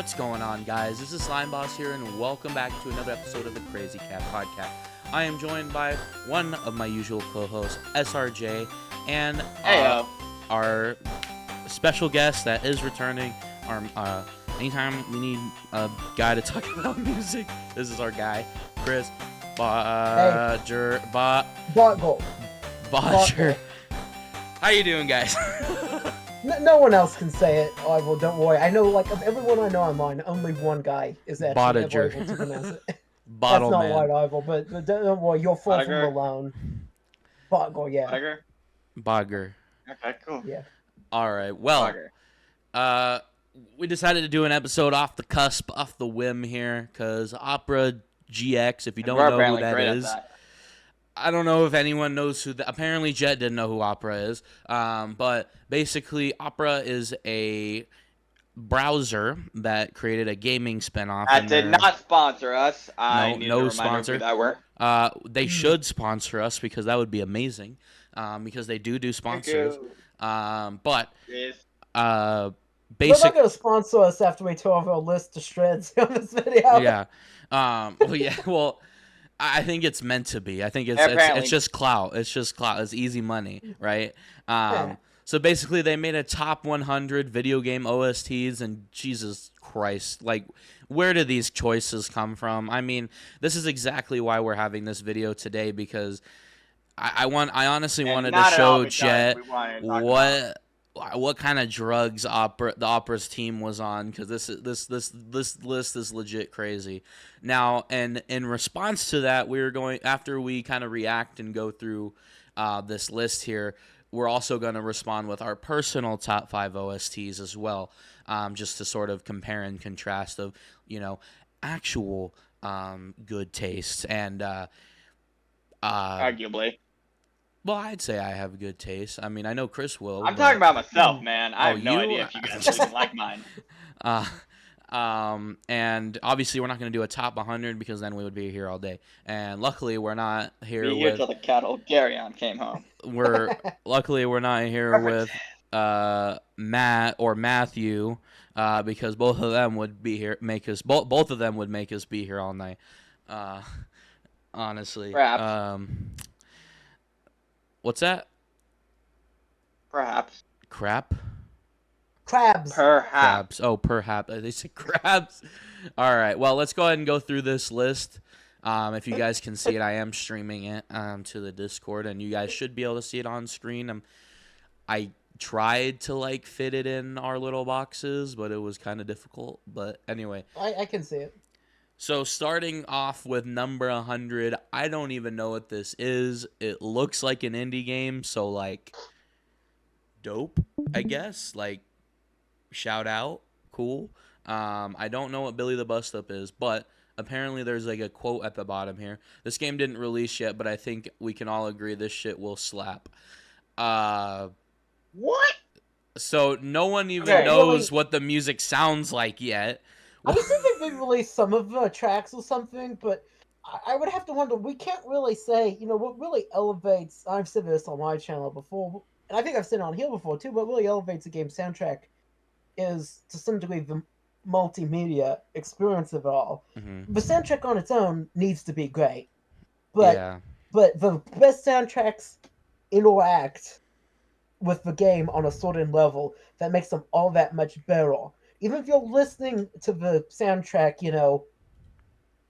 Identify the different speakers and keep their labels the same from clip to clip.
Speaker 1: What's going on, guys? This is Slime Boss here, and welcome back to another episode of the Crazy Cat Podcast. I am joined by one of my usual co-hosts, SRJ, and our special guest that is returning. Anytime we need a guy to talk about music, this is our guy, Chris Bodger. How you doing, guys?
Speaker 2: No one else can say it. Oh, well, don't worry. I know, like, of everyone I know online, only one guy is actually able to pronounce it. That's not White Eyeball, but don't worry, you're far from alone. Bodger, yeah.
Speaker 1: Bodger.
Speaker 3: Okay, cool.
Speaker 2: Yeah.
Speaker 1: All right. Well, we decided to do an episode off the cusp, off the whim here, because OperaGX, if you don't know who that is, I don't know if anyone knows who that. Apparently, Jett didn't know who Opera is. But basically, Opera is a browser that created a gaming spinoff.
Speaker 3: That did not sponsor us.
Speaker 1: No sponsor.
Speaker 3: Who that were.
Speaker 1: They should sponsor us because that would be amazing. Because they do sponsors. But
Speaker 2: they're not going to sponsor us after we tore off our list to shreds on this video.
Speaker 1: Yeah. Well, I think it's meant to be. I think it's just clout. It's just clout. It's easy money, right? So basically, they made a top 100 video game OSTs, and Jesus Christ, like, where did these choices come from? I mean, this is exactly why we're having this video today, because I honestly wanted to show Jett what kind of drugs the Opera's team was on, because this list is legit crazy. Now, and in response to that, after we kind of react and go through this list here, we're also going to respond with our personal top 5 OSTs as well, just to sort of compare and contrast of, actual good tastes and
Speaker 3: arguably.
Speaker 1: Well, I'd say I have good taste. I mean, I know Chris will.
Speaker 3: I'm talking about myself, man. I have no idea if you guys didn't like mine.
Speaker 1: And obviously we're not going to do a top 100 because then we would be here all day. And luckily we're not here
Speaker 3: till the cattle Garyon came home.
Speaker 1: Luckily we're not here with Matt or Matthew, because both of them would be here both of them would make us be here all night. Honestly.
Speaker 3: Perhaps.
Speaker 1: What's that?
Speaker 3: Perhaps.
Speaker 1: Crap?
Speaker 2: Crabs.
Speaker 3: Perhaps.
Speaker 1: Crabs. Oh, perhaps. They said crabs. All right. Well, let's go ahead and go through this list. If you guys can see it, I am streaming it to the Discord, and you guys should be able to see it on screen. I tried to, fit it in our little boxes, but it was kind of difficult. But anyway.
Speaker 2: I can see it.
Speaker 1: So starting off with number 100, I don't even know what this is. It looks like an indie game, so, dope, I guess. Shout out, cool. I don't know what Billy the Bus Stop is, but apparently there's a quote at the bottom here. This game didn't release yet, but I think we can all agree this shit will slap.
Speaker 3: What?
Speaker 1: So no one even knows what the music sounds like yet.
Speaker 2: I was thinking they released some of the tracks or something, but I would have to wonder. We can't really say, what really elevates. I've said this on my channel before, and I think I've said it on here before too. What really elevates a game soundtrack is, to some degree, the multimedia experience of it all.
Speaker 1: Mm-hmm.
Speaker 2: The soundtrack on its own needs to be great, but the best soundtracks interact with the game on a certain level that makes them all that much better. Even if you're listening to the soundtrack,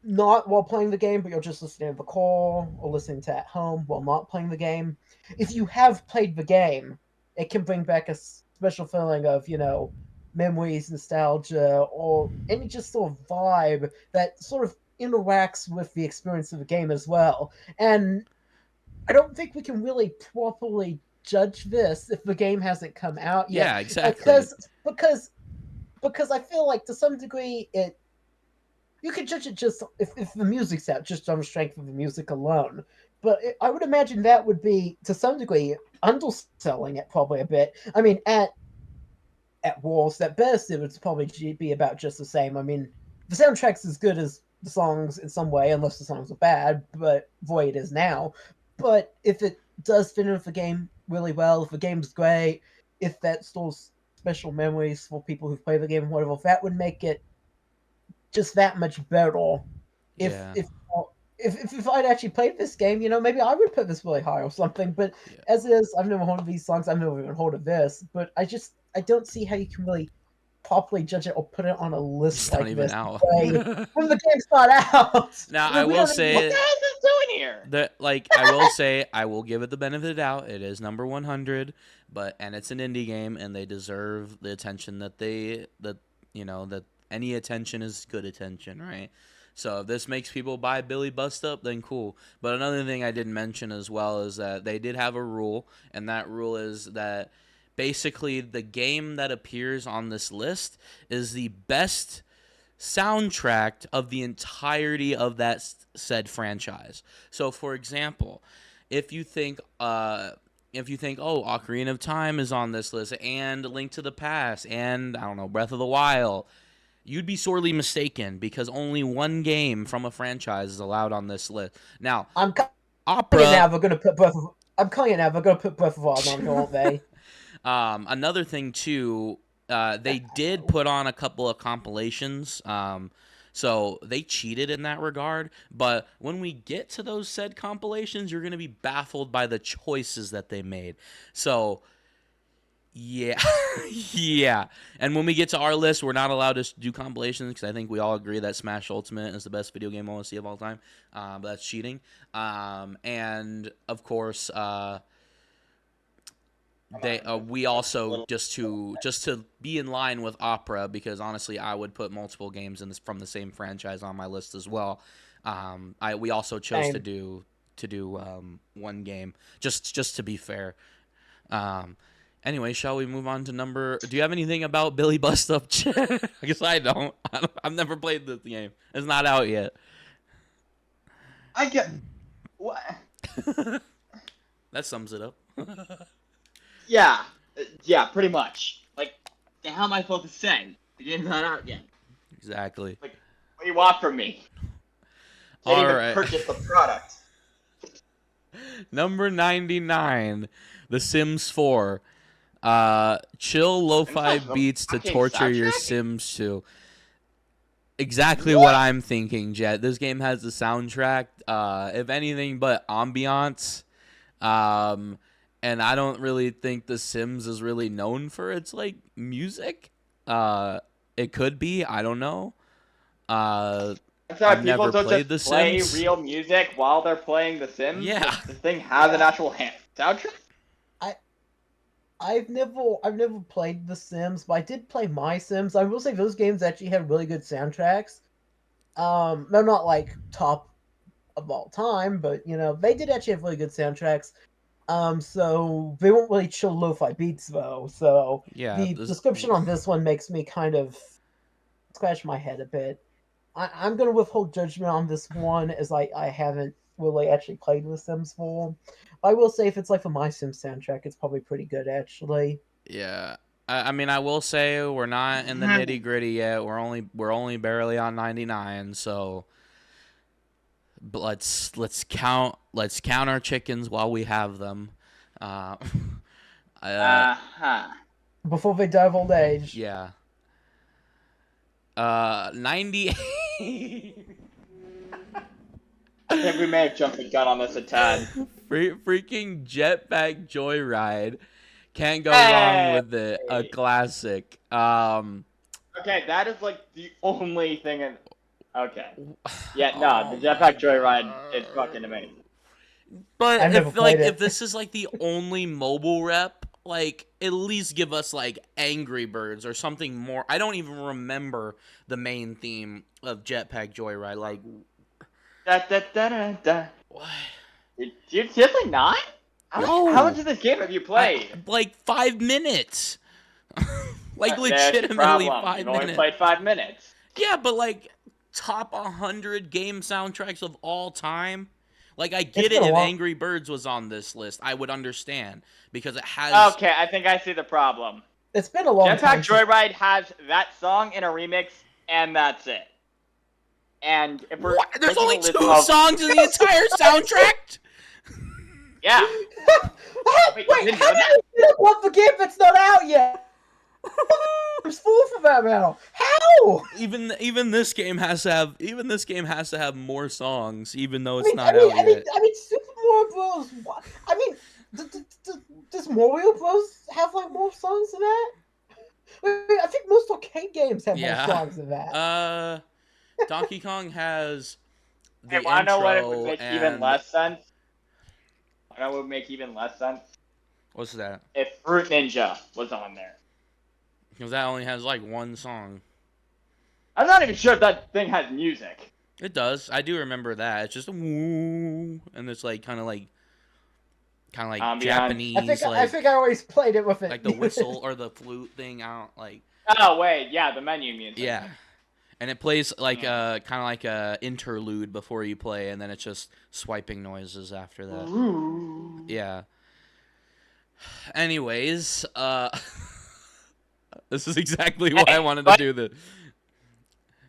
Speaker 2: not while playing the game, but you're just listening to the car or listening to at home while not playing the game, if you have played the game, it can bring back a special feeling of, memories, nostalgia, or any just sort of vibe that sort of interacts with the experience of the game as well. And I don't think we can really properly judge this if the game hasn't come out yet.
Speaker 1: Yeah, exactly.
Speaker 2: Because I feel like, to some degree, you can judge it just if the music's out, just on the strength of the music alone. But I would imagine that would be, to some degree, underselling it probably a bit. I mean, at worst, at best, it would probably be about just the same. I mean, the soundtrack's as good as the songs in some way, unless the songs are bad, but boy, it is now. But if it does fit in with the game really well, if the game's great, if that stores special memories for people who've played the game and whatever, that would make it just that much better. If I'd actually played this game, maybe I would put this really high or something. But as it is, I've never heard of these songs. I've never even heard of this. But I don't see how you can really properly judge it or put it on a list
Speaker 1: it's
Speaker 2: like
Speaker 1: not even
Speaker 2: this.
Speaker 1: out.
Speaker 2: When the game's not out.
Speaker 1: Now I will say,
Speaker 3: what the hell is this doing here?
Speaker 1: I will say, I will give it the benefit of the doubt. It is number 100, and it's an indie game, and they deserve the attention that any attention is good attention, right? So if this makes people buy Billy Bust Up, then cool. But another thing I didn't mention as well is that they did have a rule, and that rule is that basically the game that appears on this list is the best soundtrack of the entirety of that said franchise. So for example, if you think oh, Ocarina of Time is on this list, and Link to the Past, and I don't know, Breath of the Wild, you'd be sorely mistaken, because only one game from a franchise is allowed on this list. Now,
Speaker 2: Opera. We're gonna put Breath of. I'm calling it now. We're gonna put Breath of the Wild on here, won't they?
Speaker 1: Another thing too, they did put on a couple of compilations. So they cheated in that regard. But when we get to those said compilations, you're gonna be baffled by the choices that they made. So. Yeah, yeah. And when we get to our list, we're not allowed to do compilations, because I think we all agree that Smash Ultimate is the best video game OST of all time. But that's cheating. And of course, we also just to be in line with Opera, because honestly, I would put multiple games from the same franchise on my list as well. We also chose to do one game just to be fair. Anyway, shall we move on to number... Do you have anything about Billy Bust Up? I guess I don't. I've never played this game. It's not out yet.
Speaker 3: I get... What?
Speaker 1: That sums it up.
Speaker 3: Yeah, pretty much. Like, the hell am I supposed to say? The game's not out yet.
Speaker 1: Exactly.
Speaker 3: Like, what do you want from me? Can't even purchase the product.
Speaker 1: Number 99, The Sims 4. Chill lo-fi beats to torture your Sims to. Exactly what I'm thinking, Jet. This game has the soundtrack, if anything but ambiance. And I don't really think The Sims is really known for its music. It could be, I don't know.
Speaker 3: That's how people don't just play real music while they're playing The Sims.
Speaker 1: Yeah.
Speaker 3: This thing has an actual soundtrack.
Speaker 2: I've never played The Sims, but I did play My Sims. I will say those games actually have really good soundtracks. They're not top of all time, but they did actually have really good soundtracks. So they weren't really chill lo-fi beats though. So
Speaker 1: yeah,
Speaker 2: the description on this one makes me kind of scratch my head a bit. I'm gonna withhold judgment on this one, as I haven't really actually played The Sims 4. I will say if it's the My Sims soundtrack, it's probably pretty good actually.
Speaker 1: Yeah, I mean, I will say we're not in the nitty gritty yet. We're only barely on 99. So, but let's count our chickens while we have them.
Speaker 2: Before they die of old age.
Speaker 1: Yeah. 98.
Speaker 3: I think we may have jumped the gun on this a tad.
Speaker 1: Freaking Jetpack Joyride. Can't go wrong with it. A classic.
Speaker 3: Okay, that is the only thing okay. Yeah, no, the Jetpack Joyride is fucking amazing.
Speaker 1: But if this is the only mobile rep, at least give us Angry Birds or something more. I don't even remember the main theme of Jetpack Joyride. What?
Speaker 3: You're seriously not?
Speaker 1: No.
Speaker 3: How much of this game have you played?
Speaker 1: 5 minutes. Legitimately 5 minutes.
Speaker 3: You've only played 5 minutes.
Speaker 1: Yeah, but top 100 game soundtracks of all time. I get it if Angry Birds was on this list. I would understand, because it has...
Speaker 3: Okay, I think I see the problem.
Speaker 2: It's been a long time.
Speaker 3: Jetpack Joyride has that song in a remix, and that's it. And if we're...
Speaker 1: What? There's only 2 songs in the entire soundtrack?
Speaker 3: Yeah.
Speaker 2: Wait, how do you love the game that's not out yet? It's full for that now. How?
Speaker 1: Even this game has to have more songs, even though it's not out yet.
Speaker 2: I mean, Super Mario Bros. I mean, does Mario Bros. Have like more songs than that? I think most arcade games have more songs than that.
Speaker 1: Donkey Kong has the intro.
Speaker 3: I know what it would make even less sense. I know what would make even less sense.
Speaker 1: What's that?
Speaker 3: If Fruit Ninja was on there.
Speaker 1: Because that only has like one song.
Speaker 3: I'm not even sure if that thing has music.
Speaker 1: It does. I do remember that. It's just a woo, and it's like kind of like Japanese.
Speaker 2: I think I always played it with it.
Speaker 1: Like the whistle or the flute thing out. Like.
Speaker 3: Oh wait, yeah, the menu music.
Speaker 1: Yeah, and it plays like kind of like a interlude before you play, and then it's just swiping noises after that.
Speaker 3: Ooh.
Speaker 1: Yeah. Anyways, this is exactly why I wanted to do this.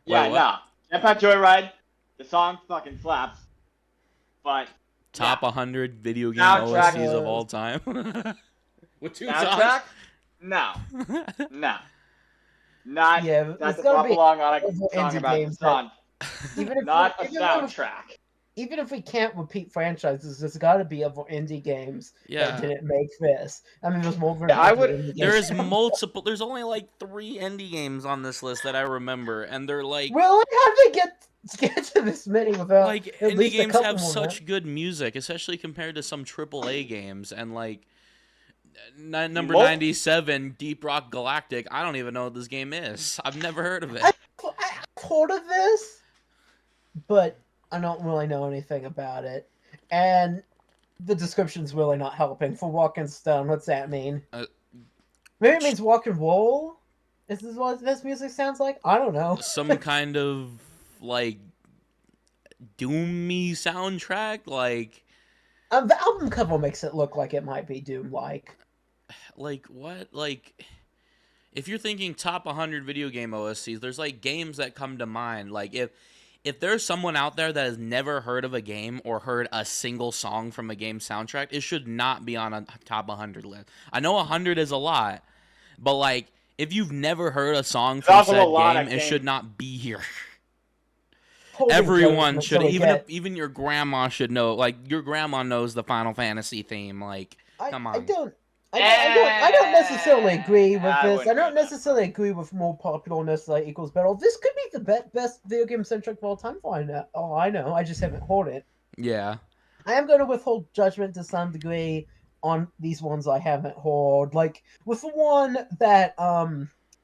Speaker 3: Yeah, no. Jetpack Joyride, the song fucking slaps. But
Speaker 1: top 100 video game OSTs of all time. With 2 songs?
Speaker 3: No. No. Not.
Speaker 2: Yeah,
Speaker 3: that's gonna belong on a song about the sun. Not a soundtrack.
Speaker 2: Even if we can't repeat franchises, there's got to be other indie games that didn't make this. I mean, there's more.
Speaker 1: There is multiple. There's only like 3 indie games on this list that I remember, and they're like.
Speaker 2: Really? How did they get to this many without?
Speaker 1: Like indie games have such good music, especially compared to some AAA games, and like number 97, Deep Rock Galactic. I don't even know what this game is. I've never heard of it.
Speaker 2: I've heard of this, but I don't really know anything about it, and the description's really not helping. For Walk and Stone, what's that mean? Maybe it means walk and roll? Is this what this music sounds like? I don't know.
Speaker 1: Some kind of, like, doomy soundtrack? Like...
Speaker 2: the album cover makes it look like it might be Doom-like.
Speaker 1: Like, what? Like... If you're thinking top 100 video game OSTs, there's, like, games that come to mind. Like, if there's someone out there that has never heard of a game or heard a single song from a game soundtrack, it should not be on a top 100 list. I know 100 is a lot, but, like, if you've never heard a song from said game, it should not be here. Everyone should, even your grandma should know. Like, your grandma knows the Final Fantasy theme. Like, come on.
Speaker 2: I don't necessarily agree with this. I don't necessarily agree with more popularness that equals better. This could be the best video game soundtrack of all time for all I know. I just haven't heard it.
Speaker 1: Yeah.
Speaker 2: I am going to withhold judgment to some degree on these ones I haven't heard. Like, with the one that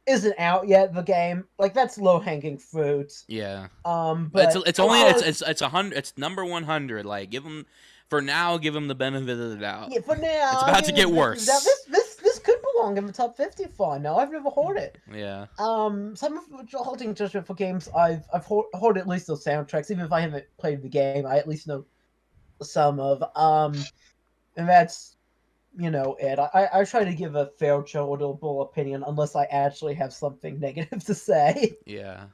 Speaker 2: isn't out yet, the game, like, that's low-hanging fruit.
Speaker 1: Yeah.
Speaker 2: But
Speaker 1: it's only it's 100. It's number 100. Like, give them the benefit of the doubt.
Speaker 2: Yeah, for now,
Speaker 1: it's about to get worse.
Speaker 2: This could belong in the top 50 for now. I've never heard it.
Speaker 1: Yeah.
Speaker 2: Some of holding judgment for games I've heard at least those soundtracks. Even if I haven't played the game, I at least know some of. And that's, it. I try to give a fair, charitable opinion unless I actually have something negative to say.
Speaker 1: Yeah.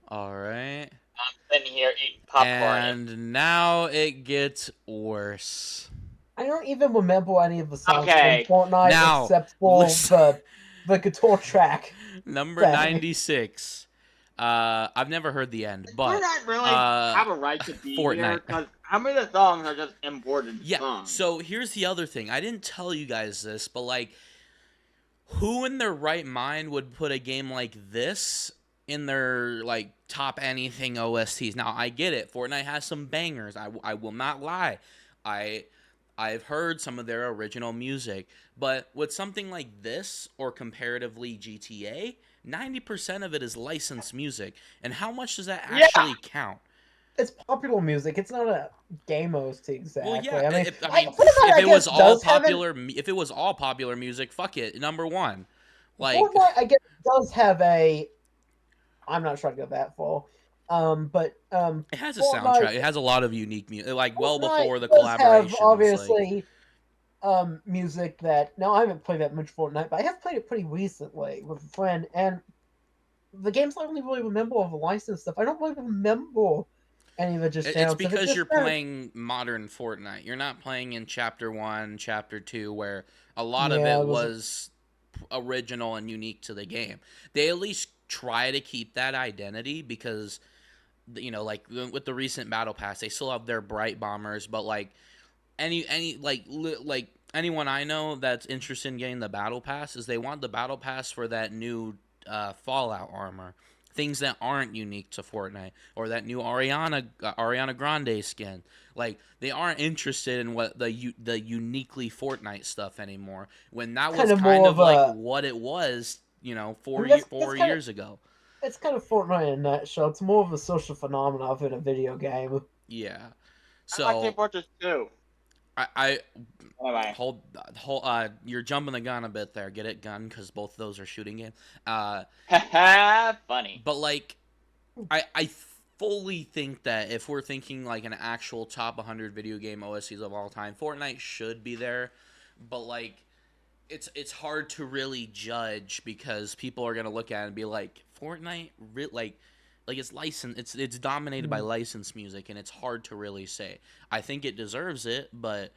Speaker 1: All right.
Speaker 3: I'm sitting here eating popcorn.
Speaker 1: And now it gets worse.
Speaker 2: I don't even remember any of the songs from Fortnite except for the guitar track.
Speaker 1: Number 96. I've never heard the end, but
Speaker 3: Fortnite really have a right to be here because how many of the songs are just imported songs?
Speaker 1: So here's the other thing. I didn't tell you guys this, but like, who in their right mind would put a game like this in their like top anything OSTs? Now I get it. Fortnite has some bangers. I will not lie. I've heard some of their original music, but with something like this or comparatively GTA, 90% of it is licensed music. And how much does that actually count?
Speaker 2: It's popular music. It's not a game OST exactly.
Speaker 1: Well, yeah. If it was all popular music, fuck it, number 1. Like
Speaker 2: Fortnite, I guess, does have a. I'm not sure to go that far. But
Speaker 1: it has a soundtrack. It has a lot of unique music, like well before the collaboration.
Speaker 2: Have obviously music that. Now I haven't played that much Fortnite, but I have played it pretty recently with a friend, and the games I only really remember of the licensed stuff. I don't really remember any of it.
Speaker 1: It's because you're playing modern Fortnite. You're not playing in Chapter 1, Chapter 2, where a lot of it was original and unique to the game. They at least try to keep that identity because, you know, like with the recent Battle Pass, they still have their bright bombers, but like anyone I know that's interested in getting the Battle Pass is they want the Battle Pass for that new Fallout armor. Things that aren't unique to Fortnite, or that new Ariana Grande skin. Like, they aren't interested in what the uniquely Fortnite stuff anymore. When that was kind of like what it was, you know, 4 years ago.
Speaker 2: It's kind of Fortnite in a nutshell. It's more of a social phenomenon than a video game.
Speaker 1: Yeah. So
Speaker 3: I like Team Fortress 2.
Speaker 1: Hold, you're jumping the gun a bit there. Get it, gun, because both of those are shooting games.
Speaker 3: Funny.
Speaker 1: But like, I fully think that if we're thinking like an actual top 100 video game OSTs of all time, Fortnite should be there. But like, it's hard to really judge because people are gonna look at it and be like, Fortnite, like it's licensed. It's dominated by licensed music, and it's hard to really say. I think it deserves it, but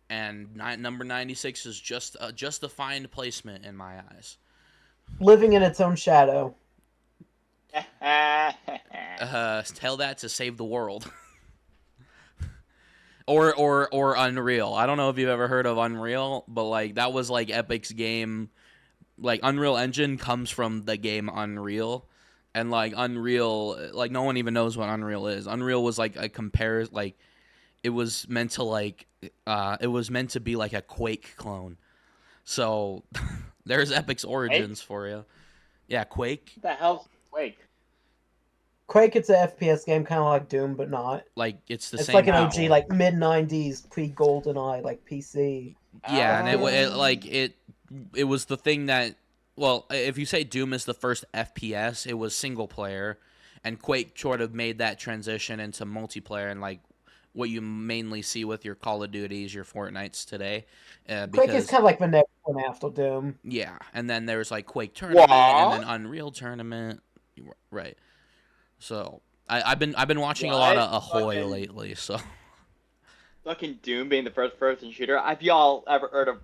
Speaker 1: number 96 is just a fine placement in my eyes.
Speaker 2: Living in its own shadow.
Speaker 1: Tell that to Save the World. or Unreal. I don't know if you've ever heard of Unreal, but like that was like Epic's game. Like Unreal Engine comes from the game Unreal. And like Unreal, like no one even knows what Unreal is. Unreal was like a it was meant to be like a Quake clone. So there's Epic's origins for you. Yeah, Quake.
Speaker 3: What the hell's Quake?
Speaker 2: Quake, it's a FPS game, kind of like Doom, but not.
Speaker 1: Like it's same.
Speaker 2: It's like an OG, like mid '90s, pre-GoldenEye, like PC.
Speaker 1: Yeah, and it was the thing that. Well, if you say Doom is the first FPS, it was single player, and Quake sort of made that transition into multiplayer and like what you mainly see with your Call of Duties, your Fortnites today.
Speaker 2: Quake is kind of like the next one after Doom.
Speaker 1: Yeah, and then there's like Quake Tournament and then Unreal Tournament, right? So I've been watching a lot of Ahoy lately. So
Speaker 3: fucking Doom being the first person shooter. Have y'all ever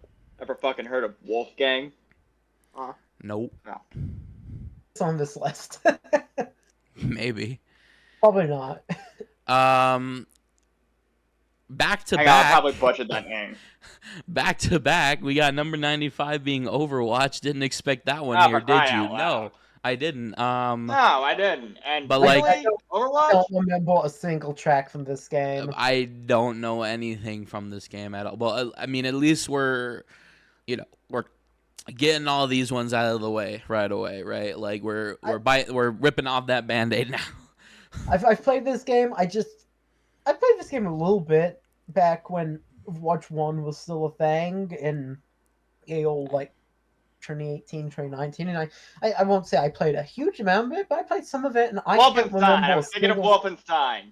Speaker 3: fucking heard of Wolfgang?
Speaker 1: Nope.
Speaker 3: No.
Speaker 2: It's on this list.
Speaker 1: Maybe.
Speaker 2: Probably not.
Speaker 1: Back to back.
Speaker 3: I probably butchered that name.
Speaker 1: Back to back, we got number 95 being Overwatch. Didn't expect that one here, did you? No, I didn't.
Speaker 3: No, I didn't. And
Speaker 1: but like,
Speaker 3: Overwatch.
Speaker 2: I don't remember a single track from this game.
Speaker 1: I don't know anything from this game at all. Well, I mean, at least we're getting all these ones out of the way right away, right? Like we're ripping off that Band-Aid now.
Speaker 2: I've played this game. I played this game a little bit back when Overwatch 1 was still a thing in the old, like, 2018, 2019, and I won't say I played a huge amount of it, but I played some of it, and I can't remember.
Speaker 3: I was thinking of Wolfenstein.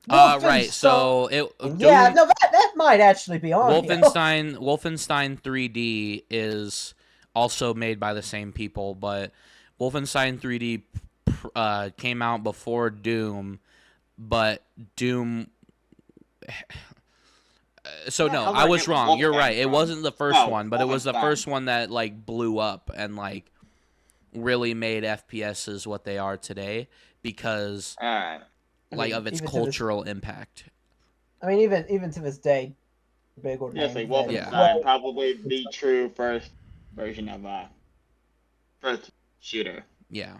Speaker 1: Right, so
Speaker 2: that might actually be on
Speaker 1: Wolfenstein 3D is also made by the same people, but Wolfenstein 3D came out before Doom, but Doom... So no, I was wrong. You're right. It wasn't the first one, but it was the first one that like blew up and like really made FPSs what they are today because of its cultural impact.
Speaker 2: I mean, even to this day, big or
Speaker 3: yes, like Wolfenstein, probably the true first version of first shooter.
Speaker 1: Yeah.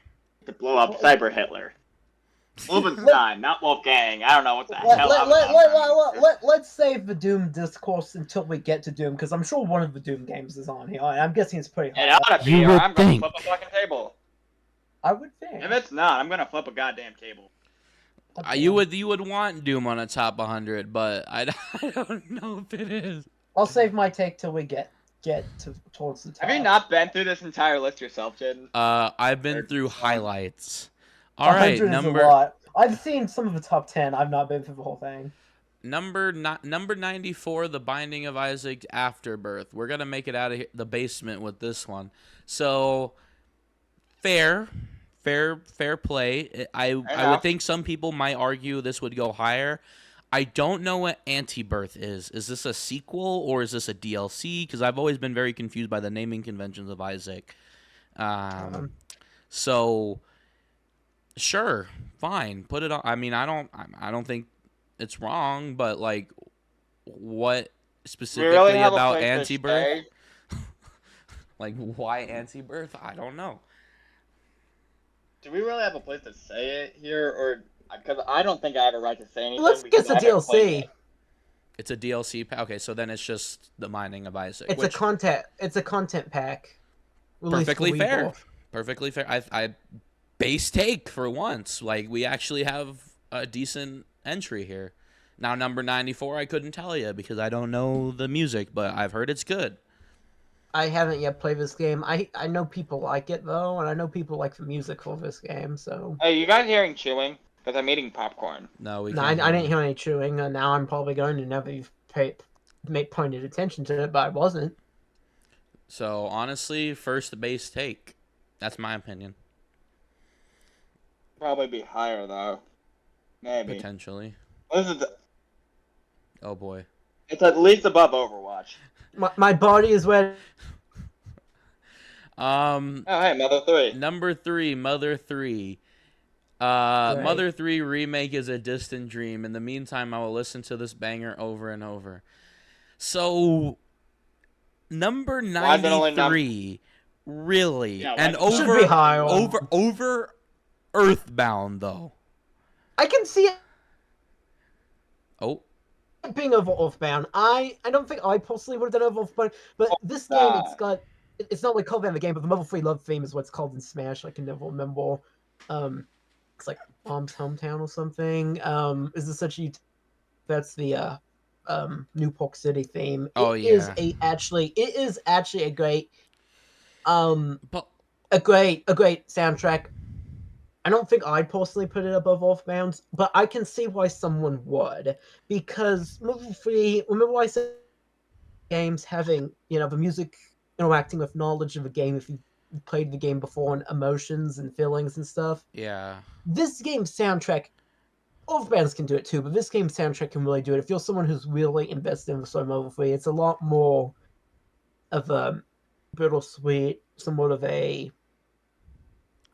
Speaker 3: To blow up Cyber Hitler. Wolfenstein, not Wolfgang. I don't know what the hell.
Speaker 2: Let's save the Doom discourse until we get to Doom, because I'm sure one of the Doom games is on here. I'm guessing it's pretty hard.
Speaker 3: It ought to be, or I'm going to flip a fucking table.
Speaker 2: I would think.
Speaker 3: If it's not, I'm going to flip a goddamn table.
Speaker 1: You would want Doom on a top 100, but I don't know if it is.
Speaker 2: I'll save my take till we get towards the top.
Speaker 3: Have you not been through this entire list yourself, Jaden?
Speaker 1: I've been through highlights. All right,
Speaker 2: I've seen some of the top 10. I've not been through the whole thing.
Speaker 1: Number 94, The Binding of Isaac Afterbirth. We're gonna make it out of the basement with this one. So fair play. I would think some people might argue this would go higher. I don't know what Anti-Birth is. Is this a sequel or is this a DLC? Because I've always been very confused by the naming conventions of Isaac. So sure, fine, put it on. I mean, I don't think it's wrong, but like, what specifically about Anti-Birth? Like, why Anti-Birth? I don't know.
Speaker 3: Do we really have a place to say it here, or because I don't think I have a right to say anything?
Speaker 2: Let's get the DLC.
Speaker 1: It's a DLC pack. Okay, so then it's just the mining of Isaac.
Speaker 2: It's a content pack.
Speaker 1: Perfectly fair. Perfectly fair. I base take for once. Like, we actually have a decent entry here. Now, number 94, I couldn't tell you because I don't know the music, but I've heard it's good.
Speaker 2: I haven't yet played this game. I know people like it though, and I know people like the music for this game. So.
Speaker 3: Hey, you guys hearing chewing? Because I'm eating popcorn.
Speaker 1: No,
Speaker 2: I didn't hear any chewing, and now I'm probably going to never make pointed attention to it, but I wasn't.
Speaker 1: So honestly, first base take. That's my opinion.
Speaker 3: Probably be higher though. Maybe.
Speaker 1: Potentially. Oh boy.
Speaker 3: It's at least above Overwatch.
Speaker 2: My body is wet.
Speaker 3: Oh hey, Mother 3.
Speaker 1: Number 3, Mother 3.
Speaker 2: Right.
Speaker 1: Mother 3 remake is a distant dream. In the meantime, I will listen to this banger over and over. So, number 93, really,
Speaker 3: yeah,
Speaker 1: and over Earthbound though.
Speaker 2: I can see it.
Speaker 1: Oh.
Speaker 2: Being over Earthbound, I don't think I personally would have done over Earthbound, but this game, it's not like called the game, but the Mother 3 love theme is what's called in Smash. I can never remember. It's like Mom's Hometown or something. Is this such a? That's the New Pork City theme. It is actually a great a great soundtrack. I don't think I'd personally put it above Earthbound, but I can see why someone would, because Mother 3. Remember I said games having the music interacting with knowledge of a game if you played the game before, and emotions and feelings and stuff.
Speaker 1: Yeah.
Speaker 2: This game's soundtrack, Earthbound can do it too, but this game's soundtrack can really do it. If you're someone who's really invested in the story Mother 3, it's a lot more of a bittersweet, somewhat of a,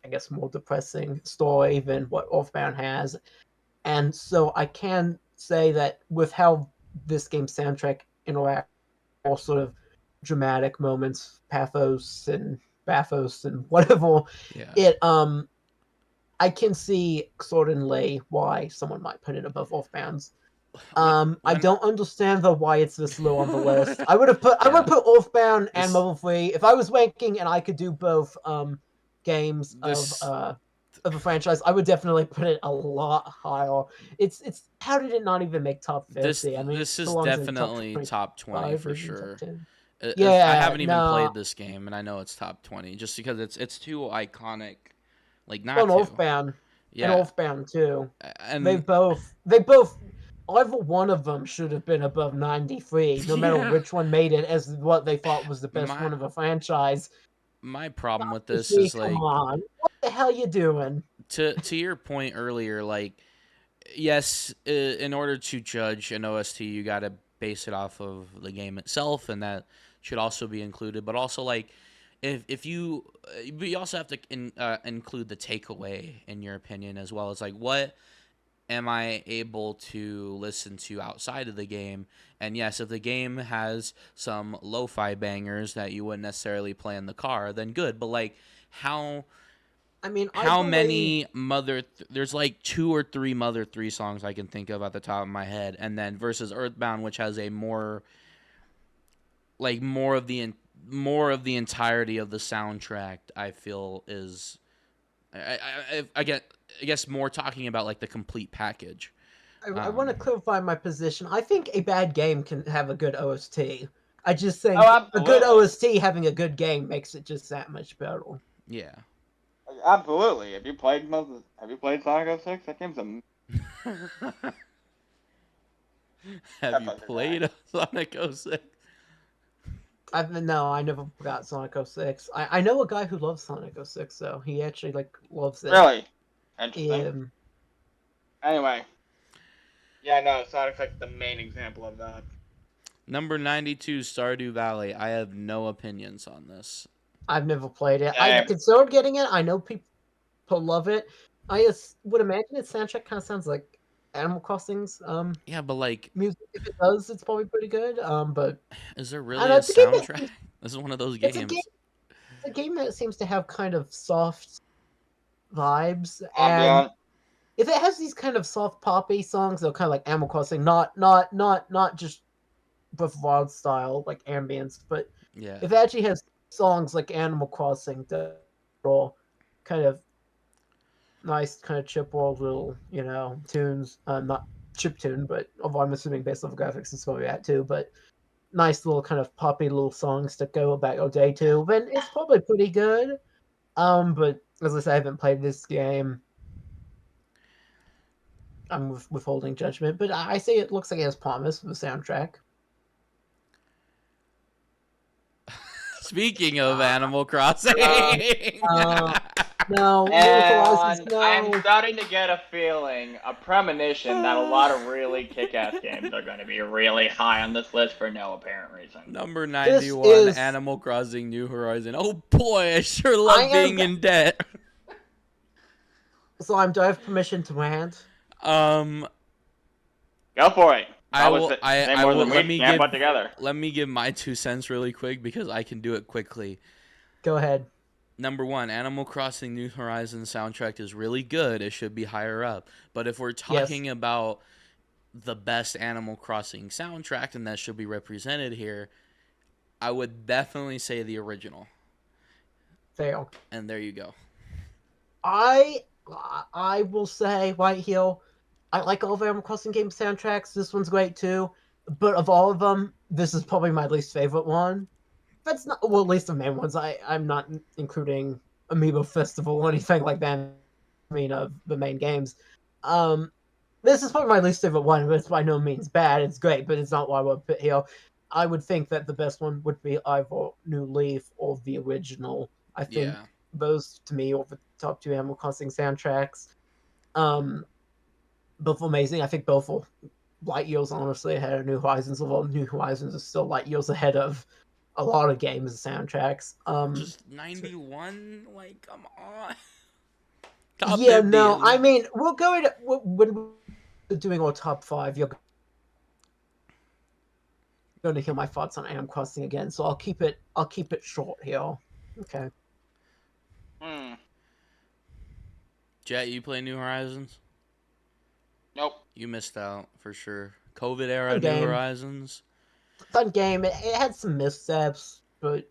Speaker 2: I guess, more depressing story than what Earthbound has. And so I can say that with how this game's soundtrack interacts, all sort of dramatic moments, pathos and bathos and whatever, I can see certainly why someone might put it above Earthbound's. I don't understand why it's this low on the list. I would put Earthbound and Mother 3 if I was ranking and I could do both games of a franchise. I would definitely put it a lot higher. It's how did it not even make top 50?
Speaker 1: This is definitely top 20 for sure. I haven't even played this game, and I know it's top 20 just because it's too iconic. Like not
Speaker 2: Earthbound, and Earthbound too.
Speaker 1: And
Speaker 2: they both. Either one of them should have been above 93, no matter which one made it as what they thought was the best one of a franchise.
Speaker 1: My problem with this is like,
Speaker 2: come on, what the hell you doing?
Speaker 1: To your point earlier, like, yes, in order to judge an OST, you got to base it off of the game itself, and that should also be included. But also, like, if you also have to include the takeaway in your opinion as well. It's like, what am I able to listen to outside of the game? And yes, if the game has some lo-fi bangers that you wouldn't necessarily play in the car, then good. But like, how many there's like 2 or 3 Mother 3 songs I can think of at the top of my head, and then versus Earthbound, which has a more of the entirety of the soundtrack, I feel is I guess more talking about like the complete package.
Speaker 2: I want to clarify my position. I think a bad game can have a good OST. I just think a good OST having a good game makes it just that much better.
Speaker 1: Yeah.
Speaker 3: Absolutely. Have you played Sonic 06? That game's
Speaker 1: Have you played Sonic 06?
Speaker 2: No, I never got Sonic 06. I know a guy who loves Sonic 06, so he actually loves it.
Speaker 3: Really? Interesting. Anyway. Yeah, no, Sonic's like the main example of that.
Speaker 1: Number 92, Stardew Valley. I have no opinions on this.
Speaker 2: I've never played it. I considered getting it. I know people love it. I would imagine its soundtrack kind of sounds like Animal Crossing's.
Speaker 1: Yeah, but like
Speaker 2: music. If it does, it's probably pretty good. But
Speaker 1: is there really a soundtrack? This is one of those games.
Speaker 2: It's a game that seems to have kind of soft vibes, and if it has these kind of soft poppy songs, they're kind of like Animal Crossing, not just Breath of the Wild style like ambience, but
Speaker 1: yeah,
Speaker 2: if it actually has songs like Animal Crossing that are kind of nice, kind of chipboard little, tunes, not chiptune, but although I'm assuming based off the graphics it's probably that too, but nice little kind of poppy little songs to go about your day to, then it's probably pretty good. But as I said, I haven't played this game. I'm withholding judgment, but I say it looks like it has promise for the soundtrack.
Speaker 1: Speaking of Animal Crossing,
Speaker 2: no,
Speaker 3: I'm starting to get a feeling, a premonition, that a lot of really kick-ass games are going to be really high on this list for no apparent reason.
Speaker 1: Number 91, Animal Crossing New Horizon. Oh boy, I sure love being in debt.
Speaker 2: So do I have permission to rant?
Speaker 3: Go for it.
Speaker 1: Let me give my 2 cents really quick because I can do it quickly.
Speaker 2: Go ahead.
Speaker 1: Number 1, Animal Crossing New Horizons soundtrack is really good. It should be higher up. But if we're talking about the best Animal Crossing soundtrack and that should be represented here, I would definitely say the original.
Speaker 2: Fail.
Speaker 1: And there you go.
Speaker 2: I will say right here, I like all of Animal Crossing game soundtracks. This one's great too. But of all of them, this is probably my least favorite one. That's not, well, at least the main ones. I'm not including Amiibo Festival or anything like that. I mean, the main games. This is probably my least favorite one, but it's by no means bad. It's great, but it's not what I would put here. I would think that the best one would be either New Leaf or the original. I think those, to me, are the top 2 Animal Crossing soundtracks. Both amazing. I think both are light years, honestly, ahead of New Horizons, although New Horizons is still light years ahead of a lot of games' soundtracks.
Speaker 1: Just 91? Like, come on.
Speaker 2: Yeah, no, I mean, we'll go into, when we're doing our top 5, you're going to hear my thoughts on Animal Crossing again, so I'll keep it short here. Okay.
Speaker 1: Jett, you play New Horizons?
Speaker 3: Nope.
Speaker 1: You missed out, for sure. COVID era New Horizons.
Speaker 2: Fun game. It had some missteps, but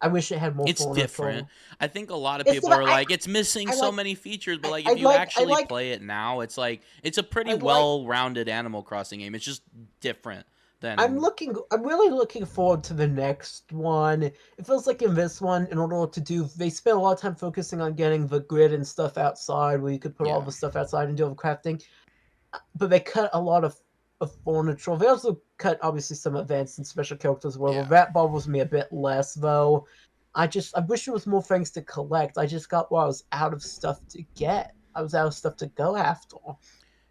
Speaker 2: I wish it had more.
Speaker 1: It's different. I think a lot of people are like, it's missing so many features, but like if you actually play it now, it's like it's a pretty well-rounded Animal Crossing game. It's just different than. I'm
Speaker 2: really looking forward to the next one. It feels like in this one, in order to do, they spent a lot of time focusing on getting the grid and stuff outside, where you could put all the stuff outside and do all the crafting. But they cut a lot of furniture. They also cut, obviously, some advanced and special characters as well. Yeah. That bothers me a bit less, though. I wish there was more things to collect. I just got I was out of stuff to get. I was out of stuff to go after.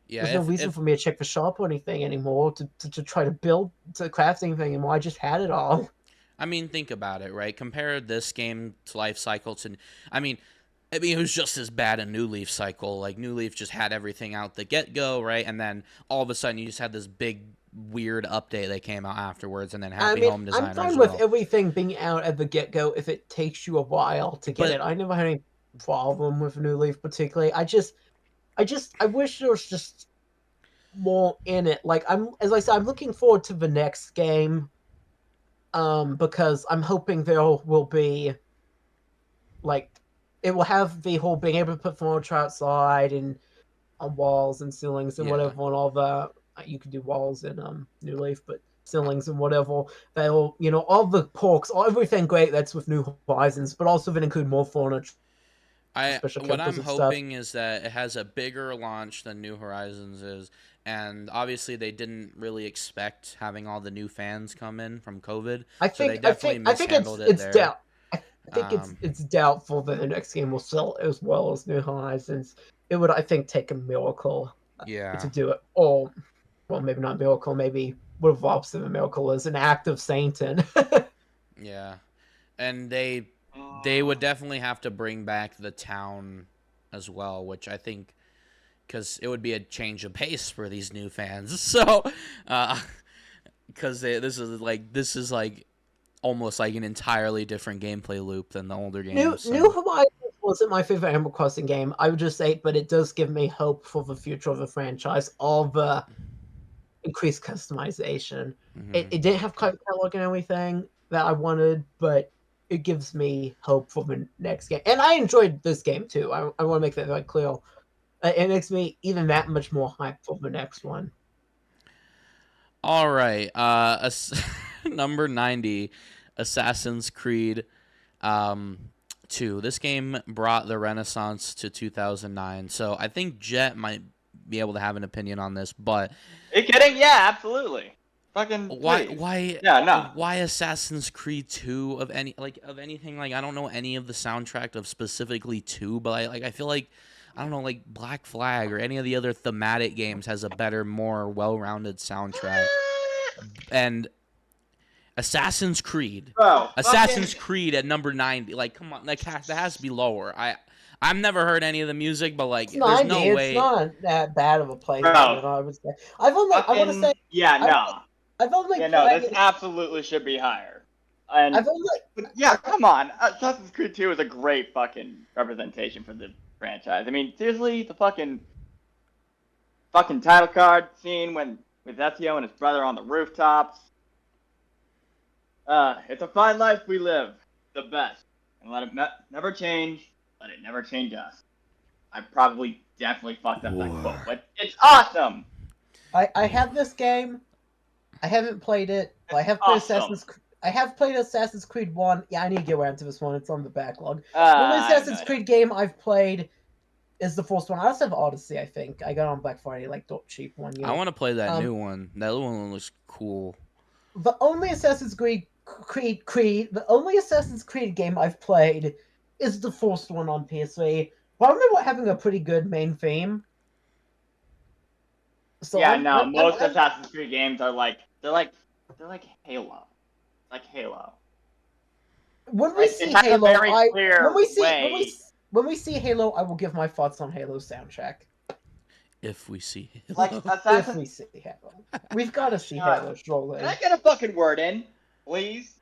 Speaker 2: Yeah, there's no reason for me to check the shop or anything anymore, to try to build, to craft anything anymore. I just had it all.
Speaker 1: I mean, think about it, right? Compare this game to life cycle to... I mean, it was just as bad a New Leaf cycle. Like, New Leaf just had everything out the get-go, right? And then all of a sudden you just had this big, weird update that came out afterwards, and then Happy Home Designer.
Speaker 2: I'm fine with everything being out at the get-go if it takes you a while to get it. I never had any problem with New Leaf particularly. I wish there was just more in it. Like, as I said, I'm looking forward to the next game, because I'm hoping there will be, like, it will have the whole being able to put furniture outside and on walls and ceilings and whatever, and all that. You can do walls in New Leaf, but ceilings and whatever. They'll, all the perks, everything great that's with New Horizons, but also then include more furniture.
Speaker 1: What I'm hoping is that it has a bigger launch than New Horizons is, and obviously they didn't really expect having all the new fans come in from COVID. I think
Speaker 2: it's doubtful that the next game will sell as well as New Horizons. It would, I think, take a miracle
Speaker 1: Yeah.
Speaker 2: to do it. Or, well, maybe not miracle. Maybe what evolves of a miracle is an act of Satan.
Speaker 1: Yeah. And they would definitely have to bring back the town as well, which I think, because it would be a change of pace for these new fans. So, because this is like almost like an entirely different gameplay loop than the older games.
Speaker 2: New Hawaii wasn't my favorite Animal Crossing game, I would just say, but it does give me hope for the future of the franchise. All the increased customization.
Speaker 1: Mm-hmm.
Speaker 2: It didn't have catalog and everything that I wanted, but it gives me hope for the next game. And I enjoyed this game too. I want to make that very clear. It makes me even that much more hyped for the next one.
Speaker 1: All right. Number 90, Assassin's Creed 2. This game brought the Renaissance to 2009. So I think Jett might be able to have an opinion on this, but...
Speaker 3: Are you kidding? Yeah, absolutely. Fucking
Speaker 1: why
Speaker 3: yeah, no.
Speaker 1: Why Assassin's Creed 2 of anything? Like, I don't know any of the soundtrack of specifically 2, but I feel like, I don't know, like Black Flag or any of the other thematic games has a better, more well-rounded soundtrack. And Assassin's Creed.
Speaker 3: Bro,
Speaker 1: Assassin's Creed at number 90. Like, come on, that has to be lower. I've never heard any of the music, but like, there's no way.
Speaker 2: It's not that bad of a place.
Speaker 3: Bro.
Speaker 2: I would say. I want to say.
Speaker 3: Yeah, no.
Speaker 2: I've only
Speaker 3: no, this absolutely should be higher. And yeah, come on. Assassin's Creed 2 is a great fucking representation for the franchise. I mean, seriously, the fucking title card scene with Ezio and his brother on the rooftops. It's a fine life we live. The best. And let it never change. Let it never change us. I definitely fucked up that quote, but it's awesome.
Speaker 2: I have this game. I haven't played it. I have played Assassin's Creed 1. Yeah, I need to get around to this one. It's on the backlog. The only Assassin's Creed game I've played is the first one. I also have Odyssey, I think. I got it on Black Friday, like cheap one.
Speaker 1: I want to play that new one. That one looks cool.
Speaker 2: The only Assassin's Creed game I've played is the first one on PS3. But I remember having a pretty good main theme.
Speaker 3: So yeah, most Assassin's Creed games are like Halo. Like Halo.
Speaker 2: When we see Halo, when we see Halo, I will give my thoughts on Halo's soundtrack.
Speaker 1: If we see Halo.
Speaker 3: Like
Speaker 2: if we see Halo. We've got to see Halo, surely.
Speaker 3: Can I get a fucking word in, please?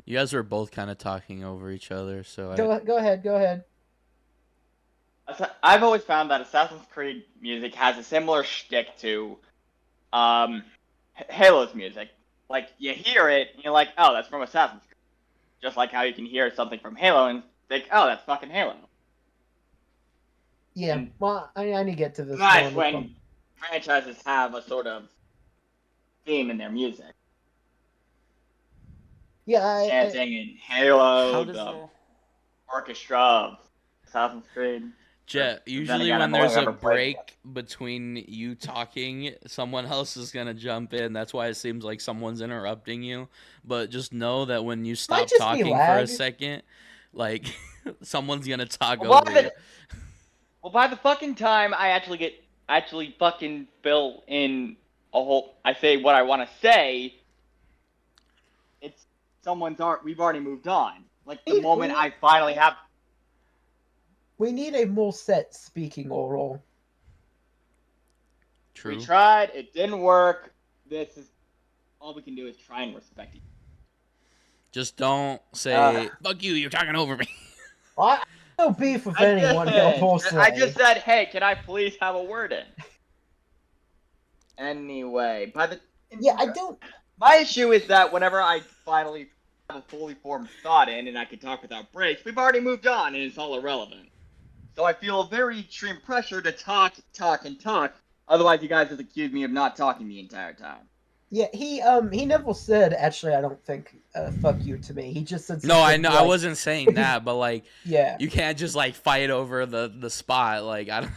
Speaker 1: You guys were both kind of talking over each other, so
Speaker 2: Go ahead.
Speaker 3: I've always found that Assassin's Creed music has a similar shtick to Halo's music. Like, you hear it, and you're like, oh, that's from Assassin's Creed. Just like how you can hear something from Halo and think, oh, that's fucking Halo.
Speaker 2: Yeah, well, I need to get to this.
Speaker 3: Nice when franchises have a sort of theme in their music.
Speaker 2: Yeah,
Speaker 3: dancing in Halo, the orchestra of Assassin's Creed.
Speaker 1: Jett, usually when there's a break between you talking, someone else is going to jump in. That's why it seems like someone's interrupting you. But just know that when you stop talking for a second, like, someone's going to talk over you.
Speaker 3: Well, by the fucking time I actually fucking fill in a whole, I say what I want to say, it's we've already moved on. Like, the moment I finally have...
Speaker 2: We need a more set speaking oral.
Speaker 1: True.
Speaker 3: We tried. It didn't work. All we can do is try and respect each other.
Speaker 1: Just don't say, fuck you, you're talking over me.
Speaker 2: I no beef with anyone here, personally.
Speaker 3: I just said, hey, can I please have a word in? Anyway,
Speaker 2: I don't...
Speaker 3: My issue is that whenever I finally have a fully formed thought in and I can talk without breaks, we've already moved on and it's all irrelevant. So I feel very extreme pressure to talk. Otherwise, you guys just accuse me of not talking the entire time.
Speaker 2: Yeah, he never said, actually, I don't think, fuck you to me. He just said...
Speaker 1: No, I know, I wasn't saying that, but, like,
Speaker 2: yeah,
Speaker 1: you can't just, like, fight over the spot. Like, I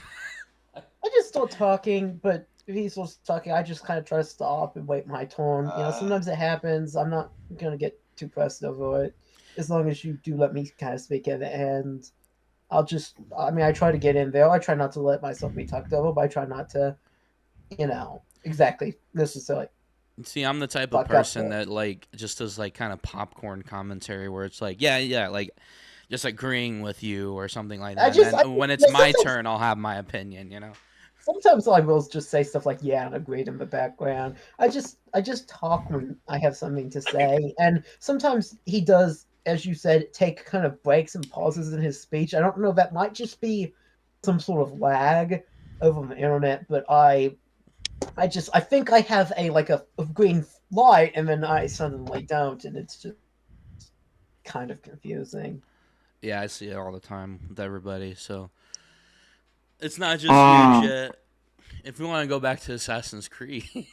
Speaker 2: just start talking, but if he starts talking, I just kind of try to stop and wait my turn. Sometimes it happens. I'm not going to get too pressed over it. As long as you do let me kind of speak at the end. I try to get in there. I try not to let myself be talked over, but I try not to exactly necessarily.
Speaker 1: See, I'm the type of person that like just does like kind of popcorn commentary where it's like, yeah, like just agreeing with you or something like that. And then when it's my turn, I'll have my opinion,
Speaker 2: Sometimes I will just say stuff like "yeah" and agree in the background. I just talk when I have something to say, and sometimes he does, as you said, take kind of breaks and pauses in his speech. I don't know, that might just be some sort of lag over the internet, but I think I have a green light, and then I suddenly don't, and it's just kind of confusing.
Speaker 1: Yeah, I see it all the time with everybody, so it's not just YoungPug. If we want to go back to Assassin's Creed.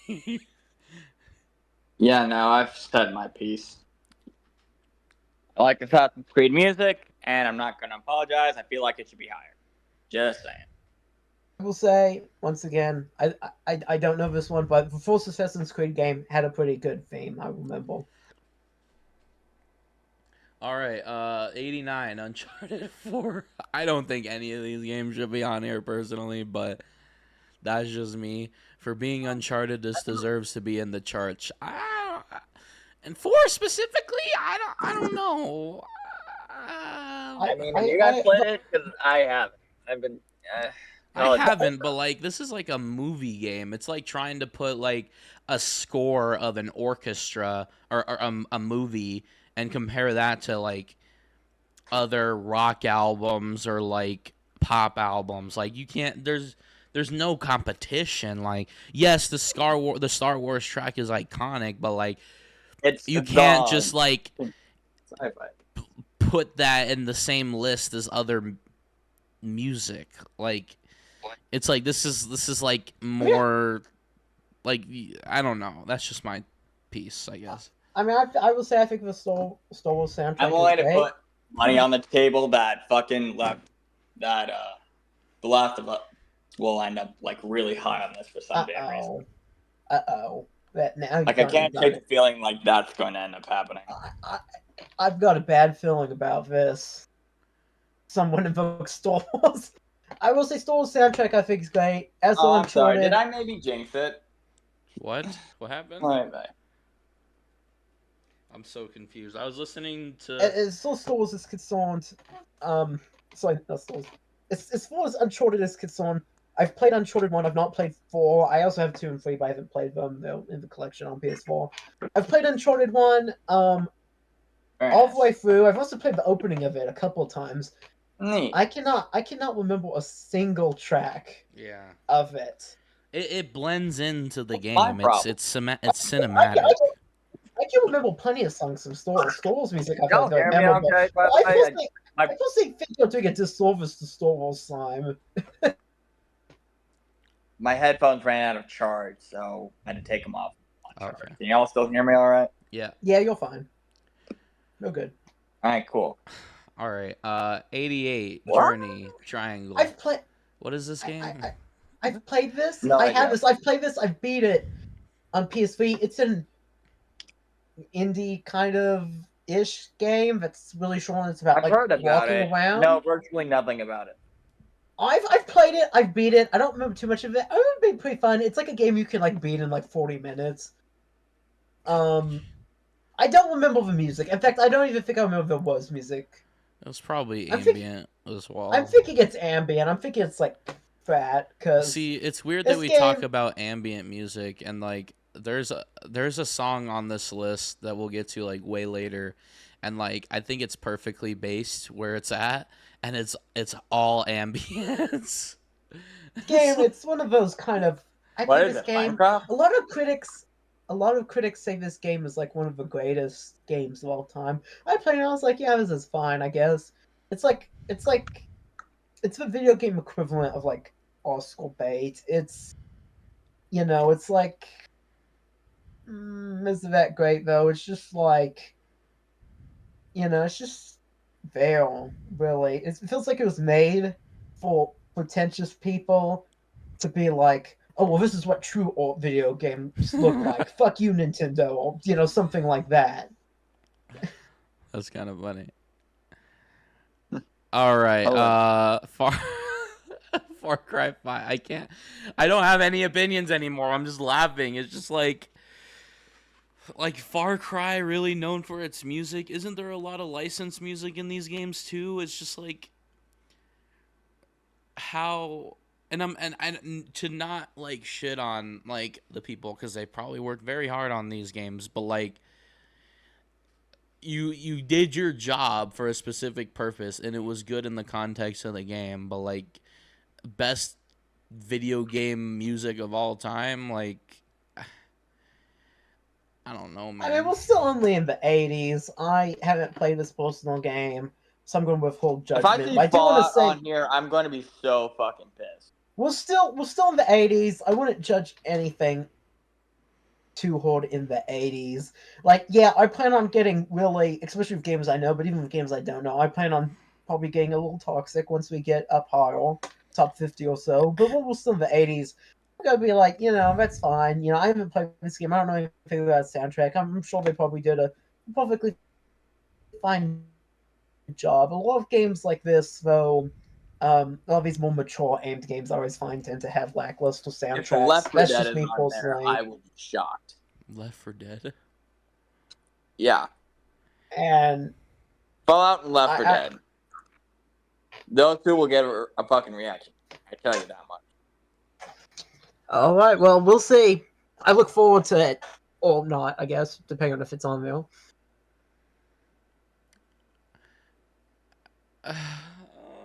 Speaker 3: Yeah, no, I've said my piece. I like Assassin's Creed music, and I'm not going to apologize. I feel like it should be higher. Just saying.
Speaker 2: I will say, once again, I don't know this one, but the first Assassin's Creed game had a pretty good theme, I remember.
Speaker 1: All right, 89, Uncharted 4. I don't think any of these games should be on here personally, but that's just me. For being Uncharted, this deserves to be in the charts. And 4 specifically, I don't know.
Speaker 3: I mean, you guys played it? Because I haven't. I've been...
Speaker 1: I haven't, but like this is like a movie game. It's like trying to put like a score of an orchestra or a movie and compare that to like other rock albums or like pop albums. Like you can't. There's no competition. Like yes, the Star Wars track is iconic, but like you can't just like put that in the same list as other music. Like it's like this is like more like I don't know. That's just my piece, I guess.
Speaker 2: I mean, I will say I think the Star Wars soundtrack.
Speaker 3: I'm willing to put money on the table that fucking The Last of Us will end up like really high on this for some damn reason.
Speaker 2: That now.
Speaker 3: Like I can't shake the feeling like that's going to end up happening.
Speaker 2: I've got a bad feeling about this. Someone invokes Star Wars. I will say Star Wars soundtrack I think is great.
Speaker 3: I'm sorry. Did I maybe jinx it?
Speaker 1: What? What happened?
Speaker 3: Bye.
Speaker 1: I'm so confused. I was listening to...
Speaker 2: As far as Star Wars is concerned, sorry, not Star Wars. As far as Uncharted is concerned, I've played Uncharted 1, I've not played 4. I also have 2 and 3, but I haven't played them. They're in the collection on PS4. I've played Uncharted 1, all the way through. I've also played the opening of it a couple of times.
Speaker 3: Neat.
Speaker 2: I cannot remember a single track of it.
Speaker 1: It blends into the game. It's cinematic.
Speaker 2: I can remember plenty of songs from Star Wars music. I feel like memorable. I just think you're doing a disservice to Star Wars time.
Speaker 3: My headphones ran out of charge, so I had to take them off.
Speaker 1: Okay.
Speaker 3: Can y'all still hear me all right?
Speaker 1: Yeah.
Speaker 2: Yeah, you're fine. You're good.
Speaker 3: All right, cool.
Speaker 1: All right. 88 Journey Triangle.
Speaker 2: I've played.
Speaker 1: What is this game?
Speaker 2: I've played this.
Speaker 3: No,
Speaker 2: I have this. I've played this. I've beat it on PS3. It's an indie kind of ish game that's really short. It's about walking around.
Speaker 3: No, virtually nothing about it.
Speaker 2: I've played it. I've beat it. I don't remember too much of it. I remember it being pretty fun. It's like a game you can beat in 40 minutes. I don't remember the music. In fact, I don't even think I remember if there was music.
Speaker 1: It was probably ambient as well.
Speaker 2: I'm thinking it's ambient. I'm thinking it's fat. Cause
Speaker 1: see, it's weird that we talk about ambient music and there's a song on this list that we'll get to way later, and I think it's perfectly based where it's at, and it's all ambience.
Speaker 2: Game, it's one of those kind of. I think this game.
Speaker 3: Minecraft?
Speaker 2: A lot of critics say this game is one of the greatest games of all time. I played it, I was like, yeah, this is fine, I guess. It's the video game equivalent of Oscar bait. It's it's isn't that great though. It's just it's just there, really. It feels like it was made for pretentious people to be oh, well, this is what true video games look like. Fuck you, Nintendo, or, something like that.
Speaker 1: That's kind of funny. All right. Far Cry 5. I can't. I don't have any opinions anymore. I'm just laughing. It's just like Far Cry really known for its music. Isn't there a lot of licensed music in these games too? It's just like how and to not like shit on like the people because they probably worked very hard on these games, but like you did your job for a specific purpose and it was good in the context of the game, but like best video game music of all time, like I don't know, man.
Speaker 2: I mean, we're still only in the 80s. I haven't played this personal game, so I'm going to withhold judgment.
Speaker 3: If I see Fallout on here, I'm going to be so fucking pissed.
Speaker 2: We're still in the 80s. I wouldn't judge anything too hard in the 80s. Like, yeah, I plan on getting really, especially with games I know, but even with games I don't know, I plan on probably getting a little toxic once we get up higher, top 50 or so. But we're still in the 80s. I'm gonna be like, that's fine. I haven't played this game. I don't know anything about the soundtrack. I'm sure they probably did a perfectly fine job. A lot of games like this, though, a lot of these more mature aimed games I always find tend to have lackluster soundtracks.
Speaker 3: If Left 4 Dead is on there, I will be shocked.
Speaker 1: Left 4 Dead?
Speaker 3: Yeah.
Speaker 2: And
Speaker 3: Fallout and Left 4 Dead. Those two will get a fucking reaction. I tell you that much.
Speaker 2: All right, well, we'll see. I look forward to it. Or not, I guess, depending on if it's on there.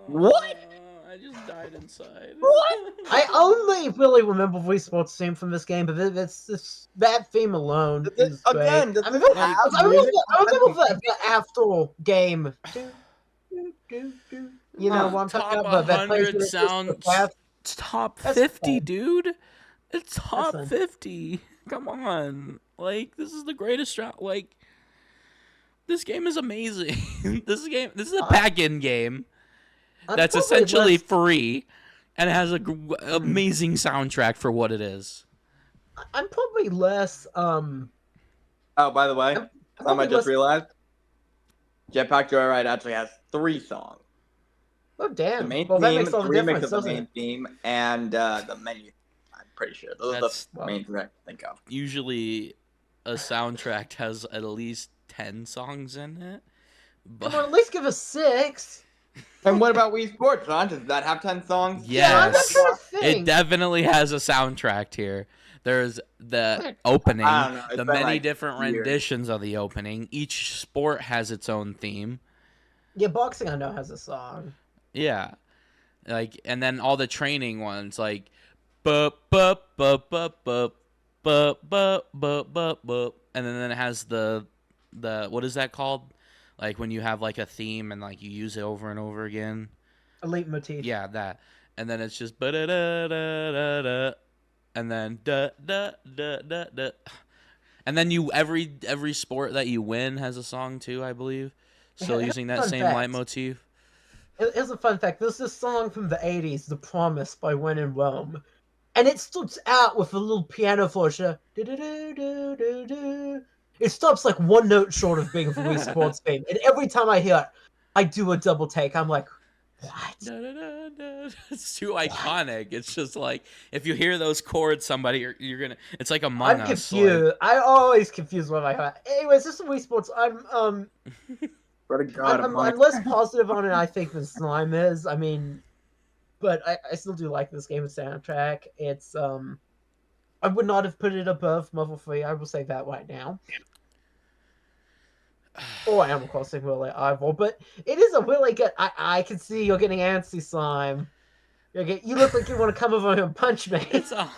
Speaker 3: What?
Speaker 1: I just died inside.
Speaker 3: What?
Speaker 2: I only really remember Wii Sports theme from this game, but that theme alone is
Speaker 3: again.
Speaker 2: great. I remember the after game. What I'm talking about?
Speaker 1: Top 100 sound. It's top 50, dude. It's top 50. Come on. Like, this is the greatest round. Like, this game is amazing. This is a pack-in game that's essentially free and has an amazing soundtrack for what it is.
Speaker 2: I'm probably less.
Speaker 3: Oh, by the way, I just realized Jetpack Joyride actually has 3 songs.
Speaker 2: Oh, damn.
Speaker 3: The main
Speaker 2: theme,
Speaker 3: that
Speaker 2: makes all the difference,
Speaker 3: of the main theme, and the menu. I'm pretty sure. Those are the main things I can think of.
Speaker 1: Usually, a soundtrack has at least 10 songs in it. But...
Speaker 2: Come on, at least give us 6.
Speaker 3: And what about Wii Sports, John? Does that have 10 songs?
Speaker 1: Yes. It definitely has a soundtrack here. There's the opening, the many different renditions of the opening. Each sport has its own theme.
Speaker 2: Yeah, boxing I know has a song.
Speaker 1: Yeah, like, and then all the training ones, like, bup bup bup bup bup bup bup bup bup bup, and then it has the what is that called? Like when you have like a theme and like you use it over and over again.
Speaker 2: A leitmotif.
Speaker 1: Yeah, that, and then it's just ba da da da da da, and then da da da da da, and then every sport that you win has a song too, I believe. Still using that same leitmotif.
Speaker 2: Here's a fun fact. There's this song from the 80s, The Promise by When in Rome. And it starts out with a little piano flash. It stops like one note short of being a Wii Sports theme. And every time I hear it, I do a double take. I'm like, what?
Speaker 1: It's too iconic. It's just like, if you hear those chords, you're gonna... It's like Among Us.
Speaker 2: I'm confused. Like... I always confuse what I hear. Anyways, this is Wii Sports. I'm less positive on it, I think, than Slime is. I mean, but I still do like this game's soundtrack. It's, I would not have put it above Marvel 3. I will say that right now. Or Animal Crossing, really, either. But it is a really good... I can see you're getting antsy, Slime. You look like you want to come over and punch me.
Speaker 1: It's a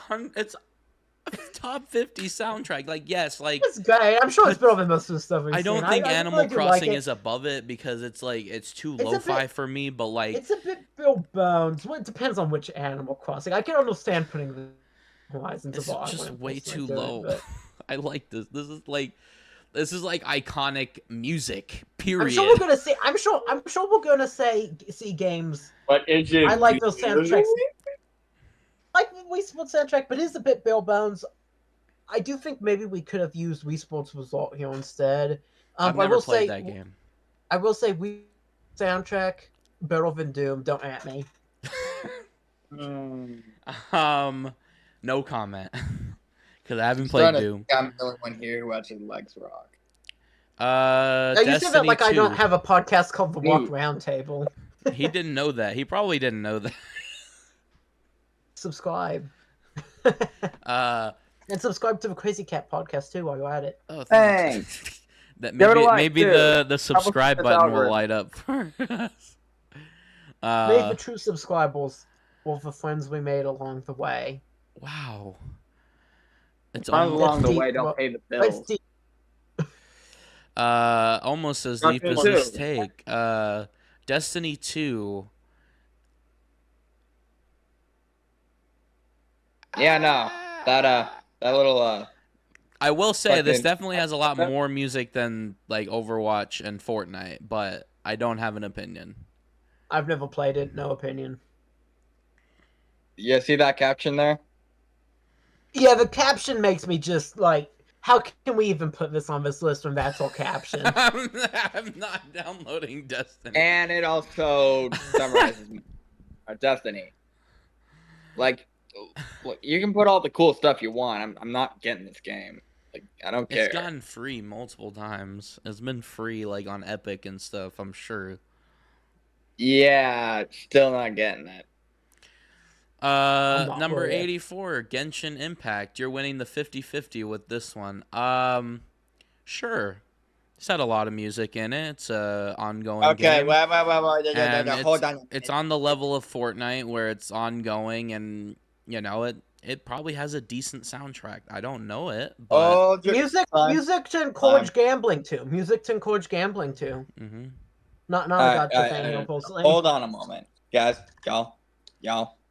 Speaker 1: top 50 soundtrack. Like, yes, like...
Speaker 2: It's great. I'm sure it's better than most of the stuff we've
Speaker 1: I don't
Speaker 2: seen.
Speaker 1: think Animal Crossing is above it because it's like, it's too lo-fi for me, but like...
Speaker 2: It's a bit Bill Bones. Well, it depends on which Animal Crossing. I can understand putting the Horizons above.
Speaker 1: It's just way too low. I like this. This is like iconic music. Period.
Speaker 2: I'm sure we're gonna see. I'm sure we're gonna see games.
Speaker 3: But is it?
Speaker 2: I like those soundtracks. Like Wii Sports soundtrack, but it is a bit bare bones. I do think maybe we could have used Wii Sports Resort here instead.
Speaker 1: I've never played that game.
Speaker 2: I will say Wii soundtrack better than Doom. Don't at me.
Speaker 1: No comment. Because I haven't played Doom.
Speaker 4: I'm the only one here who actually likes rock.
Speaker 2: Now, you say that like 2. I don't have a podcast called The Walk Roundtable.
Speaker 1: He didn't know that. He probably didn't know that.
Speaker 2: Subscribe. And subscribe to the Crazy Cat podcast too while you're at it.
Speaker 1: Oh, thanks. That maybe the subscribe button will light up for us.
Speaker 2: Maybe the true subscribers were the friends we made along the way.
Speaker 1: Wow.
Speaker 4: It's along the way. Don't pay the bills.
Speaker 1: Almost as deep as this take. Destiny 2.
Speaker 4: Yeah, no. That little
Speaker 1: I will say this definitely has a lot more music than like Overwatch and Fortnite, but I don't have an opinion.
Speaker 2: I've never played it, no opinion.
Speaker 4: You see that caption there?
Speaker 2: Yeah, the caption makes me just like, how can we even put this on this list when that's all caption?
Speaker 1: I'm not downloading Destiny.
Speaker 4: And it also summarizes Destiny. Like, look, you can put all the cool stuff you want. I'm not getting this game. Like, I don't care.
Speaker 1: It's gotten free multiple times. It's been free like on Epic and stuff, I'm sure.
Speaker 4: Yeah, still not getting it.
Speaker 1: Number 84, Genshin Impact. You're winning the 50-50 with this one. Sure. It's had a lot of music in it. It's a ongoing game.
Speaker 4: Wait. Hold on.
Speaker 1: It's on the level of Fortnite where it's ongoing, and you know it probably has a decent soundtrack. I don't know it, but
Speaker 2: music to encourage gambling too. Music to encourage gambling too.
Speaker 1: Mm-hmm.
Speaker 2: Not a gotcha thing, supposedly.
Speaker 4: Hold on a moment, guys, y'all,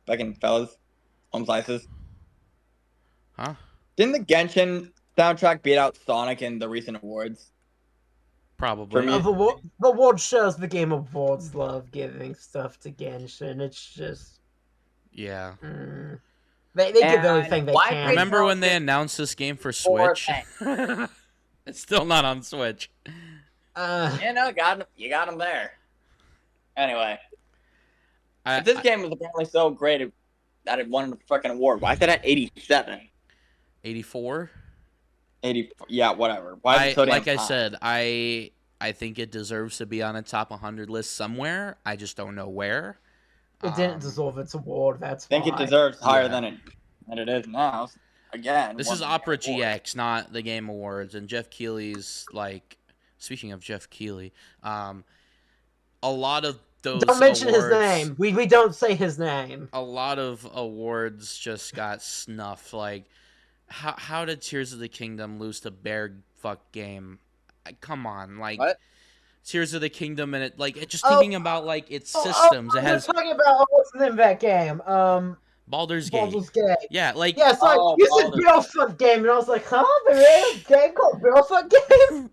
Speaker 4: fucking fellas, home slices.
Speaker 1: Huh?
Speaker 4: Didn't the Genshin soundtrack beat out Sonic in the recent awards?
Speaker 1: Probably.
Speaker 2: The award shows the Game Awards love giving stuff to Genshin. It's just...
Speaker 1: Yeah.
Speaker 2: They give everything they can.
Speaker 1: Remember when they announced this game for Switch? It's still not on Switch.
Speaker 4: You got them there. Anyway. If this game was apparently so great that it won the fucking award, why is it at 87?
Speaker 1: 84?
Speaker 4: 84. Yeah, whatever. Why is it so damn high?
Speaker 1: I said, I think it deserves to be on a top 100 list somewhere. I just don't know where.
Speaker 2: It didn't deserve its award. That's
Speaker 4: why. I think it deserves higher than it is now. Again,
Speaker 1: this is OperaGX, not the Game Awards, and Jeff Keighley's like. Speaking of Jeff Keighley, a lot of those.
Speaker 2: Don't mention his name. We don't say his name.
Speaker 1: A lot of awards just got snuffed. Like, how did Tears of the Kingdom lose to Bear Fuck Game? Come on, like.
Speaker 4: What?
Speaker 1: Tears of the Kingdom and just thinking about like its systems. It has.
Speaker 2: We're talking about what's the name of that game?
Speaker 1: Baldur's Gate. Yeah, like
Speaker 2: you said Bear Fuck Game, and I was like, huh? There is a game called Bear Fuck Game?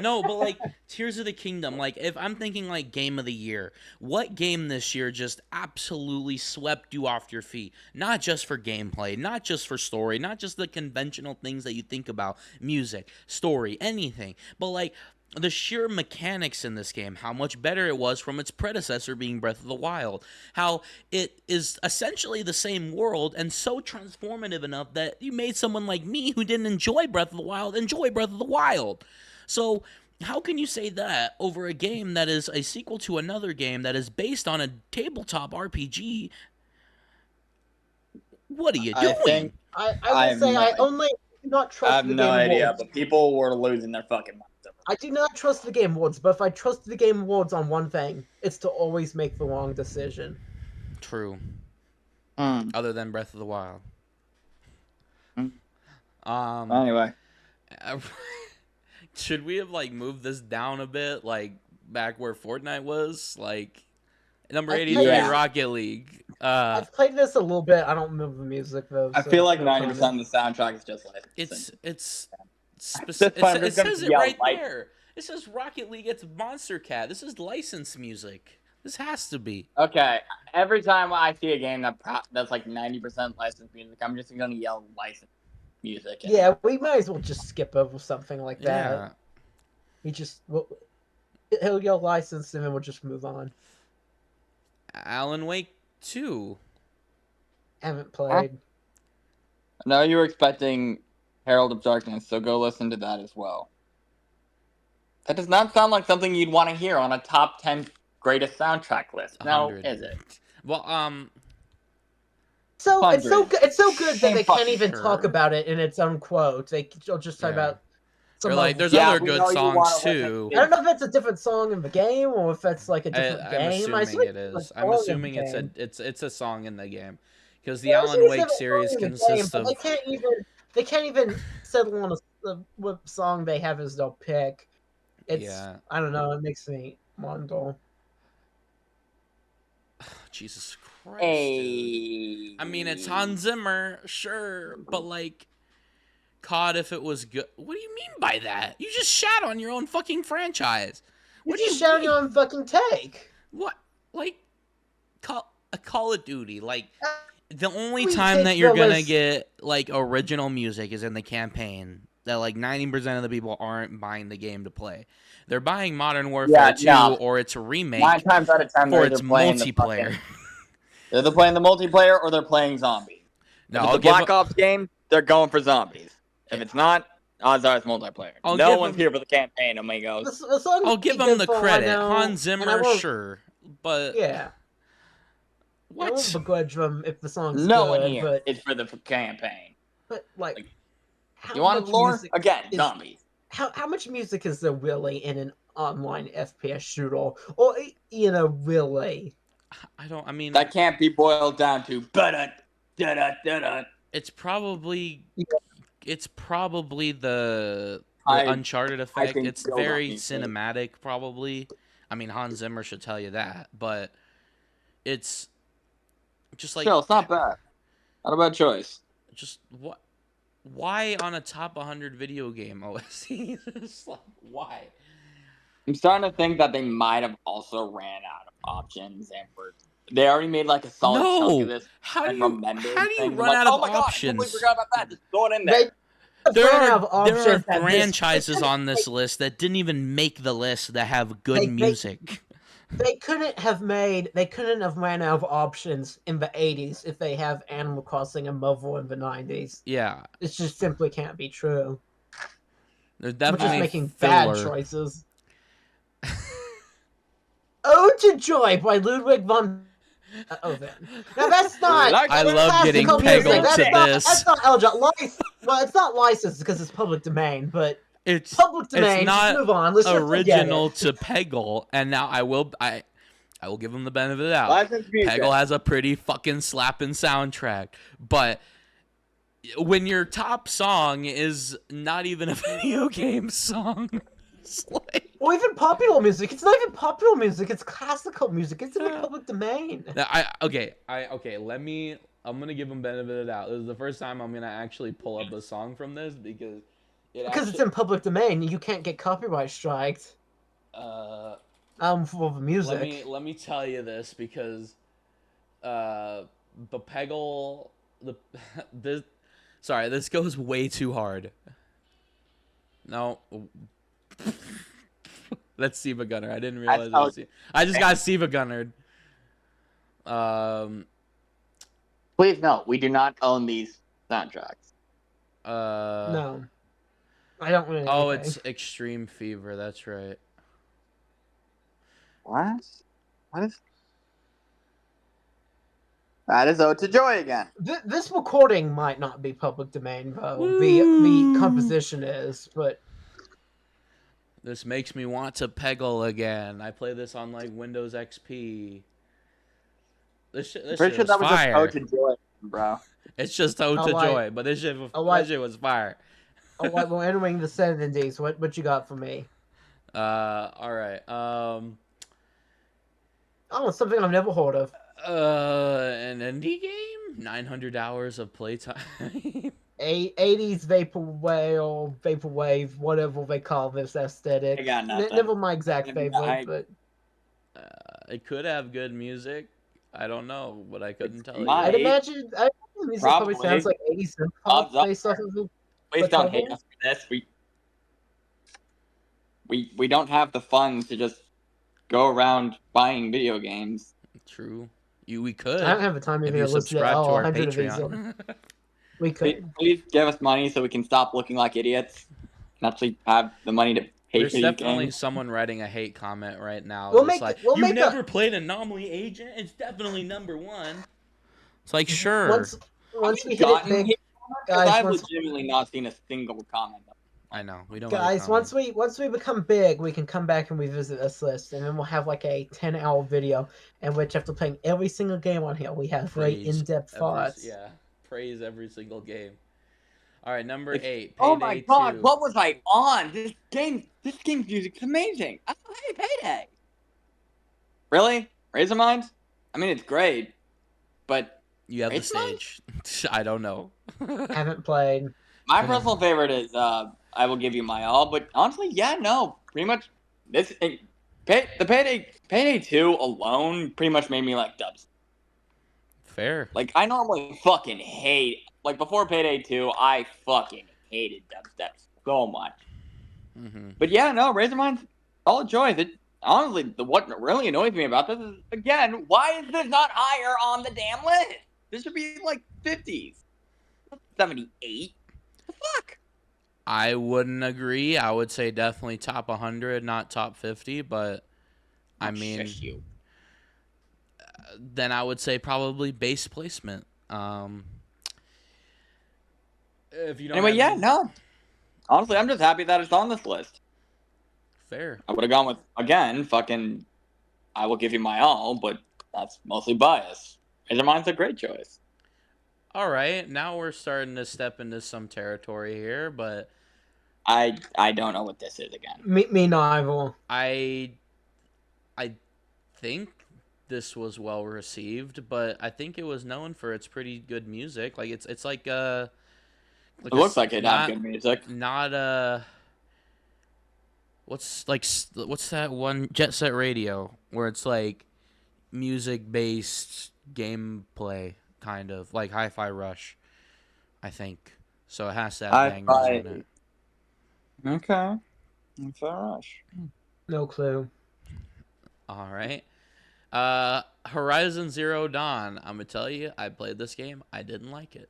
Speaker 1: No, but like Tears of the Kingdom. Like if I'm thinking like game of the year, what game this year just absolutely swept you off your feet? Not just for gameplay, not just for story, not just the conventional things that you think about, music, story, anything, but like. The sheer mechanics in this game, how much better it was from its predecessor being Breath of the Wild, how it is essentially the same world and so transformative enough that you made someone like me who didn't enjoy Breath of the Wild enjoy Breath of the Wild. So how can you say that over a game that is a sequel to another game that is based on a tabletop RPG? What are you doing?
Speaker 2: I will say I only do not trust the Game Awards.
Speaker 4: I have no idea, but people were losing their fucking minds.
Speaker 2: I do not trust the Game Awards, but if I trust the Game Awards on one thing, it's to always make the wrong decision.
Speaker 1: True. Other than Breath of the Wild.
Speaker 4: Anyway.
Speaker 1: Should we have like moved this down a bit, like back where Fortnite was? Like number 83, Rocket League.
Speaker 2: I've played this a little bit. I don't remember the music though.
Speaker 4: I feel like 90% of the soundtrack is just like
Speaker 1: it says it right there. It says Rocket League. It's Monster Cat. This is licensed music. This has to be.
Speaker 4: Okay. Every time I see a game that's like 90% licensed music, I'm just gonna yell licensed music.
Speaker 2: Yeah, we might as well just skip over something like that. Yeah. He'll yell licensed, and then we'll just move on.
Speaker 1: Alan Wake 2.
Speaker 2: Haven't played.
Speaker 4: I know you were expecting Herald of Darkness, so go listen to that as well. That does not sound like something you'd want to hear on a top 10 greatest soundtrack list. Now, is it?
Speaker 1: Well,
Speaker 2: So it's so good. It's so good that they can't even talk about it in its own quote. They'll just talk about.
Speaker 1: They're like, there's other good songs too.
Speaker 2: I don't know if it's a different song in the game or if it's like a different game.
Speaker 1: I'm assuming it is. I'm assuming it's a song in the game, because the Alan Wake series consists of.
Speaker 2: They can't even settle on what song they have as their pick. I don't know. It makes me wonder.
Speaker 1: Jesus Christ. Hey. I mean, it's Hans Zimmer, sure, but like, COD, if it was good. What do you mean by that? You just shat on your own fucking franchise.
Speaker 2: What do you shat on your own fucking take?
Speaker 1: What? Like, a Call of Duty. Like, the only time that you're gonna get, like, original music is in the campaign. That, like, 90% of the people aren't buying the game to play. They're buying Modern Warfare 2 or its remake
Speaker 4: 9 times out of 10
Speaker 1: for its multiplayer.
Speaker 4: They're either playing the multiplayer or they're playing zombies. No, if it's a Black Ops game, they're going for zombies. If it's not, odds are it's multiplayer. No one's here for the campaign, amigos.
Speaker 1: I'll give them the credit. Hans Zimmer, sure. But...
Speaker 2: Yeah. What? I won't begrudge them if the song's
Speaker 4: no
Speaker 2: good,
Speaker 4: one here
Speaker 2: but...
Speaker 4: is for the campaign.
Speaker 2: But, like...
Speaker 4: You want lore? Again, zombies.
Speaker 2: How much music is there really in an online FPS shooter? Or, you know, really?
Speaker 1: I mean...
Speaker 4: That can't be boiled down to... da-da-da-da-da-da.
Speaker 1: It's probably... It's probably the Uncharted effect. It's very cinematic, probably. I mean, Hans Zimmer should tell you that. But it's just like...
Speaker 4: Still, it's not bad. Not a bad choice.
Speaker 1: Just what... Why on a top 100 video game OSTs? Like, why?
Speaker 4: I'm starting to think that they might have also ran out of options and they already made like a solid chunk of this.
Speaker 1: How do you run out of options?
Speaker 4: God, I forgot about that. Just throw it in there.
Speaker 1: There are franchises on this list that didn't even make the list that have good music.
Speaker 2: They couldn't have ran out of options in the 80s if they have Animal Crossing and Marvel in the 90s.
Speaker 1: Yeah.
Speaker 2: It just simply can't be true.
Speaker 1: They're definitely
Speaker 2: just making bad choices. Ode to Joy by Ludwig von Beethoven. Now that's not.
Speaker 1: I love getting peggled to this.
Speaker 2: That's not licensed. Well, it's not licensed because it's public domain, but
Speaker 1: it's
Speaker 2: public domain.
Speaker 1: It's not
Speaker 2: move on. Let's
Speaker 1: original to Peggle, and now I will give him the benefit of the doubt. Peggle has a pretty fucking slapping soundtrack, but when your top song is not even a video game song.
Speaker 2: Or even popular music. It's not even popular music. It's classical music. It's in the public domain.
Speaker 1: I'm gonna give him benefit of the doubt. This is the first time I'm gonna actually pull up a song from this because
Speaker 2: it's in public domain. You can't get copyright striked. For the music.
Speaker 1: Let me tell you this because the Peggle this goes way too hard. No. That's Siva Gunner. I didn't realize I just got Siva Gunnered.
Speaker 4: Please no, we do not own these soundtracks.
Speaker 2: No. I don't really
Speaker 1: Oh, it's Extreme Fever, that's right.
Speaker 4: What? What is That is Ode to Joy again.
Speaker 2: This recording might not be public domain, though. The composition is, but
Speaker 1: this makes me want to Peggle again. I play this on like Windows XP. This shit was fire.
Speaker 4: Ode to Joy, bro.
Speaker 1: It's just Ode to Joy, but this shit was fire.
Speaker 2: We're entering the 70s. What you got for me?
Speaker 1: All right.
Speaker 2: Something I've never heard of.
Speaker 1: An indie game? 900 hours of playtime.
Speaker 2: 80s vaporwave, whatever they call this aesthetic.
Speaker 4: I got nothing.
Speaker 2: Never my exact favorite, but
Speaker 1: it could have good music. I don't know, but I couldn't tell you.
Speaker 2: I'd imagine music probably sounds like 80s synth pop based off of it.
Speaker 4: Please don't hate us for this. We don't have the funds to just go around buying video games.
Speaker 1: True. We could.
Speaker 2: I don't have the time
Speaker 1: if
Speaker 2: to
Speaker 1: you
Speaker 2: listen to
Speaker 1: subscribe
Speaker 2: all
Speaker 1: to our
Speaker 2: 100 of these.
Speaker 1: Patreon.
Speaker 2: We could.
Speaker 4: Please give us money so we can stop looking like idiots and actually have the money to pay
Speaker 1: There's
Speaker 4: for these
Speaker 1: definitely
Speaker 4: games.
Speaker 1: someone writing a hate comment right now.
Speaker 2: We'll
Speaker 1: just
Speaker 2: make
Speaker 1: like,
Speaker 2: we'll
Speaker 1: you
Speaker 2: make
Speaker 1: never played Anomaly Agent? It's definitely #1. It's like, sure.
Speaker 2: Once we hit it big, guys.
Speaker 4: I've legitimately not seen a single comment.
Speaker 1: I know we don't.
Speaker 2: Guys, once we become big, we can come back and revisit this list, and then we'll have like a 10-hour video in which after playing every single game on here, we have very in-depth thoughts.
Speaker 1: Yeah, praise every single game. All right, number 8. Payday
Speaker 4: oh my god,
Speaker 1: 2.
Speaker 4: what was I on? This game's music's amazing. I hate Payday. Really? Razormind? I mean, it's great, but
Speaker 1: you have the stage. I don't know.
Speaker 2: Haven't played.
Speaker 4: My personal favorite is I Will Give You My All, but honestly, yeah, no, pretty much this Payday 2 alone pretty much made me like dubs.
Speaker 1: Fair.
Speaker 4: Like I normally fucking hate before Payday 2, I fucking hated dubstep so much.
Speaker 1: Mm-hmm.
Speaker 4: But yeah, no, Razormind's solid choice. Honestly, what really annoys me about this is again, why is this not higher on the damn list? This should be like 50s, 78. The fuck?
Speaker 1: I wouldn't agree. I would say definitely top 100, not top 50. But I mean, then I would say probably base placement. If you don't.
Speaker 4: Anyway, yeah, no. Honestly, I'm just happy that it's on this list.
Speaker 1: Fair.
Speaker 4: I would have gone with again, fucking. I Will Give You My All, but that's mostly bias. Razormind's a great choice.
Speaker 1: All right, now we're starting to step into some territory here, but
Speaker 4: I don't know what this is again.
Speaker 2: Me neither.
Speaker 1: I think this was well received, but I think it was known for its pretty good music. Like it's like it
Speaker 4: looks like it had good music.
Speaker 1: Not what's that one Jet Set Radio where it's like music based gameplay. Kind of like Hi-Fi Rush, I think. So it has to have bangers in it.
Speaker 4: Okay. Hi-Fi Rush.
Speaker 2: No clue.
Speaker 1: All right. Horizon Zero Dawn. I'm gonna tell you, I played this game. I didn't like it.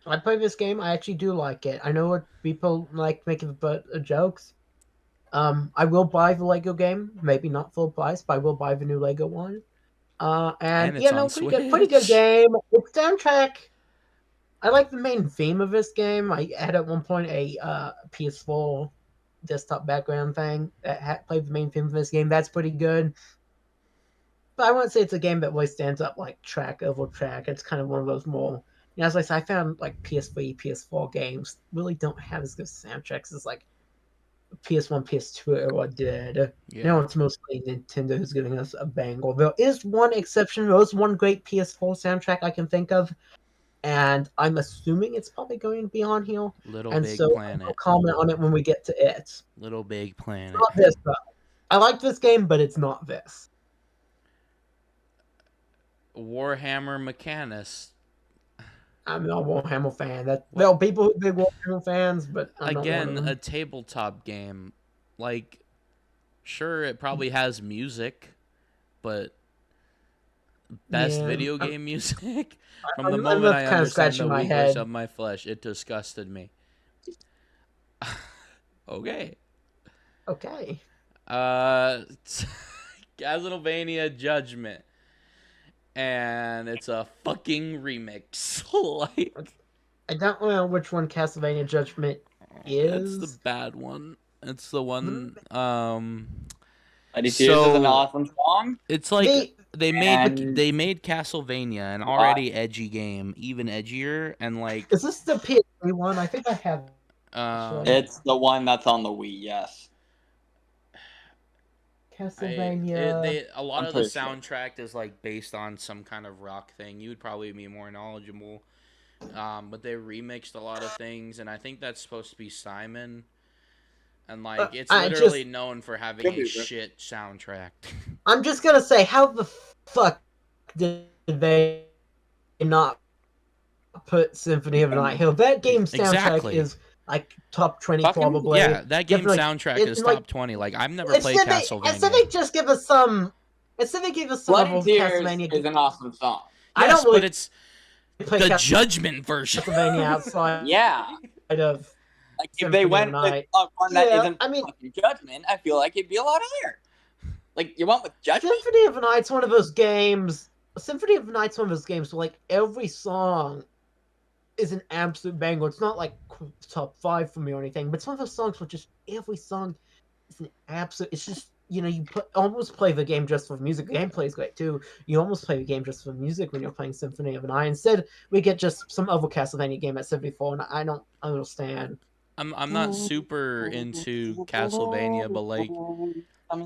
Speaker 2: I played this game. I actually do like it. I know what people like making jokes. I will buy the Lego game. Maybe not full price, but I will buy the new Lego one. And yeah, no, pretty good game. Its soundtrack, I like the main theme of this game. I had at one point a PS4 desktop background thing that played the main theme of this game. That's pretty good. But I wouldn't say it's a game that really stands up like track over track. It's kind of one of those more, as I said, I found like PS3, PS4 games really don't have as good soundtracks as like PS1, PS2 era did. Yeah. Now it's mostly Nintendo who's giving us a bangle. There is one exception. There is one great PS4 soundtrack I can think of, and I'm assuming it's probably going to be on here.
Speaker 1: Little Big Planet.
Speaker 2: I'll comment on it when we get to it.
Speaker 1: Little Big Planet.
Speaker 2: It's not this, though. I like this game, but it's not this.
Speaker 1: Warhammer Mechanist.
Speaker 2: I'm not a Warhammer fan. There are people who are big Warhammer fans, but I'm
Speaker 1: again,
Speaker 2: not
Speaker 1: a tabletop game. Like, sure, it probably has music, but best video game music. From the moment I understand the weakness of my flesh, it disgusted me. Okay. Castlevania Judgment. And it's a fucking remix.
Speaker 2: I don't know which one Castlevania Judgment is.
Speaker 1: It's the bad one. It's the one.
Speaker 4: Is an awesome song.
Speaker 1: It's like they made Castlevania an already edgy game, even edgier, and like.
Speaker 2: Is this the PS3 one? I think I have.
Speaker 4: It's the one that's on the Wii. Yes.
Speaker 2: Castlevania.
Speaker 1: A lot of the soundtrack is like based on some kind of rock thing. You would probably be more knowledgeable, but they remixed a lot of things, and I think that's supposed to be Simon. And like, it's literally known for having a shit soundtrack.
Speaker 2: I'm just gonna say, how the fuck did they not put Symphony of Night Hill? That game's soundtrack is like top 20 probably.
Speaker 1: Yeah, that game soundtrack is top 20. Like, I've never played Castlevania.
Speaker 2: Instead they just give us some Instead, they gave us some
Speaker 4: Blood
Speaker 2: of
Speaker 4: and Tears
Speaker 2: Castlevania.
Speaker 4: is an awesome song.
Speaker 1: Yes,
Speaker 2: I don't really
Speaker 1: but it's the Judgment version.
Speaker 2: Castlevania outside
Speaker 4: Yeah.
Speaker 2: of
Speaker 4: Like if they went with one that isn't fucking Judgment, I feel like it'd be a lot higher. Like you went with Judgment.
Speaker 2: Symphony of the Night's one of those games. Symphony of the Night's one of those games where like every song is an absolute banger. It's not like top 5 for me or anything, but it's one of those songs where just every song is an absolute. It's just you almost play the game just for music. The gameplay is great too. You almost play the game just for music when you're playing Symphony of the Night. Instead, we get just some other Castlevania game at 74, and I don't understand.
Speaker 1: I'm not super into Castlevania, but like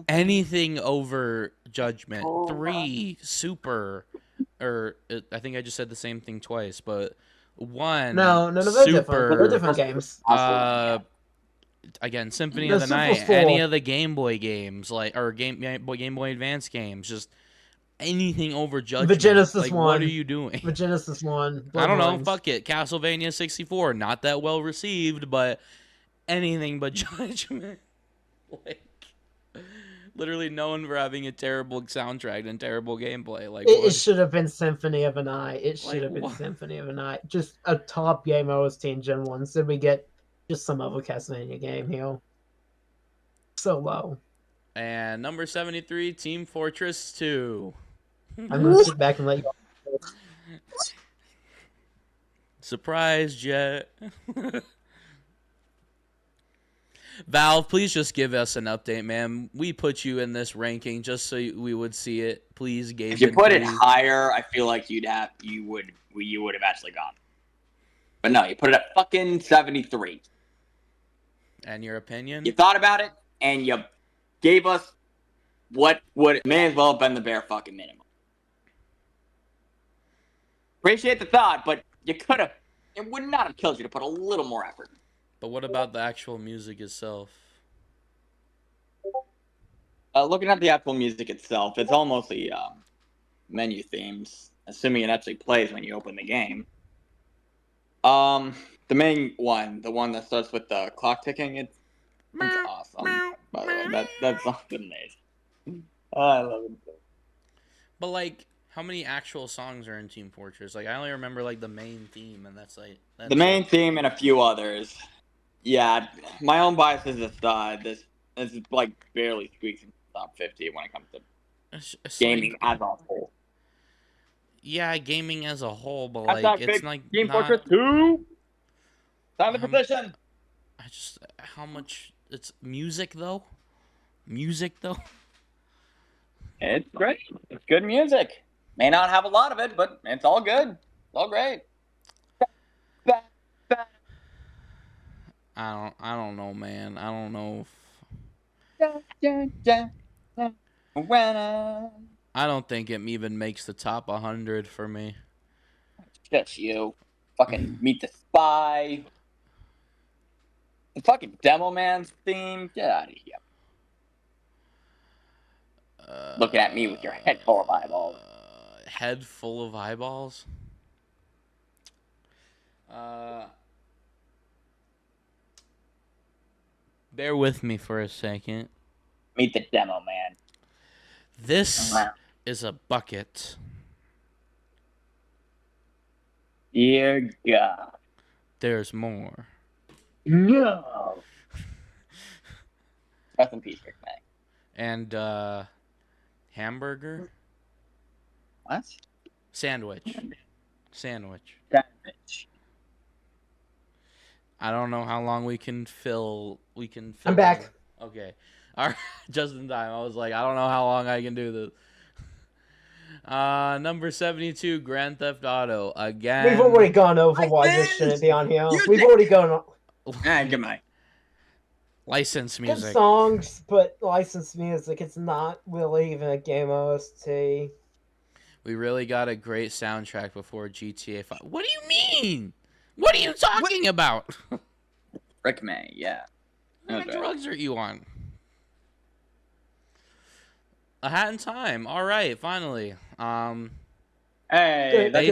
Speaker 1: anything over Judgment 3, Super, or I think I just said the same thing twice, but 1,
Speaker 2: no, they're
Speaker 1: Super,
Speaker 2: different. They're different games.
Speaker 1: Again, Symphony of the Night, any of the Game Boy games, like or Game Boy Advance games, just anything over Judgment.
Speaker 2: The Genesis
Speaker 1: like,
Speaker 2: one.
Speaker 1: What are you doing?
Speaker 2: The Genesis one.
Speaker 1: I don't know. Fuck it. Castlevania 64, not that well received, but anything but Judgment. Like, literally known for having a terrible soundtrack and terrible gameplay. Like
Speaker 2: it should have been Symphony of the Night. It should have been Symphony of the Night. Just a top game OST in Gen 1. So we get just some other Castlevania game here. So low.
Speaker 1: And number 73, Team Fortress 2.
Speaker 2: I'm gonna sit back and let you go.
Speaker 1: Surprise, Jet. Valve, please just give us an update, man. We put you in this ranking just so we would see it. Please, Gabe.
Speaker 4: If you put it higher, I feel like you would have actually gone. But no, you put it at fucking 73.
Speaker 1: And your opinion?
Speaker 4: You thought about it, and you gave us what may as well have been the bare fucking minimum. Appreciate the thought, but you could have. It would not have killed you to put a little more effort.
Speaker 1: But what about the actual music itself?
Speaker 4: Looking at the actual music itself, it's all mostly menu themes, assuming it actually plays when you open the game. The main one, the one that starts with the clock ticking, it's awesome. By the way, that's amazing. I love it.
Speaker 1: But like, how many actual songs are in Team Fortress? Like, I only remember like the main theme, and that's
Speaker 4: the main theme and a few others. Yeah, my own bias is this is like barely squeaks in the top 50 when it comes to gaming as a whole.
Speaker 1: Yeah, gaming as a whole, but like it's like
Speaker 4: Team Fortress 2. Time the position.
Speaker 1: How much it's music though? Music though?
Speaker 4: It's great. It's good music. May not have a lot of it, but it's all good. It's all great.
Speaker 1: I don't know, man. I don't know. I don't think it even makes the top 100 for me.
Speaker 4: Just you. Fucking Meet the Spy. The fucking Demo Man's theme. Get out of here. Looking at me with your head full of eyeballs.
Speaker 1: Head full of eyeballs? Bear with me for a second.
Speaker 4: Meet the Demo Man.
Speaker 1: This is a bucket.
Speaker 4: Dear God.
Speaker 1: There's more.
Speaker 4: No. Rest in peace, Rick May.
Speaker 1: And, hamburger?
Speaker 4: What?
Speaker 1: Sandwich. I don't know how long we can fill.
Speaker 2: I'm back.
Speaker 1: Okay. All right. Just in time. I was like, I don't know how long I can do this. Number 72, Grand Theft Auto. Again.
Speaker 2: We've already gone over why this shouldn't be on here. We've already gone.
Speaker 4: Good night.
Speaker 1: Licensed music.
Speaker 2: Good songs, but licensed music. It's not really even a game OST.
Speaker 1: We really got a great soundtrack before GTA 5. What do you mean? What are you talking about?
Speaker 4: Rick May, yeah.
Speaker 1: What kind of drugs are you on? A Hat in Time. All right, finally.
Speaker 4: Hey,
Speaker 2: good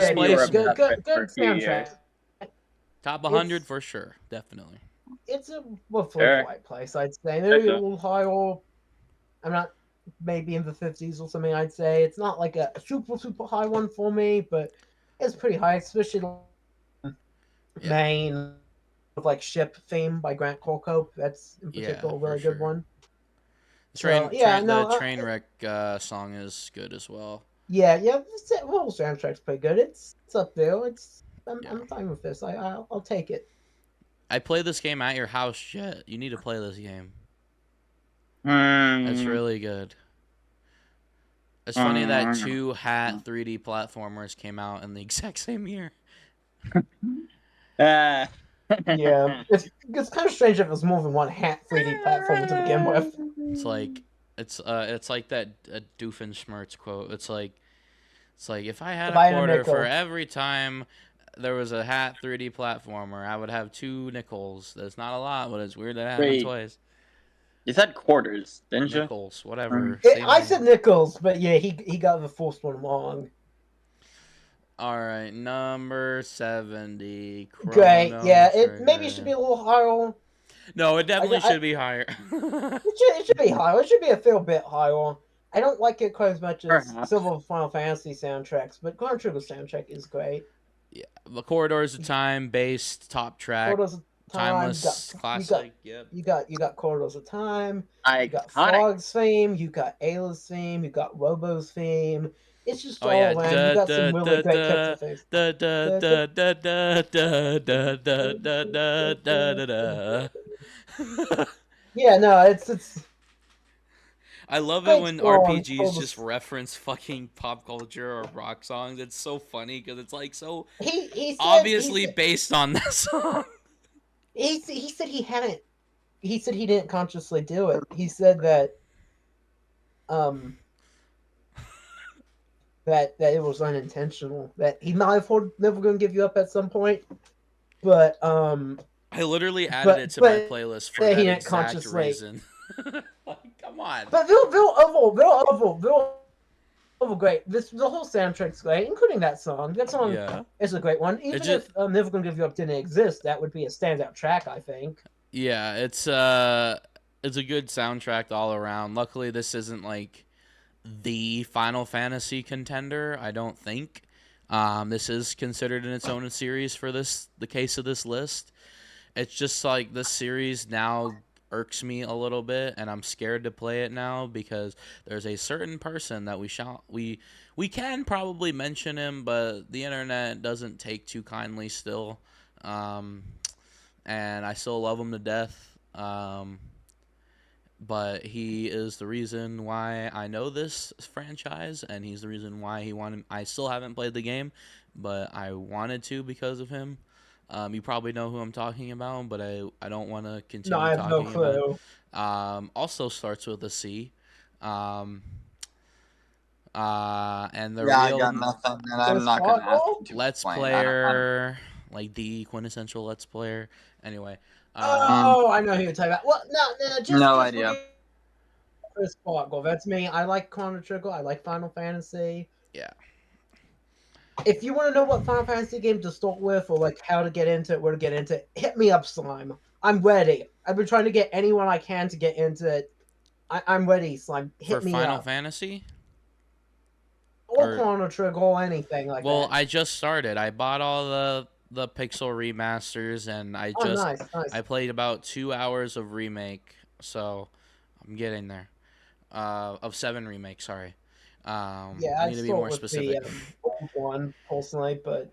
Speaker 2: soundtrack.
Speaker 1: Top 100 for sure, definitely.
Speaker 2: It's a white place, I'd say. Maybe a little higher. I'm not maybe in the 50s or something. I'd say it's not like a super high one for me, but it's pretty high, especially main of like Ship theme by Grant Kirkhope. That's in particular a really good one.
Speaker 1: The train wreck song is good as well.
Speaker 2: Yeah, the whole soundtrack's pretty good. It's up there. I'm fine with this. I'll take it.
Speaker 1: I play this game at your house, Jet. You need to play this game. It's really good. It's funny that two hat 3D platformers came out in the exact same year.
Speaker 2: Yeah, it's kind of strange if it was more than one hat 3D platformer to begin with.
Speaker 1: It's like that Doofenshmirtz quote. It's like if I had a quarter for every time there was a hat 3D platformer, I would have 2 nickels. That's not a lot, but it's weird that happened twice.
Speaker 4: You said quarters, didn't you?
Speaker 1: Nickels, whatever.
Speaker 2: I said nickels, but yeah, he got the first one wrong.
Speaker 1: All right, number 70.
Speaker 2: Great, yeah. Maybe it should be a little higher.
Speaker 1: No, it definitely should be higher.
Speaker 2: it should be higher. It should be a fair bit higher. I don't like it quite as much as several Final Fantasy soundtracks, but Chrono Trigger's soundtrack is great.
Speaker 1: Yeah, The Corridors of Time, based top track, timeless classic.
Speaker 2: You got Corridors of Time. You got Frog's theme. You got Ayla's theme. You got Robo's theme. It's just all around. You got some really great cuts of things. Yeah, no, it's.
Speaker 1: I love it when RPGs just reference fucking pop culture or rock songs. It's so funny because it's like so obviously based on that song.
Speaker 2: He said he hadn't. He said he didn't consciously do it. He said that that it was unintentional. That he might have heard "Never Gonna Give You Up" at some point, but
Speaker 1: I literally added it to my playlist for that exact reason. Like, come on.
Speaker 2: But they're great. The whole soundtrack's great, including that song. That song is a great one. Even if "Never Gonna Give You Up" didn't exist, that would be a standout track, I think.
Speaker 1: Yeah, it's a good soundtrack all around. Luckily, this isn't like the Final Fantasy contender, I don't think. This is considered in its own series for the case of this list. It's just like this series now irks me a little bit, and I'm scared to play it now because there's a certain person that we can probably mention him, but the internet doesn't take too kindly still. And I still love him to death. But he is the reason why I know this franchise, and he's the reason why I still haven't played the game, but I wanted to because of him. You probably know who I'm talking about, but I don't want to continue talking about. No, I have no clue. Also starts with a C. And the real
Speaker 4: I got nothing, and I'm not gonna ask you to
Speaker 1: Let's Player, like the quintessential Let's Player. Anyway.
Speaker 2: I know who you're talking about. Well, no
Speaker 4: idea.
Speaker 2: Well, that's me. I like Chrono Trigger. I like Final Fantasy.
Speaker 1: Yeah.
Speaker 2: If you want to know what Final Fantasy game to start with, or like how to get into it, where to get into it, hit me up, Slime. I'm ready. I've been trying to get anyone I can to get into it. I'm ready, Slime. Hit me up.
Speaker 1: For Final Fantasy?
Speaker 2: Or Chrono Trigger, or anything like that.
Speaker 1: Well, I just started. I bought all the pixel remasters, and I nice. I played about 2 hours of remake, so I'm getting there. Of 7 remake, sorry. I need to be more specific.
Speaker 2: One personally, but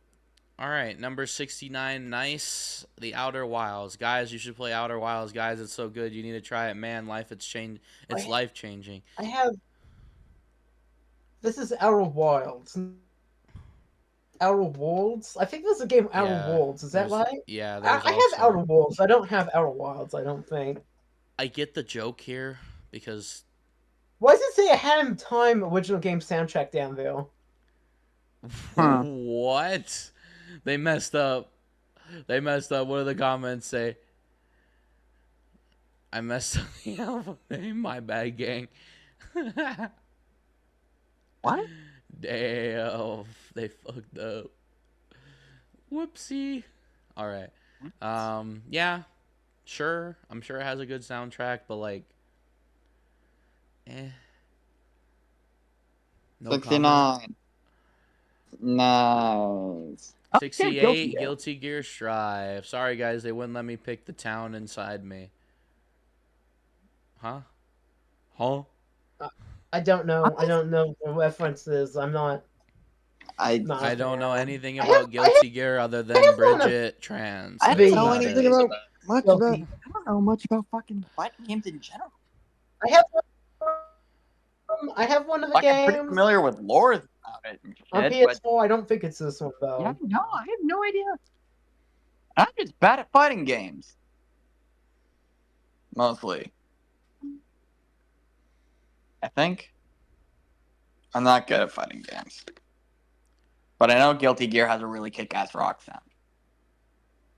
Speaker 1: all right, number 69, nice. The Outer Wilds, guys. You should play Outer Wilds, guys. It's so good. You need to try it, man. It's life changing.
Speaker 2: This is Outer Wilds. Outer Worlds? I think there's a game Outer Worlds. Is that right?
Speaker 1: Yeah,
Speaker 2: I have Outer Worlds. I don't have Outer Wilds, I don't think.
Speaker 1: I get the joke here because...
Speaker 2: Why does it say a Hat in Time original game soundtrack down there?
Speaker 1: What? They messed up. What do the comments say? I messed up the album name. My bad, gang.
Speaker 4: What?
Speaker 1: Damn, they fucked up. Whoopsie. All right. Yeah, sure. I'm sure it has a good soundtrack, but like, No
Speaker 4: 69. Nice.
Speaker 1: 68, Guilty Gear Strive. Sorry, guys, they wouldn't let me pick the town inside me. Huh?
Speaker 2: I don't know. I don't know the references. I'm not.
Speaker 4: I
Speaker 1: don't know anything about Guilty Gear other than Bridget Trans.
Speaker 4: I don't know anything about much
Speaker 2: Guilty.
Speaker 4: about. I don't know much about fucking fighting games in general.
Speaker 2: I have one of the games.
Speaker 4: I'm pretty familiar with lore about it.
Speaker 2: On PS4, I don't think it's this one though.
Speaker 4: Yeah, no, I have no idea. I'm just bad at fighting games. Mostly. I think. I'm not good at fighting games. But I know Guilty Gear has a really kick-ass rock sound.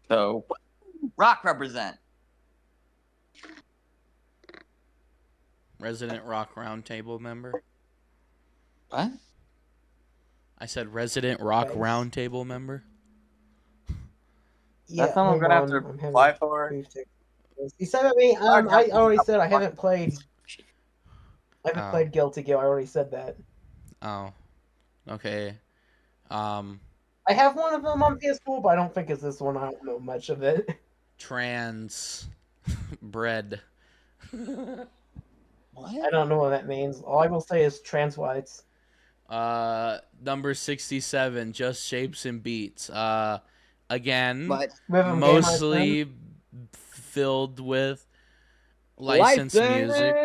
Speaker 4: So, rock represent.
Speaker 1: Resident Rock Roundtable member.
Speaker 4: What?
Speaker 1: I said Resident Rock Roundtable member.
Speaker 2: Yeah,
Speaker 4: that's something I'm gonna have to apply for.
Speaker 2: You said to me, I already said I haven't played. I haven't played Guilty Gear. I already said that.
Speaker 1: Oh, okay.
Speaker 2: I have one of them on PS4, but I don't think it's this one. I don't know much of it.
Speaker 1: Trans bread.
Speaker 2: What? I don't know what that means. All I will say is trans whites.
Speaker 1: Number 67, Just Shapes and Beats. Again, mostly filled with licensed music.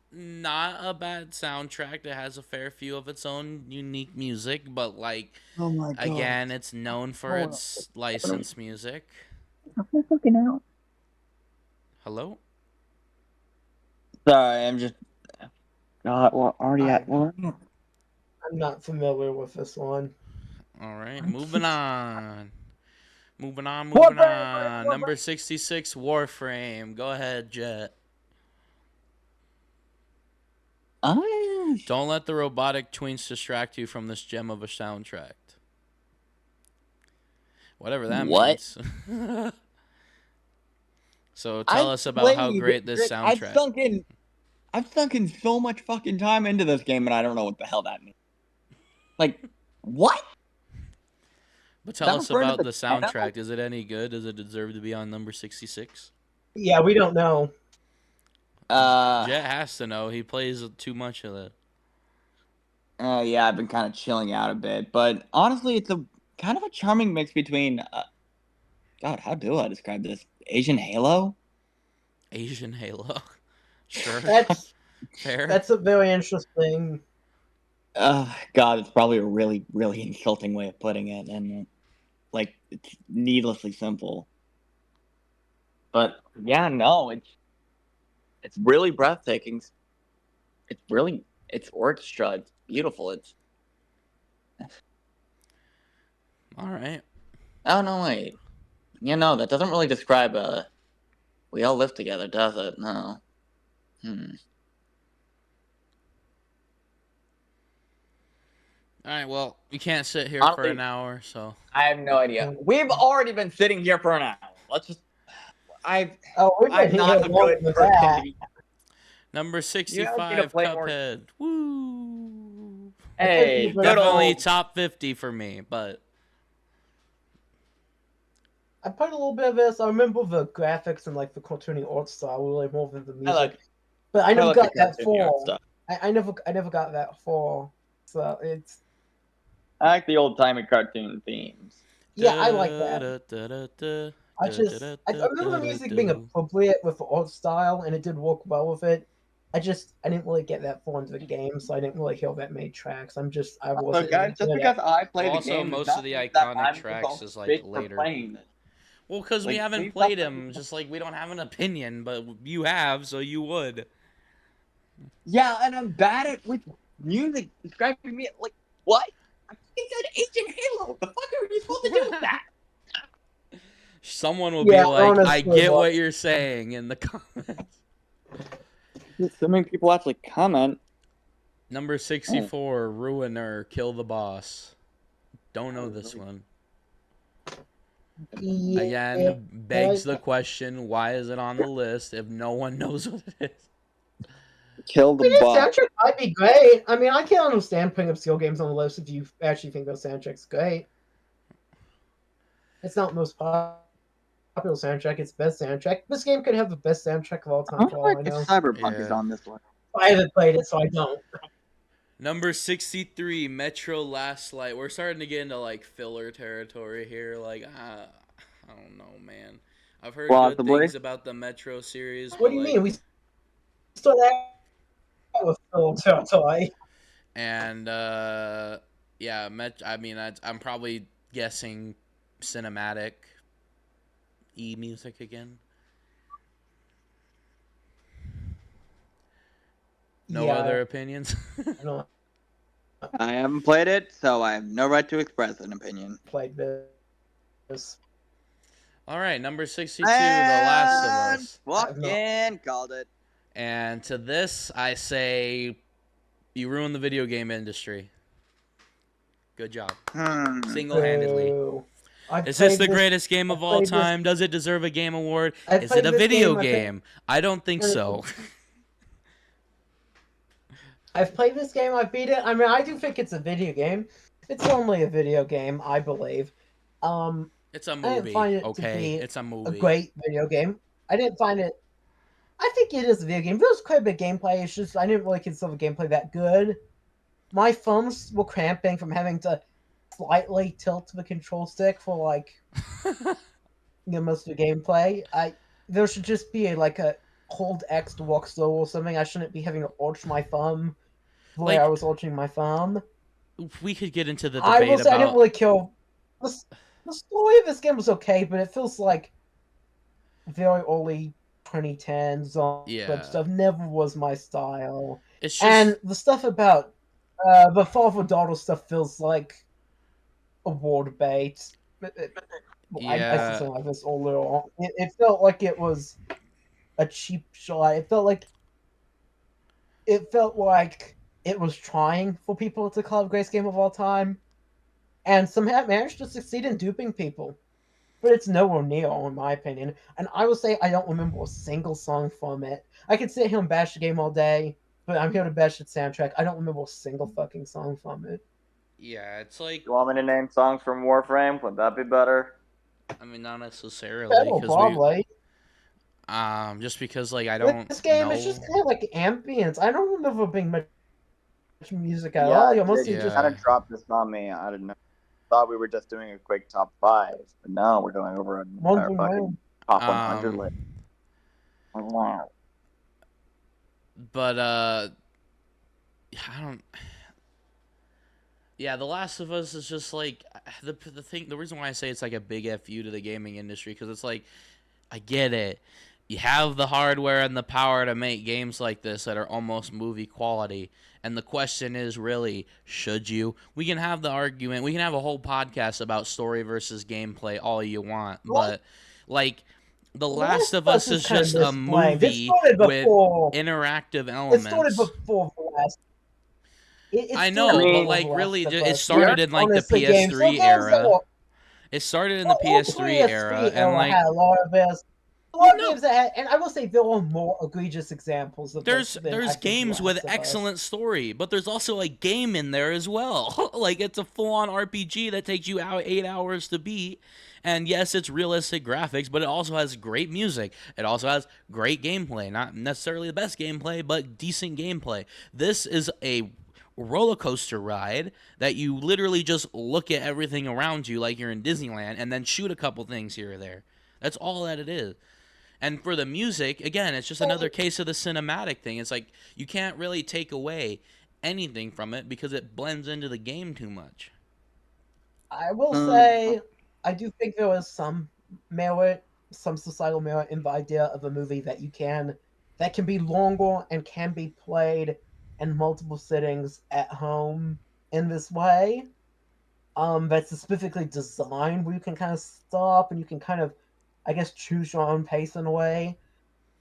Speaker 1: Not a bad soundtrack. It has a fair few of its own unique music, but like,
Speaker 4: oh my God.
Speaker 1: Again, it's known for its licensed music.
Speaker 4: I'm fucking out.
Speaker 1: Hello?
Speaker 4: Sorry, I'm just. God, we're already at one.
Speaker 2: I'm not familiar with this one.
Speaker 1: All right, moving on. Moving on. Number 66, Warframe. Go ahead, Jet. Don't let the robotic tweens distract you from this gem of a soundtrack. Whatever that means. So tell us about how great this soundtrack is.
Speaker 4: I've sunk in so much fucking time into this game, and I don't know what the hell that means. Like, what?
Speaker 1: But tell us about the soundtrack. Is it any good? Does it deserve to be on number 66?
Speaker 2: Yeah, we don't know.
Speaker 1: Jet has to know. He plays too much of it.
Speaker 4: Yeah, I've been kind of chilling out a bit. But honestly, it's a kind of a charming mix between... God, how do I describe this? Asian Halo?
Speaker 1: Asian Halo. Sure.
Speaker 2: That's
Speaker 1: fair.
Speaker 2: That's a very interesting...
Speaker 4: God, it's probably a really, really insulting way of putting it. And, like, it's needlessly simple. But, yeah, no, it's really breathtaking. It's orchestra. It's beautiful. It's...
Speaker 1: All right.
Speaker 4: Oh, no, wait. Yeah, no, that doesn't really describe, we all live together, does it? No.
Speaker 1: All right, well, we can't sit here for an hour, so...
Speaker 4: I have no idea. We've already been sitting here for an hour. Let's just... I'm not a good person.
Speaker 1: Number 65, Cuphead. Woo!
Speaker 4: Hey,
Speaker 1: definitely top 50 for me, but...
Speaker 2: I played a little bit of this. I remember the graphics and like the cartoony art style really more than the music. But I never got that far. I never got that far. So it's...
Speaker 4: I like the old-timey cartoon themes.
Speaker 2: Yeah, I like that. I remember the music being appropriate with the art style, and it did work well with it. I didn't really get that far into the game, so I didn't really hear that many tracks. I wasn't.
Speaker 4: Just because I played the game,
Speaker 1: most of the iconic tracks is like later. Well, because we haven't played him, just like we don't have an opinion, but you have, so you would.
Speaker 4: Yeah, and I'm bad at with music describing me like what? I said Agent Halo. The fuck are you supposed to do with that?
Speaker 1: Someone will be like, I get what you're saying in the comments.
Speaker 4: Assuming people actually comment.
Speaker 1: Number 64, Ruiner, Kill the Boss. Don't know this one.
Speaker 2: Yeah,
Speaker 1: Again, begs the question, why is it on the list if no one knows what it is?
Speaker 4: Kill the bot.
Speaker 2: Soundtrack might be great. I mean, I can't understand putting obscure games on the list if you actually think those soundtrack's great. It's not most popular soundtrack, it's best soundtrack. This game could have the best soundtrack of all time for all I know.
Speaker 3: Cyberpunk is on this one.
Speaker 2: I haven't played it, so I don't.
Speaker 1: Number 63, Metro Last Light. We're starting to get into like filler territory here. Like, I don't know, man. I've heard good things about the Metro series.
Speaker 2: What do you mean? We still have with filler territory.
Speaker 1: And yeah, I'm probably guessing cinematic music again. No other opinions?
Speaker 2: No.
Speaker 3: I haven't played it, so I have no right to express an opinion.
Speaker 2: Played this.
Speaker 1: All right, number 62, The Last of Us.
Speaker 3: Fucking called it.
Speaker 1: And to this, I say, you ruined the video game industry. Good job. Single-handedly. Is this the greatest game of all time? Does it deserve a game award? Is it a video game? I don't think so.
Speaker 2: I've played this game, I've beat it. I mean, I do think it's a video game. It's only a video game, I believe.
Speaker 1: It's a movie. I didn't find it to be it's a movie.
Speaker 2: A great video game. I didn't find it... I think it is a video game. There was quite a bit of gameplay. It's just, I didn't really consider the gameplay that good. My thumbs were cramping from having to slightly tilt the control stick for, like, most of the gameplay. There should just be a hold X to walk slow or something. I shouldn't be having to arch my thumb the way I was arching my thumb.
Speaker 1: We could get into the debate about...
Speaker 2: I didn't really kill... The story of this game was okay, but it feels like very early 2010s web stuff. Never was my style.
Speaker 1: It's just...
Speaker 2: And the stuff about the father-daughter stuff feels like award bait. I said something like this earlier on. It felt like it was a cheap shot. It felt like it was trying for people to call it the greatest game of all time, and somehow managed to succeed in duping people. But it's nowhere near, in my opinion. And I will say I don't remember a single song from it. I could sit here and bash the game all day, but I'm here to bash its soundtrack. I don't remember a single fucking song from it.
Speaker 1: Yeah, it's like...
Speaker 3: You want me to name songs from Warframe? Would that be better?
Speaker 1: I mean, not necessarily.
Speaker 2: Probably.
Speaker 1: Just because, like, I don't
Speaker 2: This game
Speaker 1: know.
Speaker 2: is just kind of like ambience. I don't remember being much music at all. You mostly just
Speaker 3: kind of dropped this on me. I didn't know. Thought we were just doing a quick top 5, but now we're going over an entire fucking top 100 list. Wow.
Speaker 1: But I don't. Yeah, The Last of Us is just like the thing. The reason why I say it's like a big FU to the gaming industry, because it's like, I get it. You have the hardware and the power to make games like this that are almost movie quality. And the question is really, should you? We can have the argument. We can have a whole podcast about story versus gameplay all you want. But, like, The Last of Us is just a movie with interactive elements. It
Speaker 2: started before The Last.
Speaker 1: I know, but, like, really, it started in, like, the PS3 era. It started in the PS3 era. And, like,
Speaker 2: had a lot of this. A lot of games that had, and I will say there are more egregious examples of
Speaker 1: there's games with excellent story, but there's also a game in there as well. Like, it's a full-on RPG that takes you 8 hours to beat. And yes, it's realistic graphics, but it also has great music. It also has great gameplay. Not necessarily the best gameplay, but decent gameplay. This is a roller coaster ride that you literally just look at everything around you like you're in Disneyland and then shoot a couple things here or there. That's all that it is. And for the music, again, it's just another case of the cinematic thing. It's like you can't really take away anything from it because it blends into the game too much.
Speaker 2: I will say, I do think there was some merit, some societal merit in the idea of a movie that can be longer and can be played in multiple sittings at home in this way. That's specifically designed where you can kind of stop and you can kind of, I guess, choose your own pace in a way.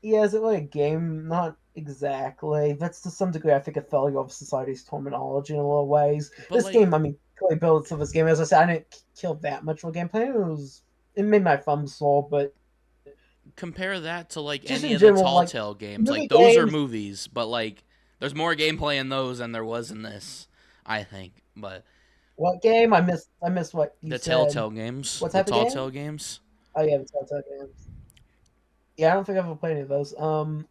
Speaker 2: Yeah, is it really a game? Not exactly. That's to some degree, I think, a failure of society's terminology in a lot of ways. But this game, I mean, clearly builds to this game. As I said, I didn't kill that much of a gameplay. It made my thumb sore, but
Speaker 1: compare that to like any of the Telltale games. Like those are movies, but like There's more gameplay in those than there was in this, I think. But
Speaker 2: what game? I missed what you said.
Speaker 1: The Telltale games.
Speaker 2: What type of game?
Speaker 1: The Telltale games.
Speaker 2: Oh yeah, the Telltale games. Yeah, I don't think I've ever played any of those. I don't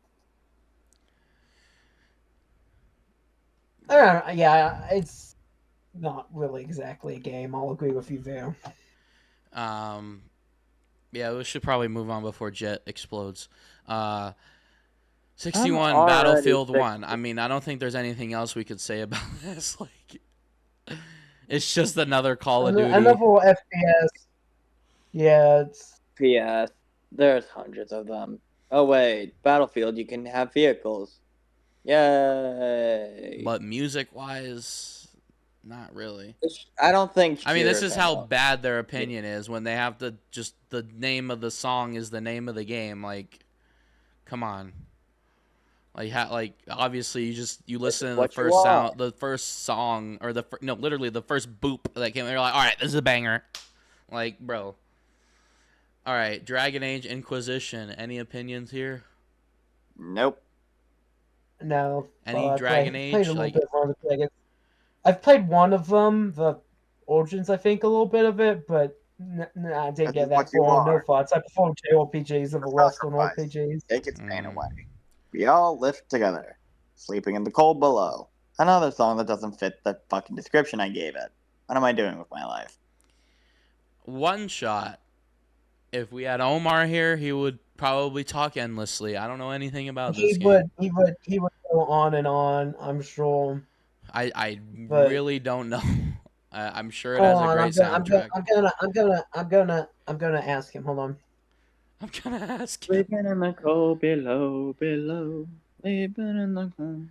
Speaker 2: know. Yeah, it's not really exactly a game. I'll agree with you there.
Speaker 1: Yeah, we should probably move on before Jett explodes. 61 Battlefield 1. I mean, I don't think there's anything else we could say about this. Like, it's just another Call of Duty.
Speaker 2: Another FPS. Yeah, it's
Speaker 4: FPS. There's hundreds of them. Oh wait, Battlefield, you can have vehicles. Yay!
Speaker 1: But music-wise, not really.
Speaker 4: I don't think.
Speaker 1: I mean, this is how bad their opinion is when they have to just the name of the song is the name of the game. Like, come on. Like obviously you listen to the first song, or literally the first boop that came. They're like, all right, this is a banger. Like, bro. All right, Dragon Age Inquisition. Any opinions here?
Speaker 4: Nope.
Speaker 2: No.
Speaker 1: Any Dragon Age?
Speaker 2: I've played one of them, the Origins, I think, a little bit of it, but I didn't get that far. No thoughts. I prefer JRPGs over Western RPGs.
Speaker 4: Take its pain away. We all live together, sleeping in the cold below. Another song that doesn't fit the fucking description I gave it. What am I doing with my life?
Speaker 1: One Shot. If we had Omar here, he would probably talk endlessly. I don't know anything about this game.
Speaker 2: He would go on and on, I'm sure.
Speaker 1: I really don't know. I'm sure it has a great soundtrack.
Speaker 2: I'm gonna ask him. Hold on.
Speaker 1: I'm gonna ask him.
Speaker 4: Sleeping in the cold below. Sleeping in the cold.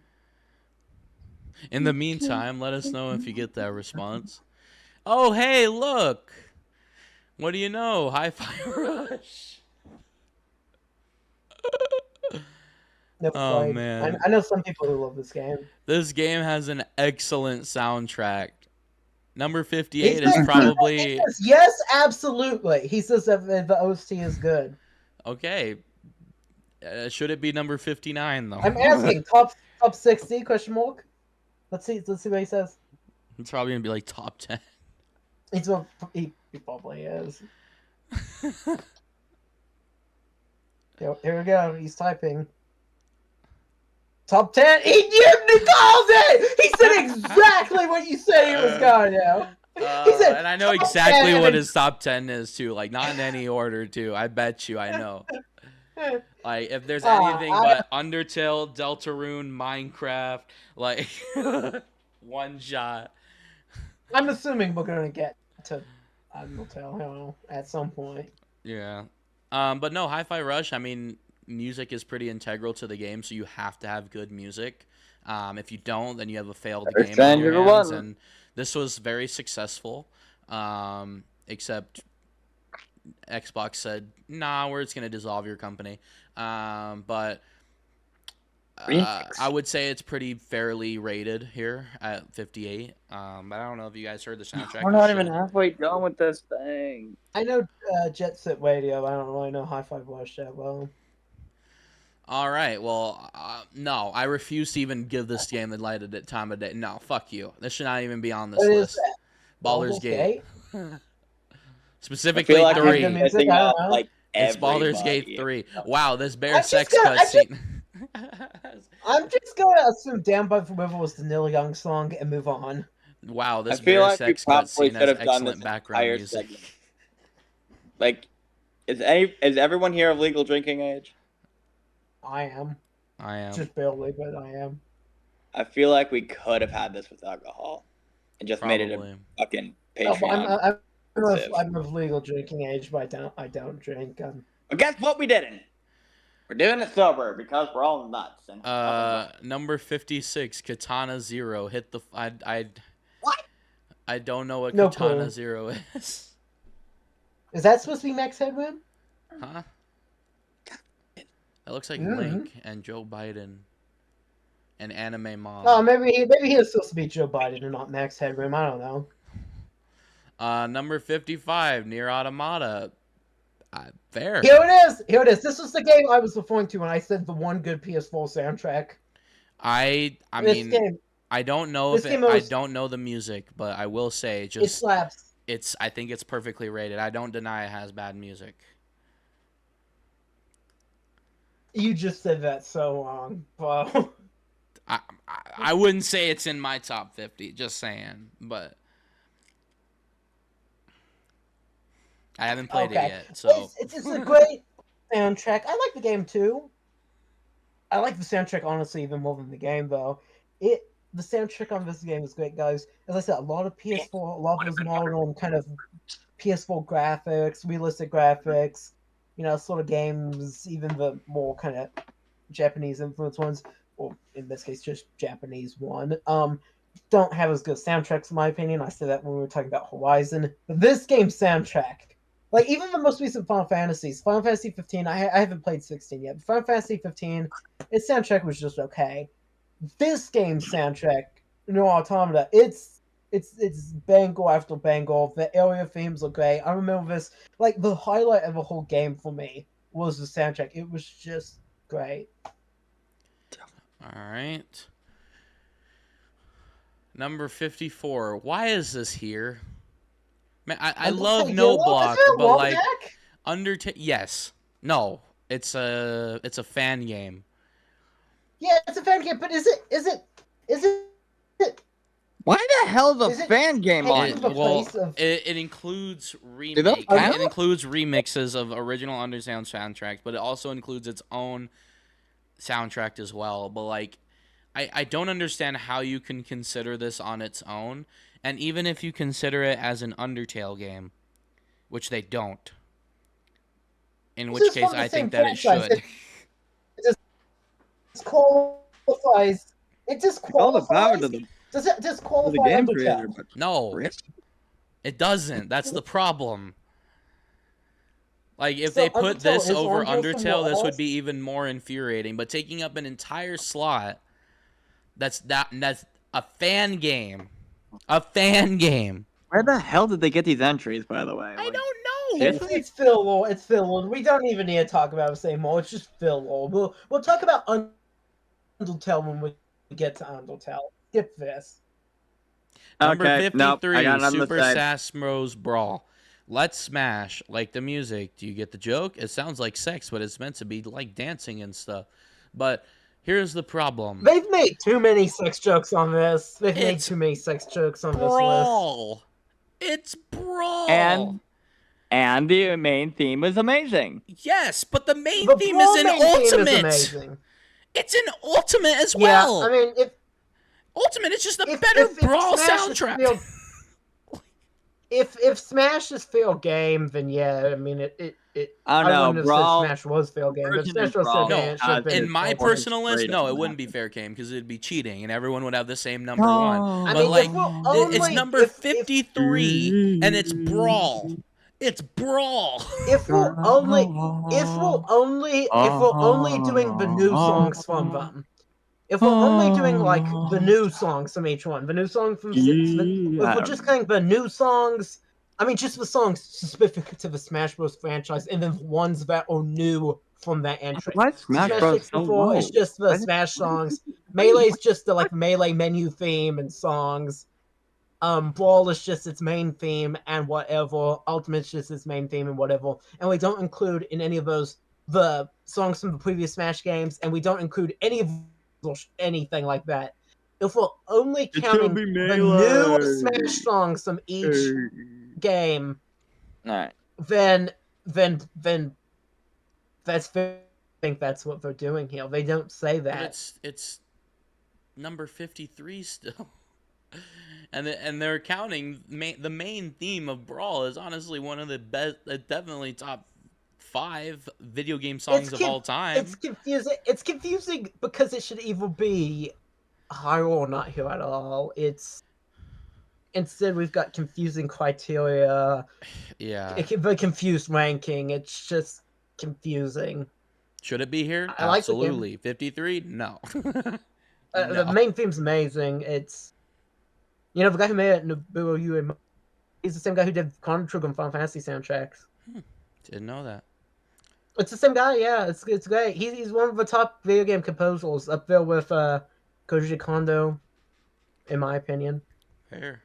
Speaker 1: In the meantime, let us know if you get that response. Oh, hey, look. What do you know? Hi-Fi Rush. Oh, man.
Speaker 2: I know some people who love this game.
Speaker 1: This game has an excellent soundtrack. Number 58 is probably...
Speaker 2: Yes, absolutely. He says that the OST is good.
Speaker 1: Okay. Should it be number 59, though?
Speaker 2: I'm asking. Top 60, question mark? Let's see what he says.
Speaker 1: It's probably going to be like top 10.
Speaker 2: He probably is. Here we go. He's typing. Top 10. He called it. He said exactly what you said he was going to. He said,
Speaker 1: and I know exactly what his top 10 is too. Like, not in any order too. I bet you I know. Like, if there's anything but Undertale, Deltarune, Minecraft, like One Shot.
Speaker 2: I'm assuming we're gonna get to Undertale, I don't know, at some point.
Speaker 1: Yeah. But no, Hi-Fi Rush, I mean, music is pretty integral to the game, so you have to have good music. If you don't, then you have a failed game on your hands. And this was very successful, except Xbox said, nah, we're just going to dissolve your company. But I would say it's pretty fairly rated here at 58. But I don't know if you guys heard the soundtrack.
Speaker 4: We're not even halfway done with this thing.
Speaker 2: I know Jet Set Radio. I don't really know Hi-Fi Rush that well.
Speaker 1: All right. Well, no, I refuse to even give this game the light of the time of day. No, fuck you. This should not even be on this list. Baldur's Gate. Specifically 3. It's Baldur's Gate 3. Wow, this bear sex cutscene.
Speaker 2: I'm just gonna assume Down by the River was the Neil Young song and move on.
Speaker 1: Wow, this bear sex cutscene has excellent background music.
Speaker 4: Segment. Like, is everyone here of legal drinking age?
Speaker 2: I am. Just barely, but I am.
Speaker 4: I feel like we could have had this with alcohol and just made it a fucking Patreon.
Speaker 2: I'm of legal drinking age, but I don't drink.
Speaker 4: But guess what? We didn't. We're doing it sober because we're all nuts. And
Speaker 1: number 56, Katana Zero. Hit the.
Speaker 4: What?
Speaker 1: I don't know what Katana Zero is.
Speaker 2: Is that supposed to be Max Headroom?
Speaker 1: Huh? That looks like Link and Joe Biden and Anime Mom.
Speaker 2: Oh, maybe he is supposed to be Joe Biden and not Max Headroom. I don't know.
Speaker 1: Number 55, Nier Automata. Fair.
Speaker 2: Here it is. This was the game I was referring to when I said the one good PS4 soundtrack.
Speaker 1: I mean, game, I don't know if I don't know the music, but I will say just
Speaker 2: it slaps.
Speaker 1: I think it's perfectly rated. I don't deny it has bad music.
Speaker 2: You just said that so wrong, bro.
Speaker 1: I wouldn't say it's in my top 50, just saying, but I haven't played it yet, so
Speaker 2: it's a great soundtrack. I like the game too. I like the soundtrack honestly even more than the game though. The soundtrack on this game is great, guys. As I said, a lot of PS4, a lot of those modern kind of PS4 graphics, realistic graphics, sort of games, even the more kind of Japanese influenced ones, or in this case, just Japanese one, don't have as good soundtracks in my opinion. I said that when we were talking about Horizon. But this game's soundtrack, like even the most recent Final Fantasies, Final Fantasy 15, I haven't played 16 yet, but Final Fantasy 15, its soundtrack was just okay. This game's soundtrack, No Automata, it's bangle after bangle. The area themes are great. I remember this, like the highlight of the whole game for me was the soundtrack. It was just great.
Speaker 1: All right. Number 54. Why is this here? Man, I love No Block, but like Undertale. Yes. No. It's a fan game.
Speaker 2: Yeah, it's a fan game, but is it?
Speaker 4: Why the hell is a fan game on it?
Speaker 1: Well, it includes remakes. It includes remixes of original Undertale soundtracks, but it also includes its own soundtrack as well. But like, I don't understand how you can consider this on its own, and even if you consider it as an Undertale game, which they don't, in which case I think that it should.
Speaker 2: It qualifies. It just qualifies. Does it disqualify Undertale?
Speaker 1: No, it doesn't. That's the problem. Like, if they put this over Undertale, this would be even more infuriating. But taking up an entire slot, that's a fan game. A fan game.
Speaker 4: Where the hell did they get these entries, by the way?
Speaker 1: I don't know.
Speaker 2: It's filled. It's filled. We don't even need to talk about it anymore. It's just filled. We'll talk about Undertale when we get to Undertale. Skip this.
Speaker 1: Number 53, Super Smash Bros. Brawl. Let's smash. Like the music. Do you get the joke? It sounds like sex, but it's meant to be like dancing and stuff. But here's the problem.
Speaker 2: They've made too many sex jokes on this. They've made too many sex jokes on this list.
Speaker 1: It's Brawl.
Speaker 4: And the main theme is amazing.
Speaker 1: Yes, but the main theme is an ultimate. It's an ultimate as well.
Speaker 2: Yeah, I mean,
Speaker 1: Ultimate is just a better Brawl soundtrack.
Speaker 2: If Smash is fair game, then yeah, I mean
Speaker 4: I don't know. Brawl.
Speaker 2: Smash was fair game. If Smash was fair game, it should have been.
Speaker 1: In my personal list, no, it wouldn't be fair game because it'd be cheating, and everyone would have the same number one. But like, it's number 53, and it's Brawl. It's Brawl.
Speaker 2: If we're only doing the new songs from them. If we're only doing like the new songs from each one, the new song from if we're just getting the new songs, I mean just the songs specific to the Smash Bros. Franchise, and then the ones that are new from that entry.
Speaker 4: Why Smash Bros. So low?
Speaker 2: It's just the Smash songs. Melee's just the like Melee menu theme and songs. Brawl is just its main theme and whatever. Ultimate's just its main theme and whatever. And we don't include in any of those the songs from the previous Smash games, and we don't include anything like that. If we're only counting the new Smash songs from each game, then that's I think that's what they're doing here. They don't say that.
Speaker 1: But it's number 53 still. And they're counting the main theme of Brawl is honestly one of the best, definitely top 5 video game songs of all time.
Speaker 2: It's confusing. It's confusing because it should either be higher or not here at all. Instead we've got confusing criteria.
Speaker 1: Yeah.
Speaker 2: It can be confused ranking. It's just confusing.
Speaker 1: Should it be here?
Speaker 2: I
Speaker 1: Absolutely.
Speaker 2: Like
Speaker 1: 53? No.
Speaker 2: No. The main theme's amazing. It's the guy who made it, Nobuo, he's the same guy who did Chrono Trigger and Final Fantasy soundtracks.
Speaker 1: Didn't know that.
Speaker 2: It's the same guy, yeah. It's great. He's one of the top video game composers up there with Koji Kondo, in my opinion.
Speaker 1: Fair.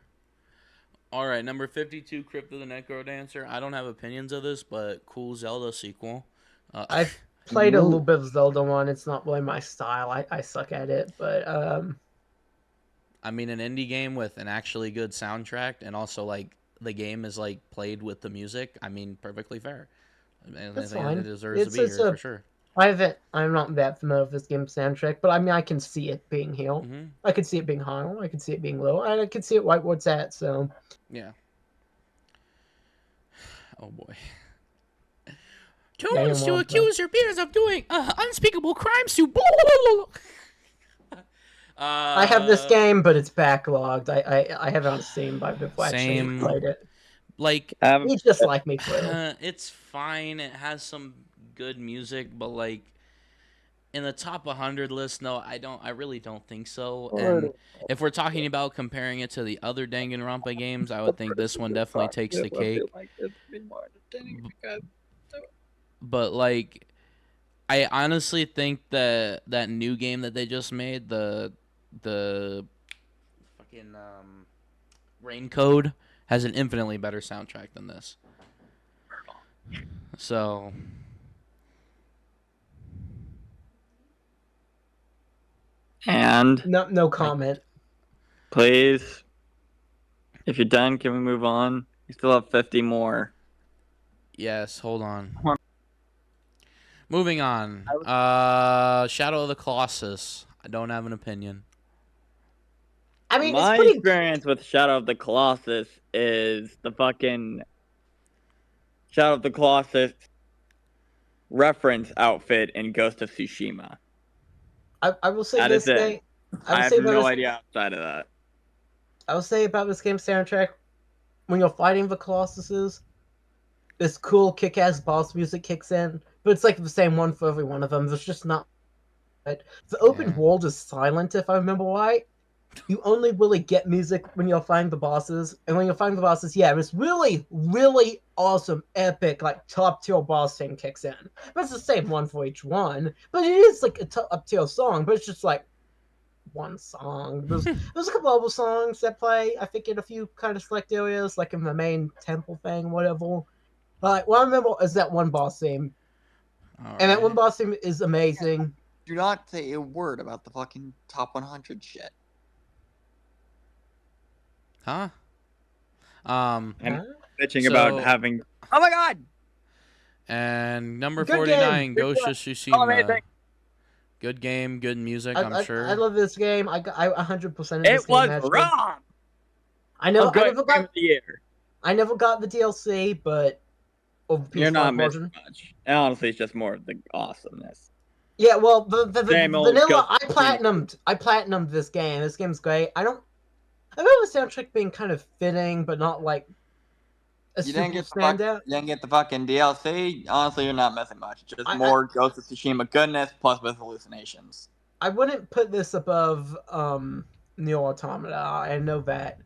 Speaker 1: All right, number 52, Crypt of the Necrodancer. I don't have opinions of this, but cool Zelda sequel.
Speaker 2: I've played a little bit of Zelda 1. It's not really my style. I suck at it, but
Speaker 1: I mean, an indie game with an actually good soundtrack, and also like the game is like played with the music. I mean, perfectly fair.
Speaker 2: That's fine.
Speaker 1: It deserves to be here for sure.
Speaker 2: I'm not that familiar with this game's soundtrack, but I mean, I can see it being here.
Speaker 1: Mm-hmm.
Speaker 2: I can see it being high. I can see it being low. And I can see it right where it's at. So
Speaker 1: yeah. Oh boy. Toons to accuse your peers of doing unspeakable crimes to.
Speaker 2: I have this game, but it's backlogged. I have it on Steam, but I've never actually played it.
Speaker 1: Like
Speaker 2: you just like me for it.
Speaker 1: It's fine. It has some good music, but like in the top 100 list, no, I really don't think so. And if we're talking about comparing it to the other Danganronpa games, I would think this one definitely takes the cake. But like, I honestly think that new game that they just made, the fucking Rain Code, has an infinitely better soundtrack than this. So
Speaker 4: and
Speaker 2: no comment.
Speaker 4: Please, if you're done, can we move on? We still have 50 more.
Speaker 1: Yes, hold on. Moving on. Shadow of the Colossus. I don't have an opinion.
Speaker 2: I mean,
Speaker 4: my experience with Shadow of the Colossus is the fucking Shadow of the Colossus reference outfit in Ghost of Tsushima.
Speaker 2: I will say
Speaker 4: that
Speaker 2: this game.
Speaker 4: I have no idea outside of that.
Speaker 2: I will say about this game's soundtrack, when you're fighting the Colossuses, this cool kick-ass boss music kicks in, but it's like the same one for every one of them. There's just not. The open world is silent, if I remember right. You only really get music when you're fighting the bosses, and when you're fighting the bosses, this really, really awesome, epic, like top-tier boss thing kicks in. But it's the same one for each one. But it is like a top-tier song, but it's just like one song. There's a couple other songs that play, I think, in a few kind of select areas, like in the main temple thing, whatever. What I remember is that one boss theme. And that one boss theme is amazing.
Speaker 4: Do not say a word about the fucking top 100 shit.
Speaker 1: Huh?
Speaker 4: I'm bitching about having. Oh my god!
Speaker 1: And number 49, Ghost of Tsushima. Good game, good music. I'm sure.
Speaker 2: I love this game. I 100% of this game.
Speaker 4: It was wrong.
Speaker 2: I never got the DLC, but
Speaker 4: you're not missing much. And honestly, it's just more of the awesomeness.
Speaker 2: Yeah, well, the vanilla. I platinumed this game. This game's great. I remember the soundtrack being kind of fitting, but not like a super standout.
Speaker 4: You didn't get the fucking DLC. Honestly, you're not missing much. Just more Ghost of Tsushima goodness plus with hallucinations.
Speaker 2: I wouldn't put this above Neo Automata. I know that.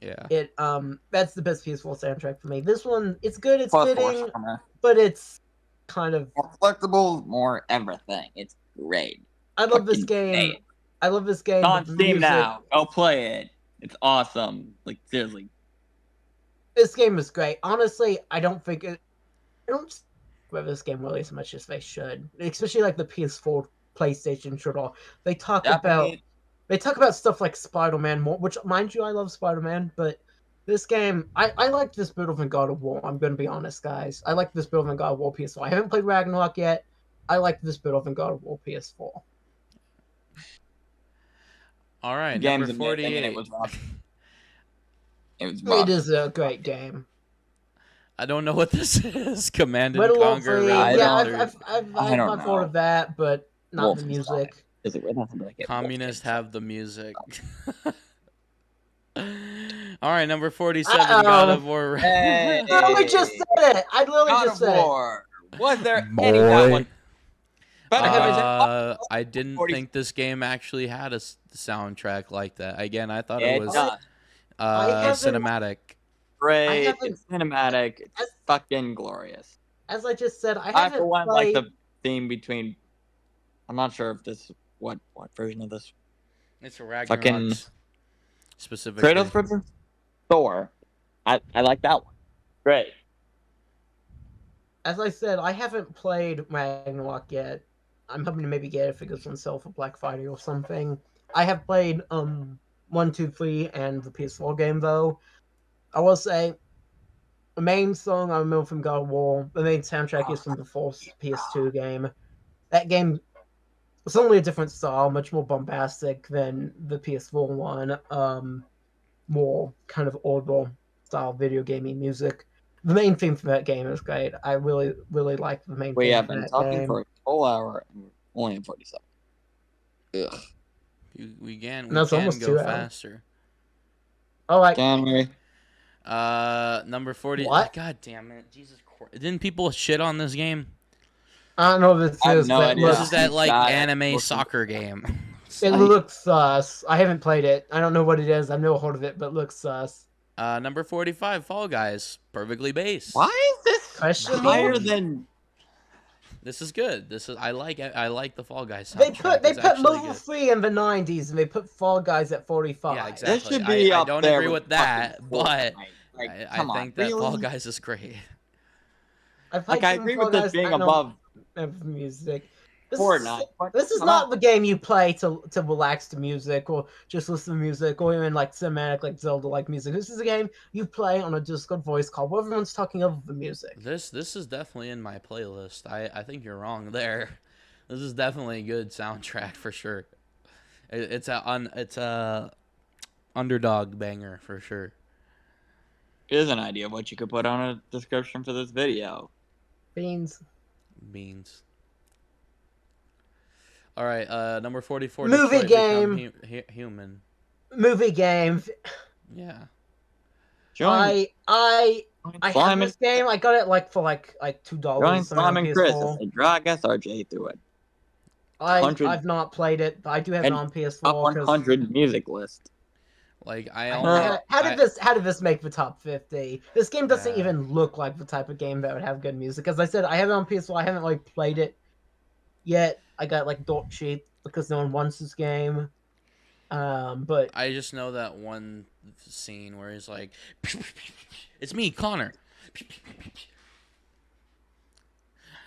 Speaker 1: Yeah.
Speaker 2: It that's the best peaceful soundtrack for me. This one, it's good, it's fitting, but it's kind of
Speaker 4: more flexible, more everything. It's great.
Speaker 2: I love this game. I love this game.
Speaker 4: It's on Steam now. Go play it. It's awesome. Like, seriously.
Speaker 2: This game is great. Honestly, I don't this game really as much as they should. Especially like the PS4 PlayStation shuttle. They talk about stuff like Spider-Man more, which, mind you, I love Spider-Man, but this game, I like this build of God of War. I'm going to be honest, guys. I like this build of God of War PS4. I haven't played Ragnarok yet. I like this build of God of War PS4.
Speaker 1: All right, number 48.
Speaker 4: It was rough.
Speaker 2: It is a great game.
Speaker 1: I don't know what this is. Command and
Speaker 2: Riddle
Speaker 1: Conquer.
Speaker 2: I've thought of that, but not the music.
Speaker 1: Communists have the music. All right, number 47, God of War.
Speaker 2: I literally just said it. I literally just said it.
Speaker 4: Was there any that one?
Speaker 1: I didn't think this game actually had a soundtrack like that. Again, I thought it was cinematic.
Speaker 4: Great, it's cinematic. It's fucking glorious.
Speaker 2: As I just said, I
Speaker 4: for one like the theme between. I'm not sure if this what version of this
Speaker 1: It's a Ragnarok.
Speaker 4: Fucking
Speaker 1: specifically.
Speaker 4: Kratos versus Thor. I like that one. Great.
Speaker 2: As I said, I haven't played Ragnarok yet. I'm hoping to maybe get it if it goes on sale for Black Friday or something. I have played 1, 2, 3 and the PS4 game though. I will say the main song I remember from God of War, the main soundtrack is from the first PS2 game. That game was only a different style, much more bombastic than the PS4 one. More kind of oldable style video gamey music. The main theme for that game is great. I really, really like the main theme for that game.
Speaker 4: We have been talking for a whole hour and we're only in 47. Ugh.
Speaker 1: We can
Speaker 2: No,
Speaker 1: go faster.
Speaker 2: All right.
Speaker 4: Can we?
Speaker 1: Number 40.
Speaker 2: What?
Speaker 1: God damn it. Jesus Christ. Didn't people shit on this game?
Speaker 2: I don't know what this is.
Speaker 4: No idea.
Speaker 1: This is that like anime soccer game.
Speaker 2: It looks sus. I haven't played it. I don't know what it is. I've never heard of it, but it looks sus.
Speaker 1: Number 45, Fall Guys. Perfectly based.
Speaker 4: Why is this higher than...
Speaker 1: This is good. I like the Fall Guys
Speaker 2: soundtrack. They put Level
Speaker 1: good.
Speaker 2: 3 in the 90s, and they put Fall Guys at 45.
Speaker 1: Yeah, exactly.
Speaker 4: This should be
Speaker 1: I don't agree with that, but I think that
Speaker 4: really?
Speaker 1: Fall Guys is great.
Speaker 4: I agree with this being above
Speaker 2: music.
Speaker 4: Fortnite.
Speaker 2: This is not the game you play to relax to music or just listen to music or even like cinematic like Zelda like music. This is a game you play on a Discord voice call where everyone's talking over the music.
Speaker 1: This is definitely in my playlist. I think you're wrong there. This is definitely a good soundtrack for sure. It's a underdog banger for sure.
Speaker 4: Here's an idea of what you could put on a description for this video.
Speaker 2: Beans.
Speaker 1: All right, number 44.
Speaker 2: Movie
Speaker 1: Detroit
Speaker 2: game.
Speaker 1: Human.
Speaker 2: Movie game.
Speaker 1: Yeah.
Speaker 2: I have this game. I got it like for like $2.
Speaker 4: Join Simon Chris as they drag SRJett through it.
Speaker 2: I've not played it, but I do have it on PS4.
Speaker 4: Top 100 music list.
Speaker 1: Like
Speaker 2: how did this make the top 50? This game doesn't even look like the type of game that would have good music. As I said, I have it on PS4. I haven't like played it yet. I got like dirt cheap because no one wants this game. But
Speaker 1: I just know that one scene where he's like, "It's me, Connor."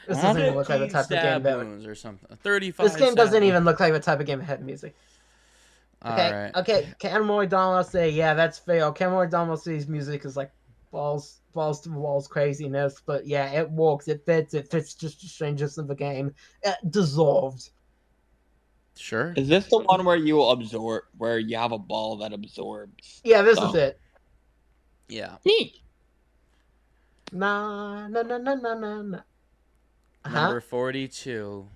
Speaker 2: This doesn't even look like the type of game that
Speaker 1: or something. 35.
Speaker 2: This game doesn't even look like the type of game that had music.
Speaker 1: Okay,
Speaker 2: okay. Kanamori Dama say, yeah, that's fair. Kanamori Dama says music is like balls to the walls craziness, but yeah, it works. It fits just the strangeness of the game. Dissolved.
Speaker 1: Sure.
Speaker 4: Is this the one where you have a ball that absorbs?
Speaker 2: Yeah, this is it.
Speaker 1: Yeah.
Speaker 4: Neat.
Speaker 2: Nah.
Speaker 1: Number 42.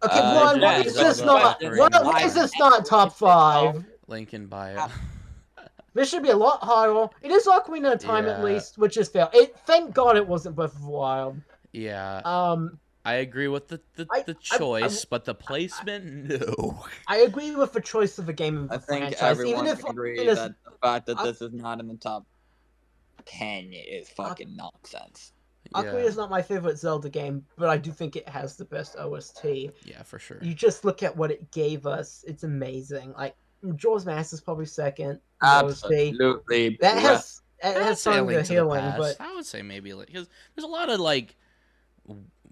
Speaker 2: Okay, why is this not top 5?
Speaker 1: Link in bio.
Speaker 2: This should be a lot higher. It is Ocarina of Time at least, which is fair. Thank God it wasn't Breath of the Wild.
Speaker 1: Yeah. I agree with the choice, but the placement, no.
Speaker 2: I agree with the choice of the game of the
Speaker 4: franchise.
Speaker 2: I think
Speaker 4: everyone can agree that the fact that this is not in the top 10 is fucking nonsense.
Speaker 2: Ocarina is not my favorite Zelda game, but I do think it has the best OST.
Speaker 1: Yeah, for sure.
Speaker 2: You just look at what it gave us; it's amazing. Like Majora's Mask is probably second.
Speaker 4: Absolutely.
Speaker 2: That has Song of Healing, but
Speaker 1: I would say maybe because there's a lot of like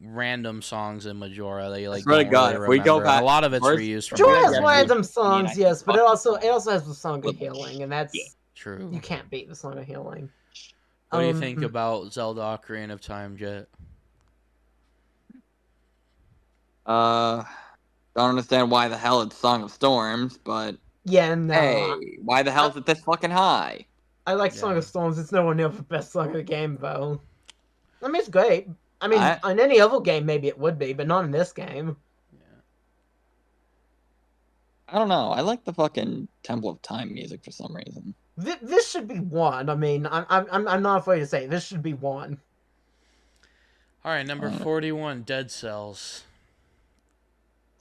Speaker 1: random songs in Majora that you like.
Speaker 4: Really good. If we go back,
Speaker 1: a lot of it's reused.
Speaker 2: Majora has random songs, yes, but it also has the Song of Healing, and that's
Speaker 1: true.
Speaker 2: You can't beat the Song of Healing.
Speaker 1: What do you think about Zelda Ocarina of Time, Jet?
Speaker 4: Don't understand why the hell it's Song of Storms, but
Speaker 2: yeah, no.
Speaker 4: Hey, why the hell is it this fucking high?
Speaker 2: I like Song of Storms. It's nowhere near the best song of the game, though. I mean, it's great. I mean, on any other game, maybe it would be, but not in this game.
Speaker 1: Yeah.
Speaker 4: I don't know. I like the fucking Temple of Time music for some reason.
Speaker 2: This should be one. I mean, I'm not afraid to say it. This should be one.
Speaker 1: All right, number 41, Dead Cells.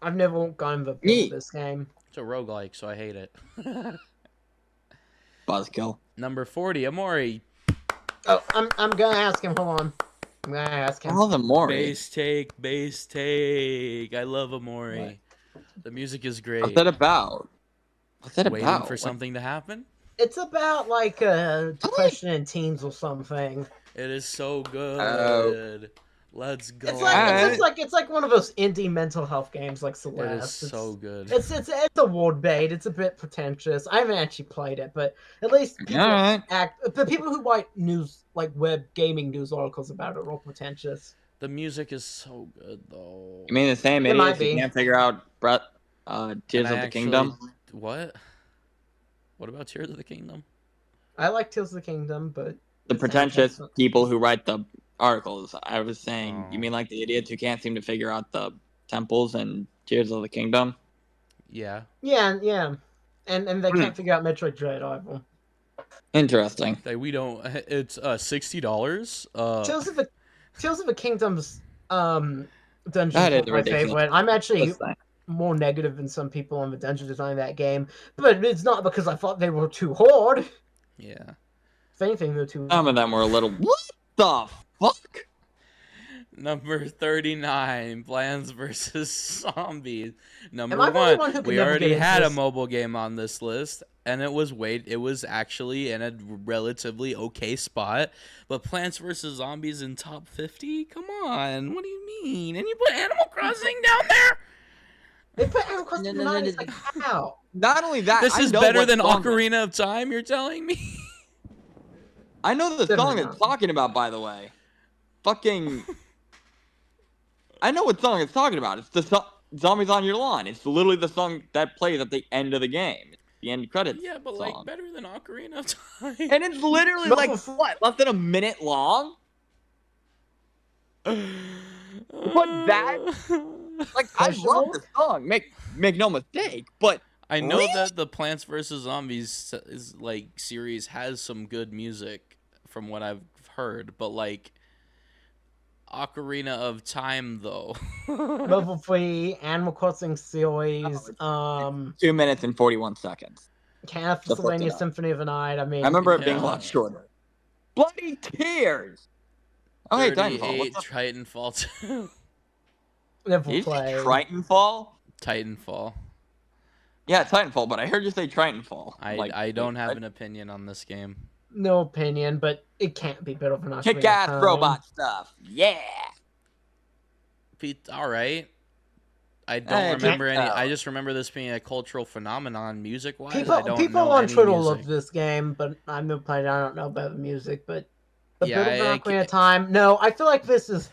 Speaker 2: I've never gone the build this game.
Speaker 1: It's a roguelike, so I hate it.
Speaker 4: Buzzkill.
Speaker 1: Number 40, Amori.
Speaker 2: Oh, I'm gonna ask him. Hold on. I'm gonna ask him.
Speaker 4: I love Amori.
Speaker 1: Bass take. I love Amori. The music is great.
Speaker 4: What's that about? What's it
Speaker 1: Waiting
Speaker 4: about?
Speaker 1: for something to happen.
Speaker 2: It's about like depression in teens or something.
Speaker 1: It is so good. Let's go.
Speaker 2: It's like one of those indie mental health games like Celeste.
Speaker 1: It is so good.
Speaker 2: It's award bait. It's a bit pretentious. I haven't actually played it, but at least the people who write news like web gaming news articles about it are all pretentious.
Speaker 1: The music is so good though.
Speaker 4: You mean the same idiots who can't figure out Tears of the Kingdom?
Speaker 1: What? What about Tears of the Kingdom?
Speaker 2: I like Tears of the Kingdom, but
Speaker 4: the pretentious people who write the articles. I was saying, you mean like the idiots who can't seem to figure out the temples and Tears of the Kingdom?
Speaker 1: Yeah.
Speaker 2: Yeah. And they can't figure out Metroid Dread either.
Speaker 4: Interesting.
Speaker 1: We don't. It's $60.
Speaker 2: Tears of the Kingdom's dungeon
Speaker 4: That is
Speaker 2: is my favorite. I'm actually more negative than some people on the dungeon design of that game, but it's not because I thought they were too hard.
Speaker 1: Yeah.
Speaker 2: If anything, they're too.
Speaker 4: Some of them were a little. What the fuck?
Speaker 1: Number 39, Plants vs. Zombies. Number 1, we already had a mobile game on this list, and it was actually in a relatively okay spot. But Plants vs. Zombies in top 50? Come on, what do you mean? And you put Animal Crossing down there?
Speaker 2: They put Animal Crossing in the like, how?
Speaker 4: Not only that,
Speaker 1: this is better than Ocarina of Time, you're telling me?
Speaker 4: I know the song it's talking about, by the way. Fucking... I know what song it's talking about. It's the Zombies on Your Lawn. It's literally the song that plays at the end of the game. It's the end credits.
Speaker 1: Yeah, but
Speaker 4: song.
Speaker 1: like better than Ocarina of Time.
Speaker 4: And it's literally like what, less than a minute long? But that, like, I love the song. Make no mistake, but
Speaker 1: I know that the Plants vs. Zombies is like series has some good music from what I've heard, but like. Ocarina of Time, though.
Speaker 2: Level 3, Animal Crossing series.
Speaker 4: 2 minutes and 41 seconds.
Speaker 2: Castlevania Symphony of the Night. I mean,
Speaker 4: I remember it being a lot shorter. Bloody tears! Oh, hey, Titanfall.
Speaker 1: Titanfall 2.
Speaker 2: Never played.
Speaker 4: Titanfall?
Speaker 1: Titanfall.
Speaker 4: Yeah, Titanfall, but I heard you say Titanfall.
Speaker 1: I don't have an opinion on this game.
Speaker 2: No opinion, but it can't be better than Ocarina of Time.
Speaker 4: Kick-ass robot stuff. Yeah!
Speaker 1: All right. I don't remember any. I just remember this being a cultural phenomenon, music-wise.
Speaker 2: People on Twitter love this game, but I've never played it. I don't know about the music, but the better than Ocarina of Time. No, I feel like this is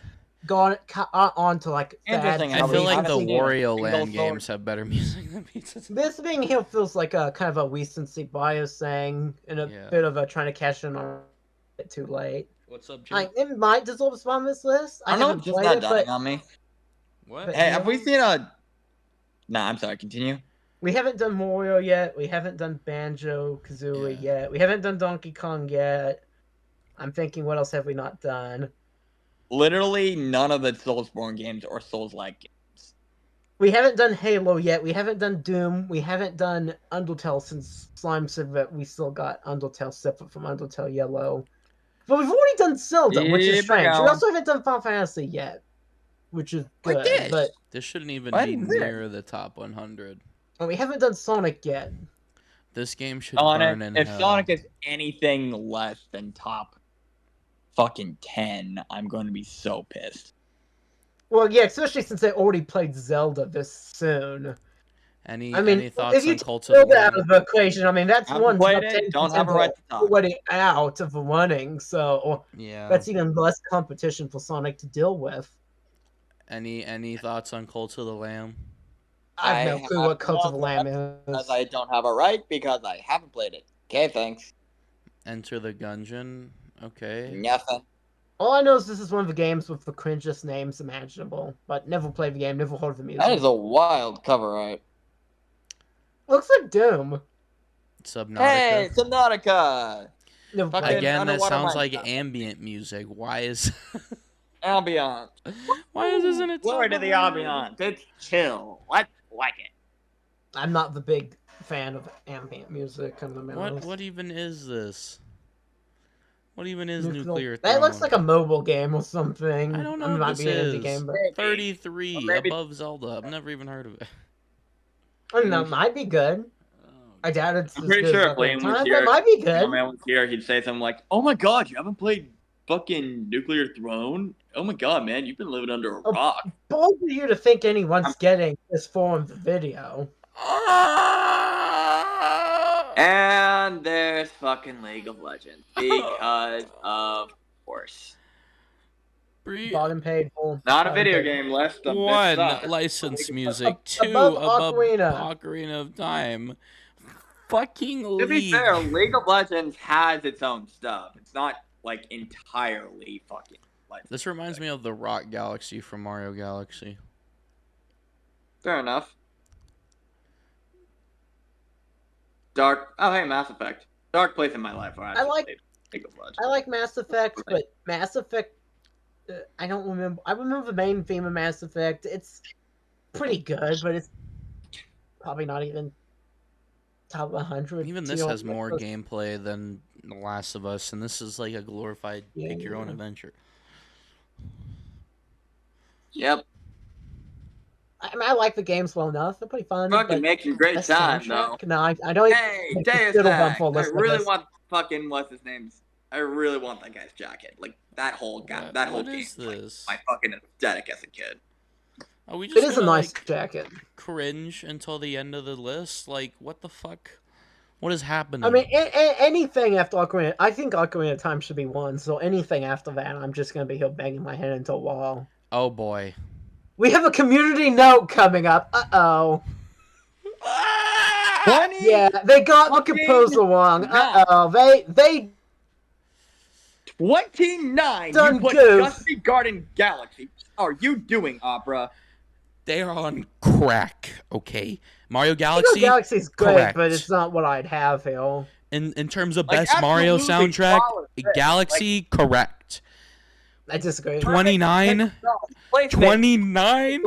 Speaker 2: gone on to like.
Speaker 4: Interesting.
Speaker 1: I feel like the Wario Land games have better music than Pizza.
Speaker 2: This being here feels like a kind of a recency bias thing, and a bit of a trying to cash in on it too late.
Speaker 1: What's up, Jim?
Speaker 2: It might deserve a spot on this list.
Speaker 4: I haven't played it, but on me.
Speaker 1: What?
Speaker 4: Hey, have we seen a? Nah, I'm sorry. Continue.
Speaker 2: We haven't done Mario yet. We haven't done Banjo-Kazooie yet. We haven't done Donkey Kong yet. I'm thinking, what else have we not done?
Speaker 4: Literally none of the Soulsborne games or Souls-like games.
Speaker 2: We haven't done Halo yet. We haven't done Doom. We haven't done Undertale since Slime said that we still got Undertale separate from Undertale Yellow. But we've already done Zelda, which is strange. We also haven't done Final Fantasy yet, which is good. But
Speaker 1: this shouldn't even be near the top 100.
Speaker 2: And we haven't done Sonic yet.
Speaker 1: This game should burn in
Speaker 4: If
Speaker 1: hell.
Speaker 4: Sonic is anything less than top fucking 10, I'm going to be so pissed.
Speaker 2: Well, yeah, especially since I already played Zelda this soon.
Speaker 1: Any
Speaker 2: if
Speaker 1: thoughts on
Speaker 2: you
Speaker 1: Cult
Speaker 2: take Zelda out of the equation, I mean, that's one
Speaker 4: don't have a right to talk.
Speaker 2: Already out of the running, so
Speaker 1: yeah,
Speaker 2: that's even less competition for Sonic to deal with.
Speaker 1: Any thoughts on Cult of the Lamb?
Speaker 2: I have no clue what Cult of the Lamb is.
Speaker 4: Because I don't have a right because I haven't played it. Okay, thanks.
Speaker 1: Enter the Gungeon. Okay.
Speaker 4: Nothing.
Speaker 2: All I know is this is one of the games with the cringiest names imaginable, but never played the game, never heard the music.
Speaker 4: That is a wild cover art.
Speaker 2: Looks like Doom.
Speaker 1: Subnautica.
Speaker 4: Hey, Subnautica!
Speaker 1: Again, that sounds like ambient music. Why is...
Speaker 4: Ambient.
Speaker 1: Why isn't it?
Speaker 4: Glory to the ambiance. It's chill. I like it.
Speaker 2: I'm not the big fan of ambient music.
Speaker 1: What even is this? What even is Nuclear
Speaker 2: Throne? That looks like a mobile game or something.
Speaker 1: I don't know what this is.
Speaker 2: Game, but...
Speaker 1: 33 above Zelda. I've never even heard of it.
Speaker 2: I don't know. It might be good. I doubt it's.
Speaker 4: I'm pretty sure if Liam was here,
Speaker 2: that might be good.
Speaker 4: Man was here, he'd say something like, "Oh my god, you haven't played fucking Nuclear Throne? Oh my god, man, you've been living under a rock."
Speaker 2: Bold of you to think anyone's getting this form of the video.
Speaker 4: And there's fucking League of Legends because of course.
Speaker 2: Bottom paid full.
Speaker 4: Not a video game list.
Speaker 1: One, licensed music. Two, above Ocarina of Time. Fucking
Speaker 4: To be fair, League of Legends has its own stuff. It's not like entirely fucking licensed.
Speaker 1: This reminds me of the Rock Galaxy from Mario Galaxy.
Speaker 4: Fair enough. Dark. Oh, hey, Mass Effect. Dark place in my life. Where I like League of Legends.
Speaker 2: I like Mass Effect, but Mass Effect. I don't remember. I remember the main theme of Mass Effect. It's pretty good, but it's probably not even top 100.
Speaker 1: Even this has more gameplay than The Last of Us, and this is like a glorified pick your own adventure.
Speaker 4: Yep.
Speaker 2: I mean, I like the games well enough. They're pretty fun.
Speaker 4: Fucking making great time, though.
Speaker 2: No, I don't.
Speaker 4: Hey, Deus Ex. I really want fucking what's his name. I really want that guy's jacket. Like that whole guy. That whole game.
Speaker 1: What is this?
Speaker 4: My fucking aesthetic as a kid.
Speaker 1: Are we just
Speaker 2: it is a nice jacket.
Speaker 1: Cringe until the end of the list. Like, what the fuck? What is happening?
Speaker 2: I mean, anything after Ocarina. I think Ocarina of Time should be one. So anything after that, I'm just gonna be here banging my head into a wall.
Speaker 1: Oh boy.
Speaker 2: We have a community note coming up. Uh-oh. Yeah, they got the composer wrong. Uh-oh. They
Speaker 4: 29.
Speaker 2: Done
Speaker 4: you put
Speaker 2: goof.
Speaker 4: Dusty Garden Galaxy. How are you doing, Opera?
Speaker 1: They are on crack, okay? Mario Galaxy.
Speaker 2: Mario Galaxy's great,
Speaker 1: correct.
Speaker 2: but it's not what I'd have here.
Speaker 1: In terms of best Mario soundtrack, Galaxy, correct.
Speaker 2: I disagree.
Speaker 1: 29? 29?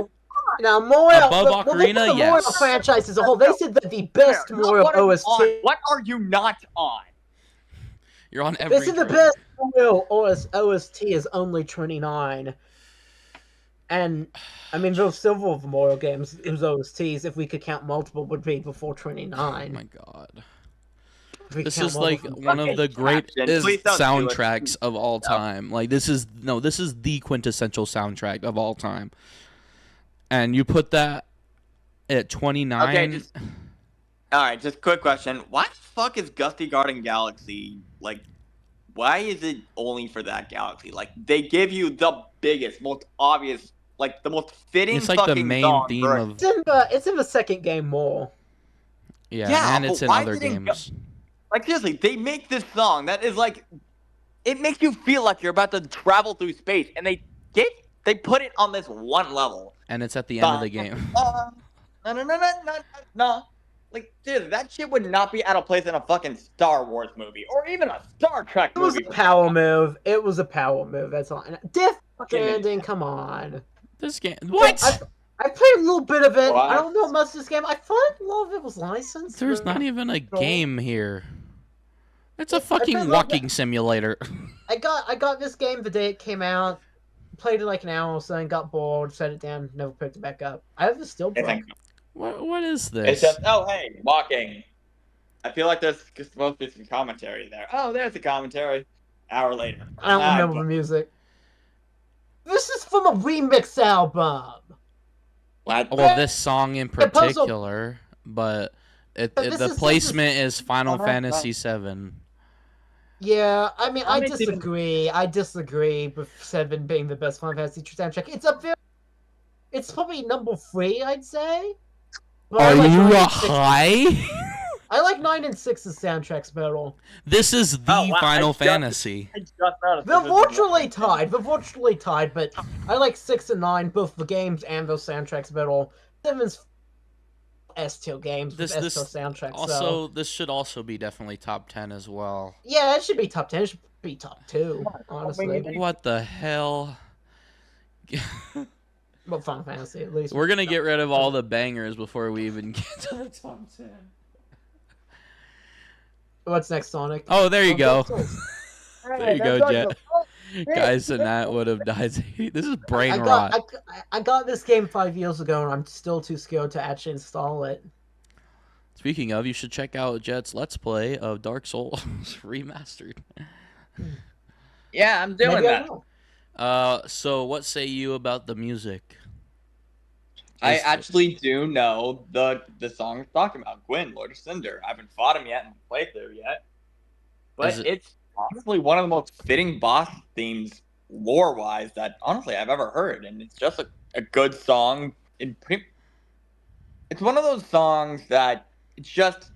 Speaker 2: Now, Mario,
Speaker 1: above Ocarina,
Speaker 2: the
Speaker 1: yes.
Speaker 2: Mario franchise as a whole, they said that the best Mario OST.
Speaker 4: What are you not on?
Speaker 1: You're on every.
Speaker 2: They said the best Mario OST is only 29. And, I mean, those several of the Mario games, those OSTs, if we could count multiple, would be before 29.
Speaker 1: Oh my god. This is like one of the greatest soundtracks of all time. Like this is the quintessential soundtrack of all time. And you put that at 29.
Speaker 4: Okay, alright, just quick question. Why the fuck is Dusty Garden Galaxy like why is it only for that galaxy? Like they give you the biggest, most obvious, like the most fitting
Speaker 1: it's like
Speaker 4: fucking
Speaker 1: the main
Speaker 4: song
Speaker 1: theme
Speaker 4: for...
Speaker 1: of
Speaker 2: it's in the second game more.
Speaker 1: Yeah, and it's in other games.
Speaker 4: Like seriously, they make this song that is like, it makes you feel like you're about to travel through space, and they put it on this one level.
Speaker 1: And it's at the end of the game.
Speaker 4: No. Like seriously, that shit would not be out of place in a fucking Star Wars movie or even a Star Trek movie.
Speaker 2: It was a power move. It was a power move. That's all. Death Stranding, come on.
Speaker 1: This game. What?
Speaker 2: I played a little bit of it. What? I don't know much of this game. I thought a lot of it was licensed.
Speaker 1: There's not even a game here. It's a fucking walking simulator.
Speaker 2: I got this game the day it came out. Played it like an hour or so and got bored, set it down, never picked it back up. I have the steelbook.
Speaker 1: What is this?
Speaker 4: It's just hey, walking. I feel like there's supposed to be some commentary there. Oh, there's the commentary. Hour later.
Speaker 2: I don't remember the music. This is from a remix album.
Speaker 4: What?
Speaker 1: Well, this song in particular, but the placement is Final Fantasy VII.
Speaker 2: Yeah, I mean, I disagree. I disagree with 7 being the best Final Fantasy soundtrack. It's probably number 3, I'd say. But
Speaker 1: are you high?
Speaker 2: I like 9 and 6's soundtracks better.
Speaker 1: This is the Final Fantasy.
Speaker 2: They're virtually tied. But I like 6 and 9, both the games and those soundtracks better. 7's S-tier games with S-tier soundtracks.
Speaker 1: Also, this should also be definitely top 10 as well.
Speaker 2: Yeah, it should be top 10. It should be top 2, honestly.
Speaker 1: What the hell?
Speaker 2: Well, Final Fantasy, at least.
Speaker 1: We're going to get rid of all the bangers before we even get to the top 10.
Speaker 2: What's next, Sonic?
Speaker 1: Oh, there you go. There you go, Jet. Guys, and that would have died. This is brain rot.
Speaker 2: I got this game 5 years ago, and I'm still too scared to actually install it.
Speaker 1: Speaking of, you should check out Jett's Let's Play of Dark Souls Remastered.
Speaker 4: Yeah, I'm doing that.
Speaker 1: So what say you about the music?
Speaker 4: I actually do know the song we're talking about, Gwyn, Lord of Cinder. I haven't fought him yet and played through yet. But it's honestly one of the most fitting boss themes, lore-wise, that honestly I've ever heard. And it's just a good song. It's one of those songs that it's just...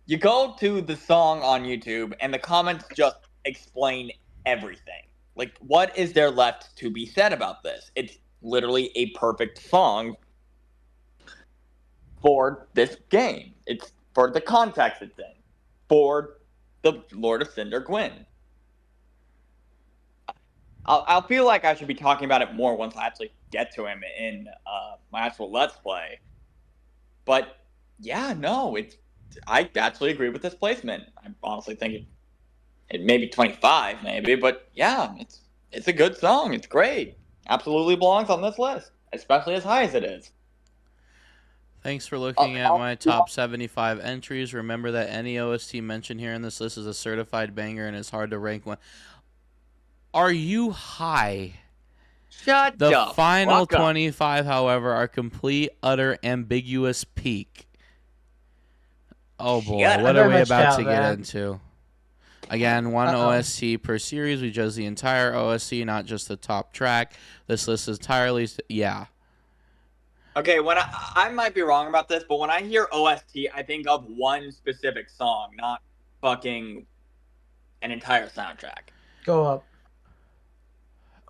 Speaker 4: You go to the song on YouTube, and the comments just explain everything. Like, what is there left to be said about this? It's literally a perfect song for this game. It's for the context it's in. For the Lord of Cinder Gwyn. I'll feel like I should be talking about it more once I actually get to him in my actual Let's Play. But, yeah, no, I actually agree with this placement. I honestly think it may be 25, maybe, but yeah, it's a good song. It's great. Absolutely belongs on this list, especially as high as it is.
Speaker 1: Thanks for looking at my top 75 entries. Remember that any OST mentioned here in this list is a certified banger and it's hard to rank one. Are you high?
Speaker 4: Shut up.
Speaker 1: The final 25, however, are complete, utter, ambiguous peak. Oh boy, what are we about to get into? Again, one OST per series. We judge the entire OST, not just the top track. This list is entirely... Yeah.
Speaker 4: Okay, when I might be wrong about this, but when I hear OST, I think of one specific song, not fucking an entire soundtrack.
Speaker 2: Go up.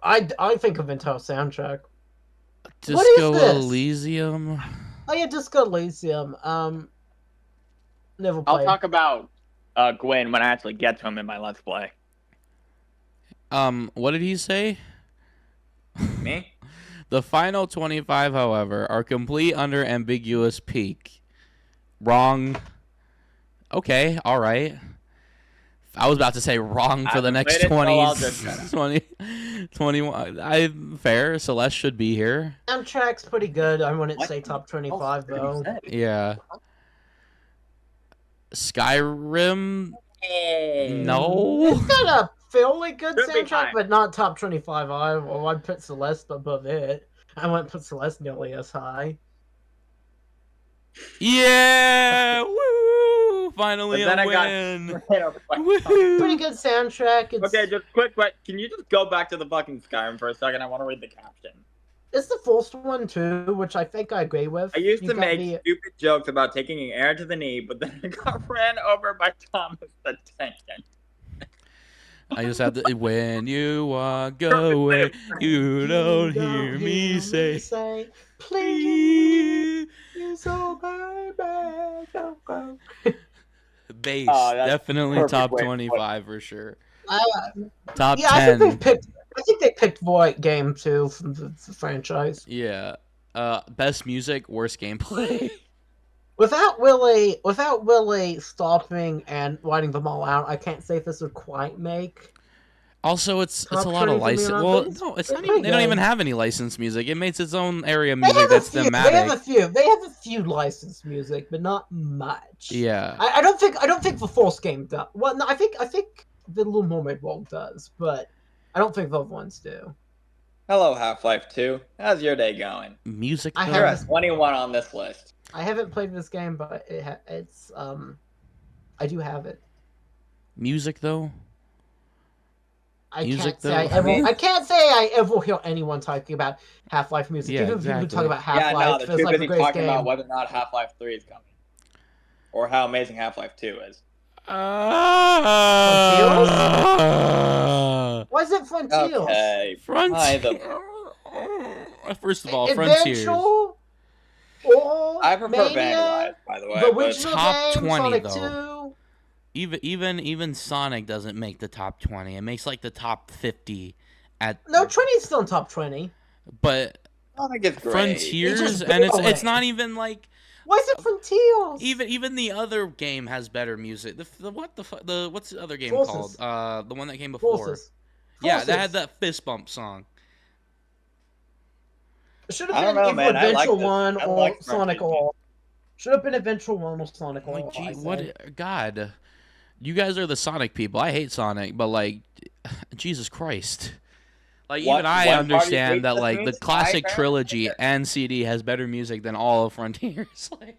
Speaker 2: I think of entire soundtrack.
Speaker 1: Disco Elysium.
Speaker 2: Oh yeah, Disco Elysium. Never played.
Speaker 4: I'll talk about Gwyn when I actually get to him in my Let's Play.
Speaker 1: What did he say?
Speaker 4: Me?
Speaker 1: The final 25, however, are complete under ambiguous peak. Wrong. Okay, all right. I was about to say wrong for the next 20, 21. Fair. Celeste should be here.
Speaker 2: Soundtrack's pretty good. I wouldn't say top 25 though.
Speaker 1: Yeah. Skyrim. No.
Speaker 2: It's got a fairly good soundtrack, but not top 25. I'd put Celeste above it. I wouldn't put Celeste nearly as high.
Speaker 1: Yeah! Woo! Finally a win!
Speaker 2: Pretty good soundtrack.
Speaker 4: Okay, just quick, can you just go back to the fucking Skyrim for a second? I want to read the caption.
Speaker 2: It's the first one too, which I think I agree with.
Speaker 4: I used to make stupid jokes about taking an air to the knee, but then I got ran over by Thomas the Tank.
Speaker 1: I just have to. When you walk away, you don't hear me say, please, so baby, don't go. Bass, definitely top 25 for sure. Top 10.
Speaker 2: I think they picked Void Game too from the franchise.
Speaker 1: Yeah. Best music, worst gameplay.
Speaker 2: Without Willie stopping and writing them all out, I can't say if this would quite make.
Speaker 1: Also, it's a lot of license. Well, no, it's not even. They don't even have any licensed music. It makes its own area music that's thematic.
Speaker 2: They have a few licensed music, but not much.
Speaker 1: Yeah.
Speaker 2: I don't think the first game does. Well, no, I think the Little Mermaid World does, but I don't think the other ones do.
Speaker 4: Hello, Half-Life 2. How's your day going?
Speaker 1: Music.
Speaker 4: You're at 21 on this list.
Speaker 2: I haven't played this game, but it's I do have it.
Speaker 1: Music though.
Speaker 2: I can't say I ever hear anyone talking about Half-Life music.
Speaker 1: Yeah,
Speaker 2: even
Speaker 1: exactly.
Speaker 2: people talk about Half-Life.
Speaker 4: Yeah, no, they're too busy talking about whether or not Half-Life 3 is coming, or how amazing Half-Life 2 is.
Speaker 2: Why is it Frontiers?
Speaker 4: Okay,
Speaker 1: Frontiers. First of all, Frontiers.
Speaker 2: I
Speaker 4: prefer Vandalize, by the way. The
Speaker 2: original
Speaker 1: top
Speaker 2: game,
Speaker 1: 20
Speaker 2: Sonic
Speaker 1: though. 2. Even Sonic doesn't make the top 20. It makes like the top 50.
Speaker 2: No, 20 is still in top 20.
Speaker 1: But
Speaker 4: Sonic is great.
Speaker 1: Frontiers, and it's not even like.
Speaker 2: Why is it Frontiers?
Speaker 1: Even the other game has better music. What's the other game
Speaker 2: Forces.
Speaker 1: called? The one that came before.
Speaker 2: Forces.
Speaker 1: Yeah, that had that fist bump song.
Speaker 2: It should have been either Adventure 1 or Sonic All. Should have been Adventure 1 with Sonic All.
Speaker 1: Like, gee, God, you guys are the Sonic people. I hate Sonic, but like, Jesus Christ. Like, even I understand that like the classic trilogy and CD has better music than all of Frontiers. Like,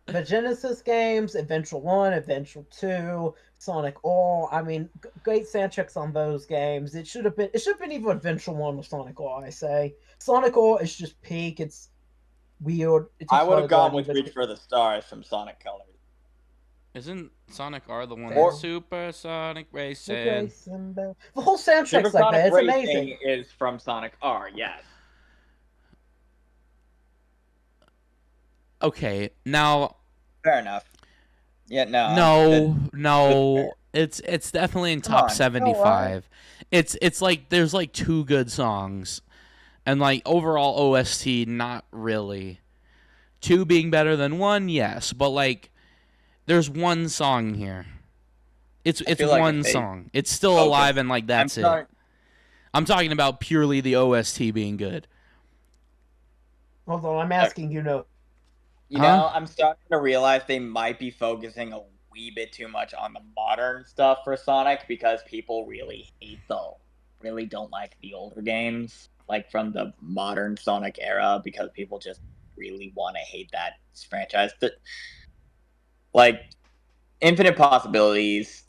Speaker 2: the Genesis games, Adventure 1, Adventure 2, Sonic All. I mean, great soundtracks on those games. It should have been even Adventure 1 with Sonic All, I say. Sonic All is just peak. It's weird.
Speaker 4: I would have gone with Reach for the Stars from Sonic Colors.
Speaker 1: Isn't Sonic R the one that's Super Sonic Racing?
Speaker 2: The whole soundtrack's like that. It's amazing.
Speaker 4: Is from Sonic R, yes.
Speaker 1: Okay, now.
Speaker 4: Fair enough. Yeah, no.
Speaker 1: It's definitely in top 75. It's like there's like 2 good songs, and like overall OST, not really. 2 being better than 1, yes, but like. There's 1 song here. It's one song. It's still alive and like that's it. I'm talking about purely the OST being good.
Speaker 2: Hold on, I'm asking you know.
Speaker 4: You know, I'm starting to realize they might be focusing a wee bit too much on the modern stuff for Sonic because people really don't like the older games, like from the modern Sonic era, because people just really want to hate that franchise. Like, Infinite Possibilities,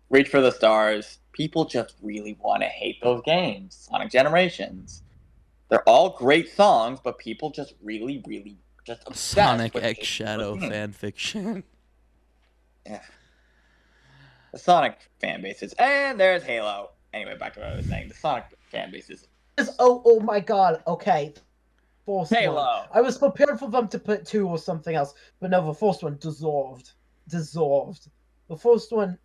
Speaker 4: Reach for the Stars, people just really want to hate those games. Sonic Generations. They're all great songs, but people just really, really just obsessed
Speaker 1: Sonic
Speaker 4: with
Speaker 1: X Shadow fanfiction.
Speaker 4: Yeah. The Sonic fan bases. And there's Halo. Anyway, back to what I was saying. The Sonic fan bases.
Speaker 2: Oh my god, okay.
Speaker 4: Halo.
Speaker 2: One. I was prepared for them to put 2 or something else, but no, the first one dissolved. The first one,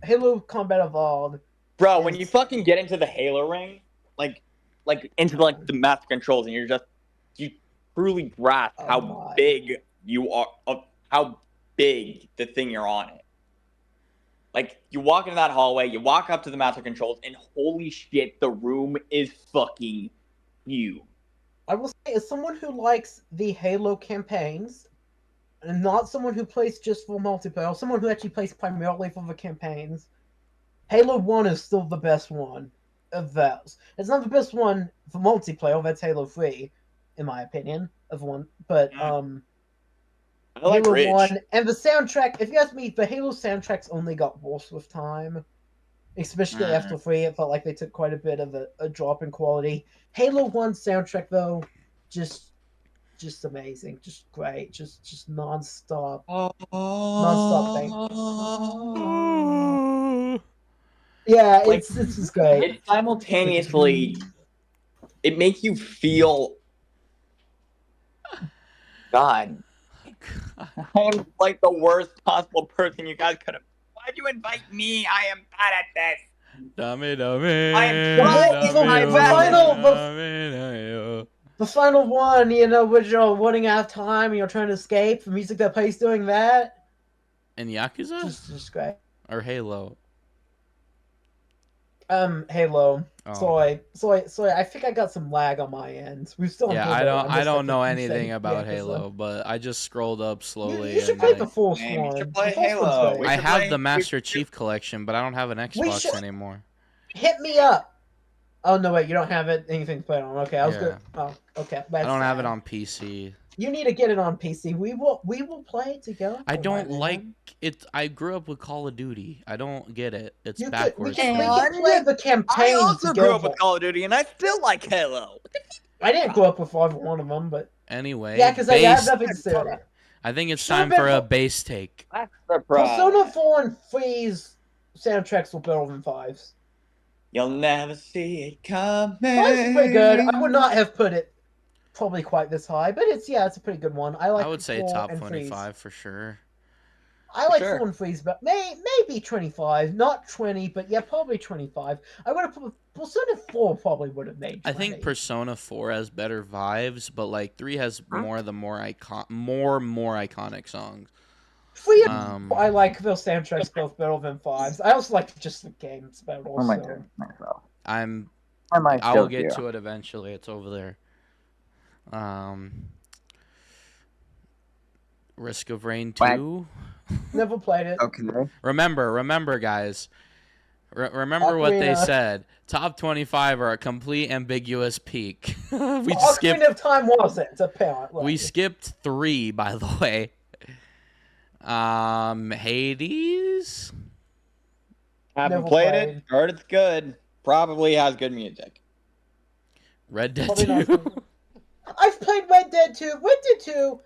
Speaker 2: Halo Combat Evolved.
Speaker 4: Bro, when you fucking get into the Halo ring, like into like the master controls, and you truly grasp how big you are, how big the thing you're on it. Like, you walk into that hallway, you walk up to the master controls, and holy shit, the room is fucking huge.
Speaker 2: I will say, as someone who likes the Halo campaigns, and not someone who plays just for multiplayer, or someone who actually plays primarily for the campaigns, Halo 1 is still the best one of those. It's not the best one for multiplayer, that's Halo 3, in my opinion, but, Halo 1, and the soundtrack, if you ask me, the Halo soundtracks only got worse with time. Especially after 3, it felt like they took quite a bit of a drop in quality. Halo 1 soundtrack, though, just amazing, just great, just non-stop thing. Yeah, like, it's just great.
Speaker 4: It simultaneously, it makes you feel, God, I'm like the worst possible person you guys could have. Why'd you invite me? I am bad at this.
Speaker 1: Dummy.
Speaker 4: I am trying my
Speaker 2: best. The final one, you know, which you're running out of time and you're trying to escape. The music that plays doing that.
Speaker 1: In Yakuza?
Speaker 2: Just great.
Speaker 1: Or Halo?
Speaker 2: Halo. Oh. Sorry. I think I got some lag on my end. We still.
Speaker 1: Yeah, I don't know anything about Halo, but I just scrolled up slowly.
Speaker 2: You should play the first one.
Speaker 4: You should play Halo.
Speaker 1: I have the Master Chief Collection, but I don't have an Xbox anymore.
Speaker 2: Hit me up. Oh no, wait, you don't have anything to play on. Okay, I was good. Oh, okay.
Speaker 1: I don't have it on PC.
Speaker 2: You need to get it on PC. We will play it together.
Speaker 1: I don't like it. I grew up with Call of Duty. I don't get it. It's backwards.
Speaker 2: We can play the campaign.
Speaker 4: I also grew up with Call of Duty, and I still like Halo.
Speaker 2: I didn't grow up with either one of them, but
Speaker 1: anyway.
Speaker 2: Yeah, because I have nothing to say.
Speaker 1: I think it's time for a base take.
Speaker 2: Persona 4 and 3's soundtracks were better than 5's.
Speaker 4: You'll never see it coming.
Speaker 2: 5's pretty good. I would not have put it probably quite this high, but it's a pretty good one. I would say
Speaker 1: top 25 for sure.
Speaker 2: I like 4 and 3's, but maybe 25, not 20, but yeah, probably 25. I would have put Persona 4 probably would have made 20.
Speaker 1: I think Persona 4 has better vibes, but like 3 has more iconic songs.
Speaker 2: 3 I like those soundtracks both better than 5's. I also like just the games better. Also.
Speaker 4: I
Speaker 1: will get to it eventually. It's over there. Risk of Rain 2.
Speaker 2: Never played it.
Speaker 4: Okay.
Speaker 1: Remember, guys. Remember what they said. Top 25 are a complete ambiguous peak. We skipped.
Speaker 2: Ocarina of Time wasn't, apparently.
Speaker 1: We skipped 3, by the way. Hades.
Speaker 4: Haven't played it. Heard it's good. Probably has good music.
Speaker 1: Red Dead 2.
Speaker 2: I've played Red Dead 2. Red Dead 2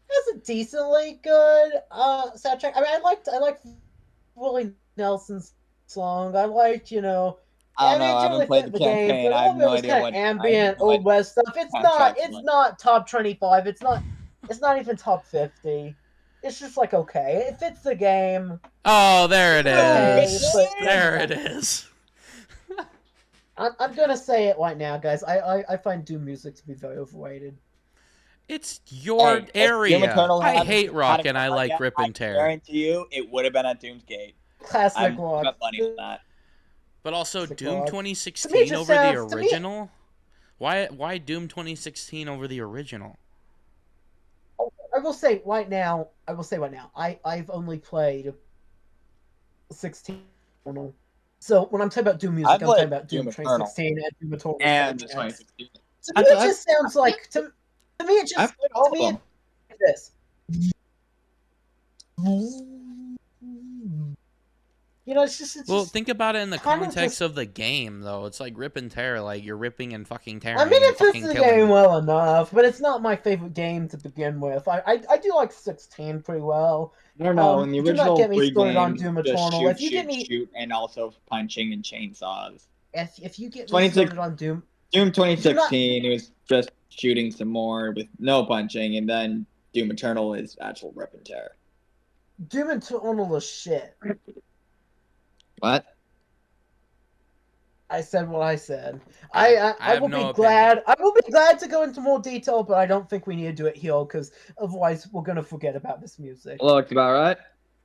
Speaker 2: has a decently good soundtrack. I mean, I liked Willie Nelson's song. I liked,
Speaker 4: I don't know. I haven't played the campaign. I have no idea what
Speaker 2: ambient old west stuff. It's not top 25. It's not even top 50. It's just like okay. It fits the game.
Speaker 1: Oh, there it is. There it is.
Speaker 2: I'm gonna say it right now, guys. I find Doom music to be very overrated.
Speaker 1: It's your area. I hate rock and I like rip and tear.
Speaker 4: I guarantee you, it would have been at Doom's Gate.
Speaker 2: Classic rock.
Speaker 4: Got money on that.
Speaker 1: But also Doom 2016 over the original. Why Doom 2016 over the original?
Speaker 2: I will say right now. I've only played 16. So when I'm talking about Doom music, I'm talking about Doom 2016 and Doom Eternal.
Speaker 4: And 2016.
Speaker 2: To me, it just sounds like to me it just like this. It's just.
Speaker 1: Well, think about it in the context of the game, though. It's like rip and tear, like you're ripping and fucking tearing.
Speaker 2: I mean, it fits the game well enough, but it's not my favorite game to begin with. I do like 16 pretty well.
Speaker 4: I don't know. In the original
Speaker 2: get me
Speaker 4: three
Speaker 2: started on
Speaker 4: games,
Speaker 2: Doom
Speaker 4: just
Speaker 2: Eternal. If you get me
Speaker 4: shoot, and also punching and chainsaws.
Speaker 2: If you get me started on Doom
Speaker 4: 2016, it was just shooting some more with no punching, and then Doom Eternal is actual rip and tear.
Speaker 2: Doom Eternal is shit.
Speaker 4: What?
Speaker 2: I said what I said. I will be glad. I will be glad to go into more detail, but I don't think we need to do it here because otherwise we're gonna forget about this music.
Speaker 4: Looks about right.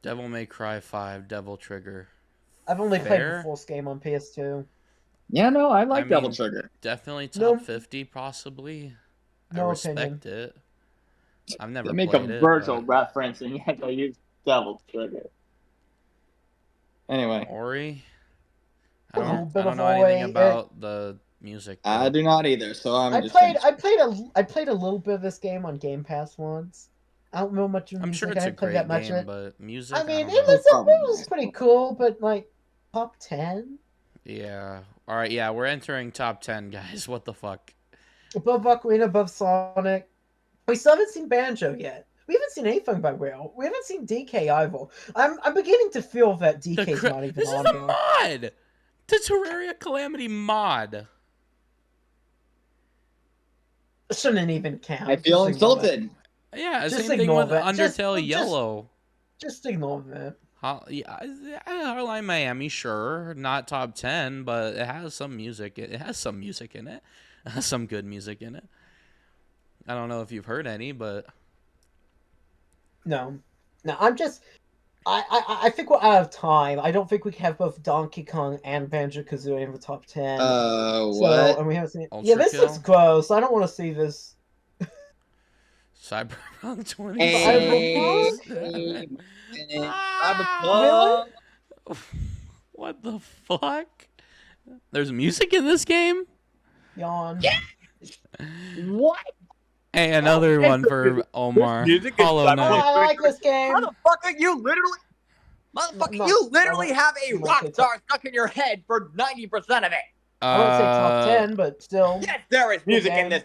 Speaker 1: Devil May Cry 5, Devil Trigger.
Speaker 2: I've only played the first game on PS2.
Speaker 4: Yeah, no, I like Devil Trigger.
Speaker 1: Definitely top 50, possibly. I respect it. I've never played it.
Speaker 3: They make a Virgil reference and yet they use Devil Trigger.
Speaker 4: Anyway.
Speaker 1: Ori? I don't know anything about the music.
Speaker 4: I do not either, so
Speaker 2: I played a little bit of this game on Game Pass once. I don't know much of music.
Speaker 1: I'm sure it's a great game, but music.
Speaker 2: I mean, it was pretty cool, but like top 10.
Speaker 1: Yeah. All right. Yeah, we're entering top 10, guys. What the fuck?
Speaker 2: Above Ocarina, above Sonic. We still haven't seen Banjo yet. We haven't seen anything by Will. We haven't seen DK either. I'm beginning to feel that DK's not even on here.
Speaker 1: This is a mod! The Terraria Calamity mod.
Speaker 2: Shouldn't even count.
Speaker 4: I feel insulted.
Speaker 1: Yeah, same thing with Undertale Yellow.
Speaker 2: Just ignore that.
Speaker 1: Hotline Miami, sure. Not top 10, but it has some music. It has some music in it. It has some good music in it. I don't know if you've heard any, but...
Speaker 2: No, I'm just. I think we're out of time. I don't think we can have both Donkey Kong and Banjo-Kazooie in the top 10.
Speaker 4: What?
Speaker 2: And we haven't seen. Yeah, this looks gross. I don't want to see this.
Speaker 1: Cyberpunk 20.
Speaker 2: Really?
Speaker 1: What the fuck? There's music in this game?
Speaker 2: Yawn.
Speaker 4: Yeah. What?
Speaker 1: Hey, another one for Omar. Hollow Knight.
Speaker 2: I like this game.
Speaker 4: Motherfucker, you literally have a rock star stuck in your head for 90% of it.
Speaker 2: I won't say top 10, but still.
Speaker 4: Yes, there is music in this.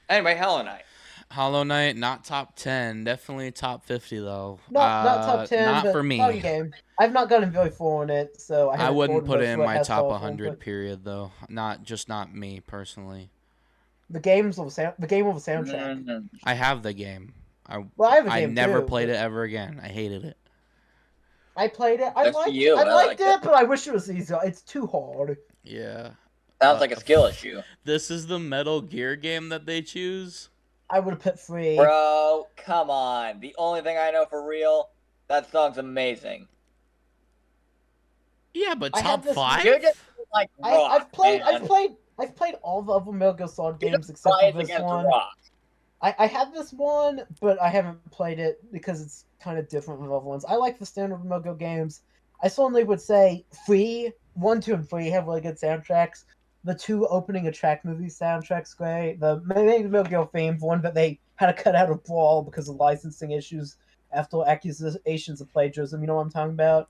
Speaker 4: Anyway, Hollow Knight.
Speaker 1: Hollow Knight, not top 10. Definitely top 50, though.
Speaker 2: Not top 10.
Speaker 1: Not for me.
Speaker 2: Game. I've not gotten very far in it, so
Speaker 1: I wouldn't put it in my top 100, period, though. Not me, personally.
Speaker 2: The game of a soundtrack.
Speaker 4: No.
Speaker 1: I have the game.
Speaker 2: I have a game
Speaker 1: never played it ever again. I hated it.
Speaker 2: I played it. I liked it, but I wish it was easier. It's too hard.
Speaker 1: Yeah.
Speaker 4: Sounds like a skill issue.
Speaker 1: This is the Metal Gear game that they choose?
Speaker 2: I would have put 3.
Speaker 4: Bro, come on. The only thing I know for real, that song's amazing.
Speaker 1: Yeah, but top 5?
Speaker 4: You're just like rock,
Speaker 2: I've played all the other Metal Gear Solid games except for this one. I have this one, but I haven't played it because it's kind of different from other ones. I like the standard Mogo games. I certainly would say 1, 2, and 3 have really good soundtracks. The 2 opening a track movie soundtracks great. The main Mogo theme, one that they had to cut out of Brawl because of licensing issues after accusations of plagiarism. You know what I'm talking about?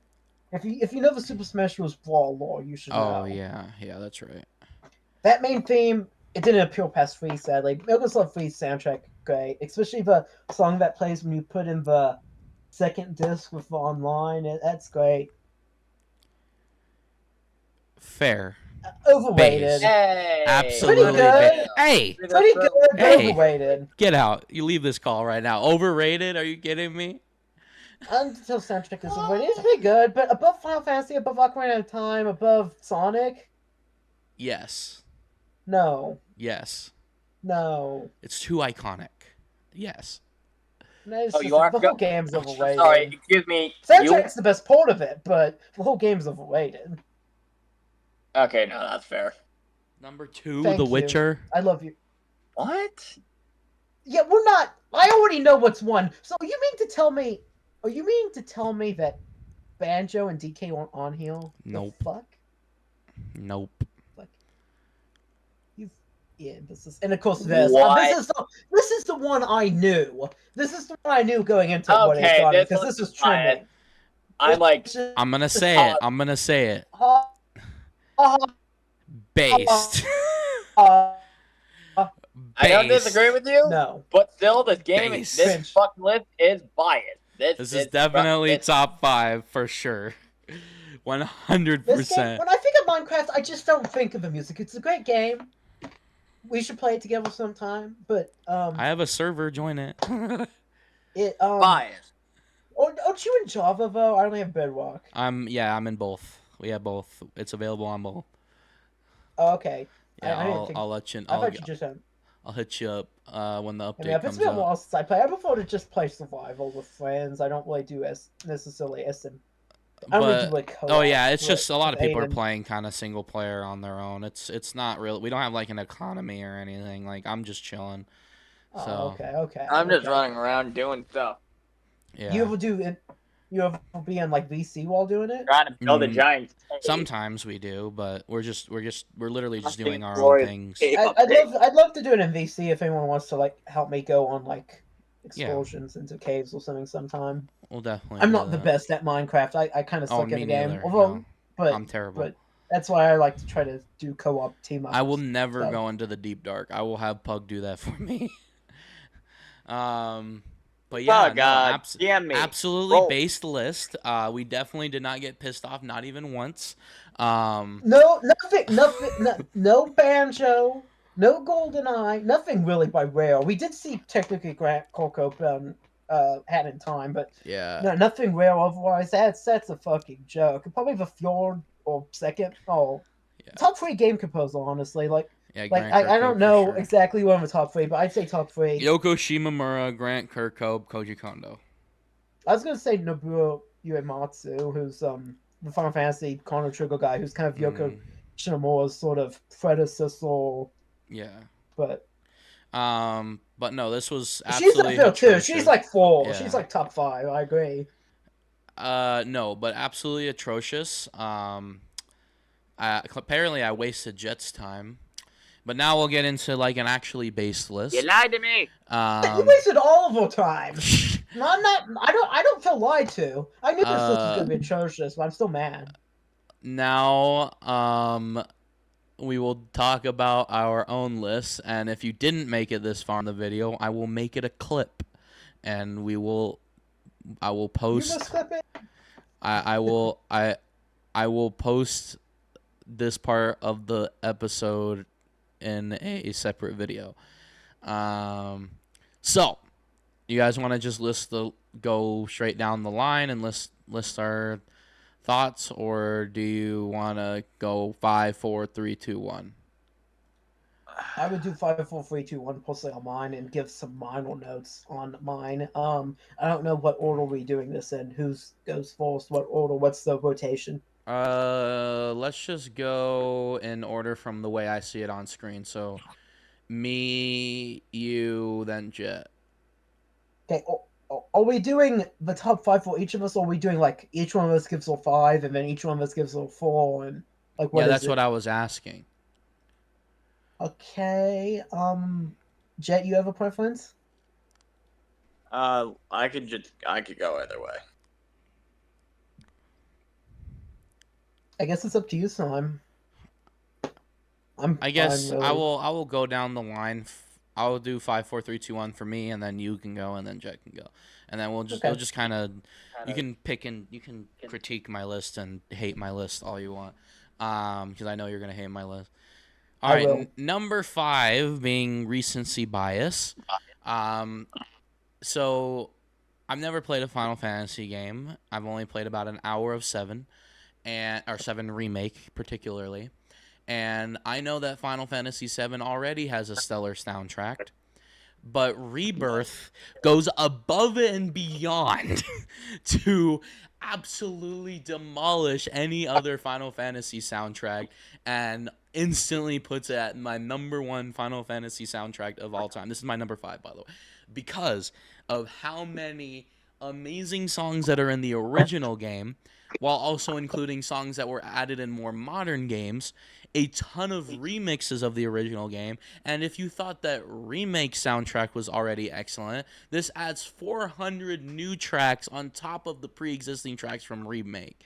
Speaker 2: If you know the Super Smash Bros. Brawl lore, you should know.
Speaker 1: Oh yeah, that's right.
Speaker 2: That main theme, it didn't appeal past 3, sadly. Mogo's Love 3's soundtrack great, especially the song that plays when you put in the second disc with the online. That's great.
Speaker 1: Fair.
Speaker 2: Overrated.
Speaker 4: Hey,
Speaker 1: absolutely.
Speaker 2: Pretty good.
Speaker 1: Hey,
Speaker 2: pretty good.
Speaker 1: Hey.
Speaker 2: Overrated.
Speaker 1: Get out! You leave this call right now. Overrated? Are you kidding me?
Speaker 2: Until soundtrack is overrated, it's pretty good, but above Final Fantasy, above Ocarina of Time, above Sonic.
Speaker 1: Yes.
Speaker 2: No.
Speaker 1: Yes.
Speaker 2: No.
Speaker 1: It's too iconic. Yes.
Speaker 2: No, it's the whole game's overrated.
Speaker 4: Sorry, excuse me.
Speaker 2: Soundtrack's the best part of it, but the whole game's overrated.
Speaker 4: Okay, no, that's fair.
Speaker 1: Number 2,
Speaker 2: Thank
Speaker 1: The
Speaker 2: you.
Speaker 1: Witcher.
Speaker 2: I love you.
Speaker 4: What?
Speaker 2: Yeah, we're not. I already know what's one. So you mean to tell me? Are you mean to tell me that Banjo and DK weren't on here?
Speaker 1: Nope.
Speaker 2: The fuck.
Speaker 1: Nope.
Speaker 2: Like, yeah, this is, and of course this. This is the one I knew. This is the one I knew going into what it's on because this is trending.
Speaker 4: I'm
Speaker 1: gonna say it. I'm gonna say it. Based.
Speaker 4: I don't disagree with you.
Speaker 2: No,
Speaker 4: but still, this game, this fucking list is biased.
Speaker 1: This is definitely top 5 for sure. 100%.
Speaker 2: When I think of Minecraft, I just don't think of the music. It's a great game. We should play it together sometime. But
Speaker 1: I have a server. Join it.
Speaker 4: Biased.
Speaker 2: Aren't you in Java though? I only have Bedrock.
Speaker 1: I'm in both. We have both. It's available on both.
Speaker 2: Oh, okay.
Speaker 1: Yeah, I'll let you.
Speaker 2: I thought you just had.
Speaker 1: I'll hit you up when the update comes out.
Speaker 2: It's been a while since I play. I prefer to just play survival with friends. I don't really do necessarily SM. I don't really do like co-op.
Speaker 1: Oh yeah, it's just a lot of people are playing kind of single player on their own. It's not real. We don't have like an economy or anything. Like I'm just chilling. So
Speaker 2: okay.
Speaker 4: I'm just running around doing stuff.
Speaker 2: Yeah. You ever be in like VC while doing it?
Speaker 4: Trying to build a giant stage.
Speaker 1: Sometimes we do, but we're literally just doing our own things.
Speaker 2: I'd love to do it in VC if anyone wants to like help me go on like excursions into caves or something sometime.
Speaker 1: We'll definitely.
Speaker 2: I'm not the best at Minecraft. I kind of suck at the game. Although, but
Speaker 1: I'm terrible.
Speaker 2: But that's why I like to try to do co-op team up.
Speaker 1: I will never go into the deep dark. I will have Pug do that for me. But yeah, absolutely based list. We definitely did not get pissed off, not even once.
Speaker 2: No, no Banjo, no GoldenEye, nothing really by Rare. We did see technically Grant Cork Hat in Time, but no, nothing Rare otherwise. That's a fucking joke. Probably the Fjord or second. Top 3 game composer, honestly. I don't know exactly one of the top 3, but I'd say top 3.
Speaker 1: Yoko Shimomura, Grant Kirkhope, Koji Kondo.
Speaker 2: I was gonna say Nobuo Uematsu, who's the Final Fantasy Chrono Trigger guy, who's kind of Yoko Shimomura's sort of predecessor.
Speaker 1: Yeah.
Speaker 2: But
Speaker 1: no, this was absolutely.
Speaker 2: She's up there too. She's like 4. Yeah. She's like top 5. I agree.
Speaker 1: No, but absolutely atrocious. Apparently I wasted Jett's time. But now we'll get into like an actually based list.
Speaker 4: You lied to me.
Speaker 2: You wasted all of our time. No, I'm not. I don't feel lied to. I knew this list was gonna be atrocious, but I'm still mad.
Speaker 1: Now, we will talk about our own list, and if you didn't make it this far in the video, I will make it a clip, and I will post.
Speaker 2: You must clip it.
Speaker 1: I will post this part of the episode in a separate video. So you guys want to just go straight down the line and list our thoughts, or do you want to go 5, 4, 3, 2, 1?
Speaker 2: I would do 5, 4, 3, 2, 1 personally on mine and give some minor notes on mine. I don't know what order we're doing this in. Who goes first? What order? What's the rotation?
Speaker 1: Let's just go in order from the way I see it on screen. So Me, you, then Jet.
Speaker 2: Okay. Are we doing the top 5 for each of us, or are we doing like each one of us gives a 5, and then each one of us gives a 4, and like what?
Speaker 1: Yeah, that's
Speaker 2: is it?
Speaker 1: what I was asking.
Speaker 2: Okay. Jet, you have a preference?
Speaker 4: I could go either way.
Speaker 2: I guess it's up to you, Simon.
Speaker 1: I guess I will go down the line. I'll do 5, 4, 3, 2, 1 for me, and then you can go, and then Jet can go, and then we'll just kind of you can pick and you can critique my list and hate my list all you want, because I know you're gonna hate my list. All right, number 5 being recency bias. So I've never played a Final Fantasy game. I've only played about an hour of 7, or 7 remake particularly. And I know that Final Fantasy VII already has a stellar soundtrack, but Rebirth goes above and beyond to absolutely demolish any other Final Fantasy soundtrack and instantly puts it at my number 1 Final Fantasy soundtrack of all time. This is my number 5, by the way, because of how many amazing songs that are in the original game, while also including songs that were added in more modern games, a ton of remixes of the original game, and if you thought that remake soundtrack was already excellent, this adds 400 new tracks on top of the pre-existing tracks from remake.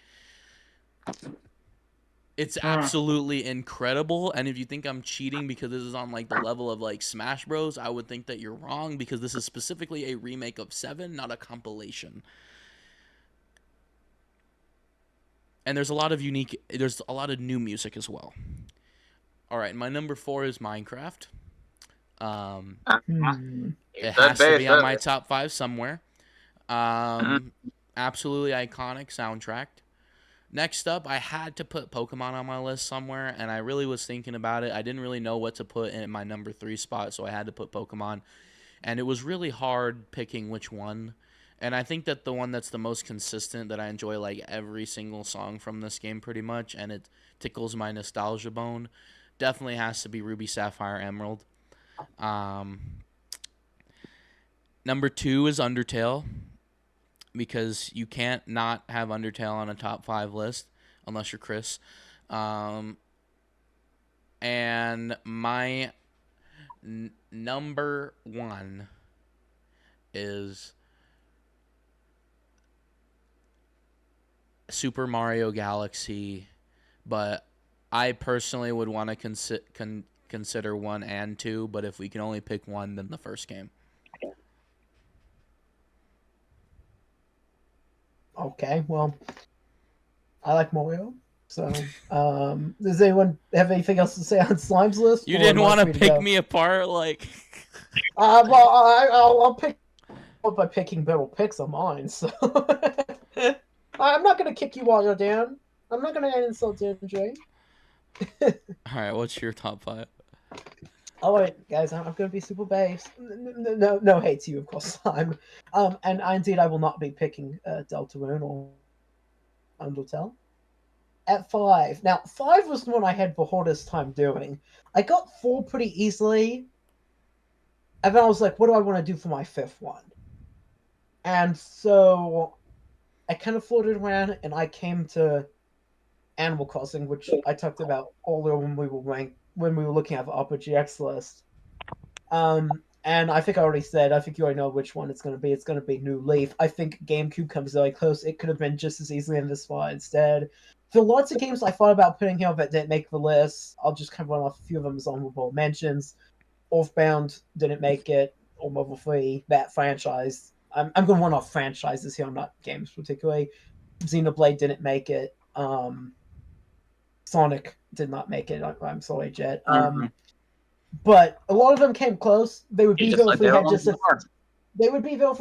Speaker 1: It's absolutely incredible, and if you think I'm cheating because this is on like the level of like Smash Bros, I would think that you're wrong, because this is specifically a remake of 7, not a compilation. And there's a lot of new music as well. All right, my number 4 is Minecraft. It has to be on my top 5 somewhere. Absolutely iconic soundtrack. Next up, I had to put Pokemon on my list somewhere, and I really was thinking about it. I didn't really know what to put in my number 3 spot, so I had to put Pokemon. And it was really hard picking which one. And I think that the one that's the most consistent, that I enjoy like every single song from this game pretty much, and it tickles my nostalgia bone, definitely has to be Ruby, Sapphire, Emerald. Number 2 is Undertale, because you can't not have Undertale on a top 5 list unless you're Chris. And my number 1 is Super Mario Galaxy, but I personally would want to consider 1 and 2, but if we can only pick one, then the first game.
Speaker 2: Okay, well, I like Mario, so does anyone have anything else to say on Slime's list?
Speaker 1: You didn't want to pick me apart, like...
Speaker 2: Well, I'll pick up by picking better picks on mine, so... I'm not going to kick you while you're down. I'm not going to insult Jay.
Speaker 1: Alright, what's your top 5?
Speaker 2: All right, guys, I'm going to be super base. No hate to you, of course, Slime. And indeed, I will not be picking Deltarune or Undertale. At 5. Now, 5 was the one I had the hardest time doing. I got 4 pretty easily. And then I was like, what do I want to do for my 5th one? And so I kind of floated around, and I came to Animal Crossing, which I talked about earlier when we were looking at the OperaGX list. And I think I already said, I think you already know which one it's going to be. It's going to be New Leaf. I think GameCube comes very close. It could have been just as easily in this spot instead. For lots of games I thought about putting here that didn't make the list, I'll just kind of run off a few of them as honorable mentions. Earthbound didn't make it, or Mobile 3, that franchise. I'm going to run off franchises here, not games particularly. Xenoblade didn't make it. Sonic did not make it. I'm sorry, Jet. But a lot of them came close. They would be there if we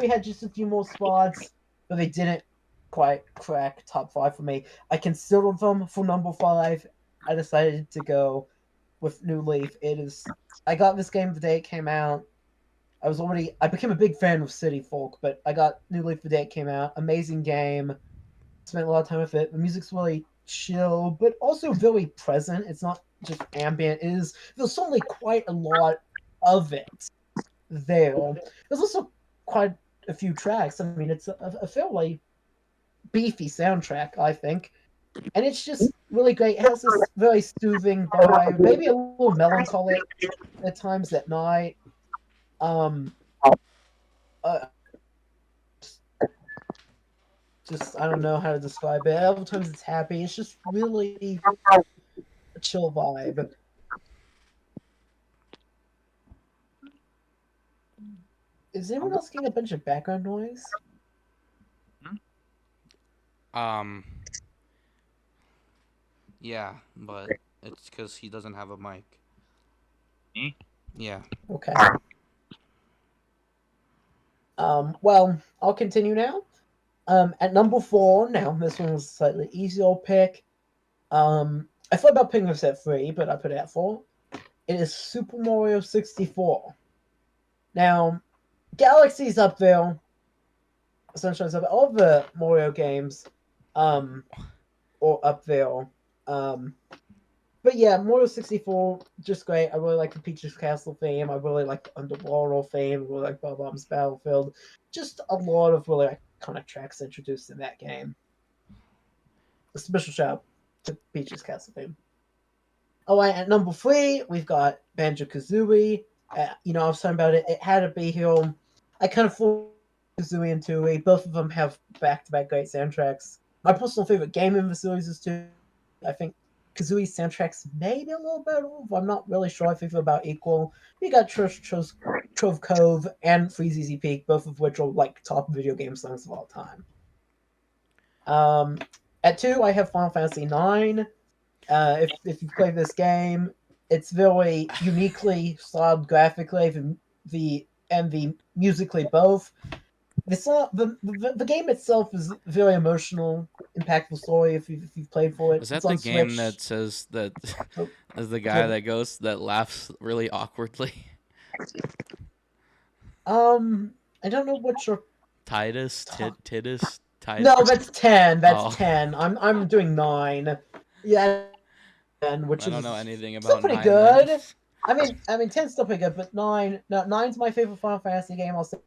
Speaker 2: had just a few more spots, but they didn't quite crack top 5 for me. I considered them for number 5. I decided to go with New Leaf. I got this game the day it came out. I became a big fan of City Folk, but I got New Leaf the day it came out. Amazing game. Spent a lot of time with it. The music's really chill, but also very present. It's not just ambient. There's certainly quite a lot of it there. There's also quite a few tracks. I mean, it's a fairly beefy soundtrack, I think. And it's just really great. It has this very soothing vibe, maybe a little melancholic at times at night. Just I don't know how to describe it. Other times it's happy. It's just really a chill vibe. Is anyone else getting a bunch of background noise?
Speaker 1: Yeah, but it's because he doesn't have a mic. Yeah.
Speaker 2: Okay. Well, I'll continue now. At number 4, now this one was a slightly easier pick. I thought about picking this at 3, but I put it at 4. It is Super Mario 64. Now, Galaxy's up there. Sunshine's up there. All the Mario games, are up there. But yeah, Mario 64, just great. I really like the Peach's Castle theme. I really like the Underwater theme. I really like Bob-Omb's Battlefield. Just a lot of really iconic tracks introduced in that game. A special shout out to Peach's Castle theme. Oh, and at number 3, we've got Banjo-Kazooie. I was talking about it. It had to be here. I kind of thought Kazooie and Tooie. Both of them have back-to-back great soundtracks. My personal favorite game in the series is Tooie. I think Kazooie's soundtracks maybe a little better. I'm not really sure. I think they're about equal. You got Trove Cove and Freeze Easy Peak, both of which are like top video game songs of all time. At 2, I have Final Fantasy IX. If you play this game, it's very uniquely styled graphically, the musically both. The game itself is very emotional, impactful story. If you've played for it,
Speaker 1: is that the game Switch. That says that is the guy that laughs really awkwardly?
Speaker 2: I don't know what your
Speaker 1: Titus.
Speaker 2: No, that's 10. That's 10. I'm doing 9. Yeah, 10, which
Speaker 1: I don't know anything about.
Speaker 2: Still pretty
Speaker 1: 9
Speaker 2: good.
Speaker 1: Then.
Speaker 2: I mean, 10's still pretty good, but 9's my favorite Final Fantasy game. I'll say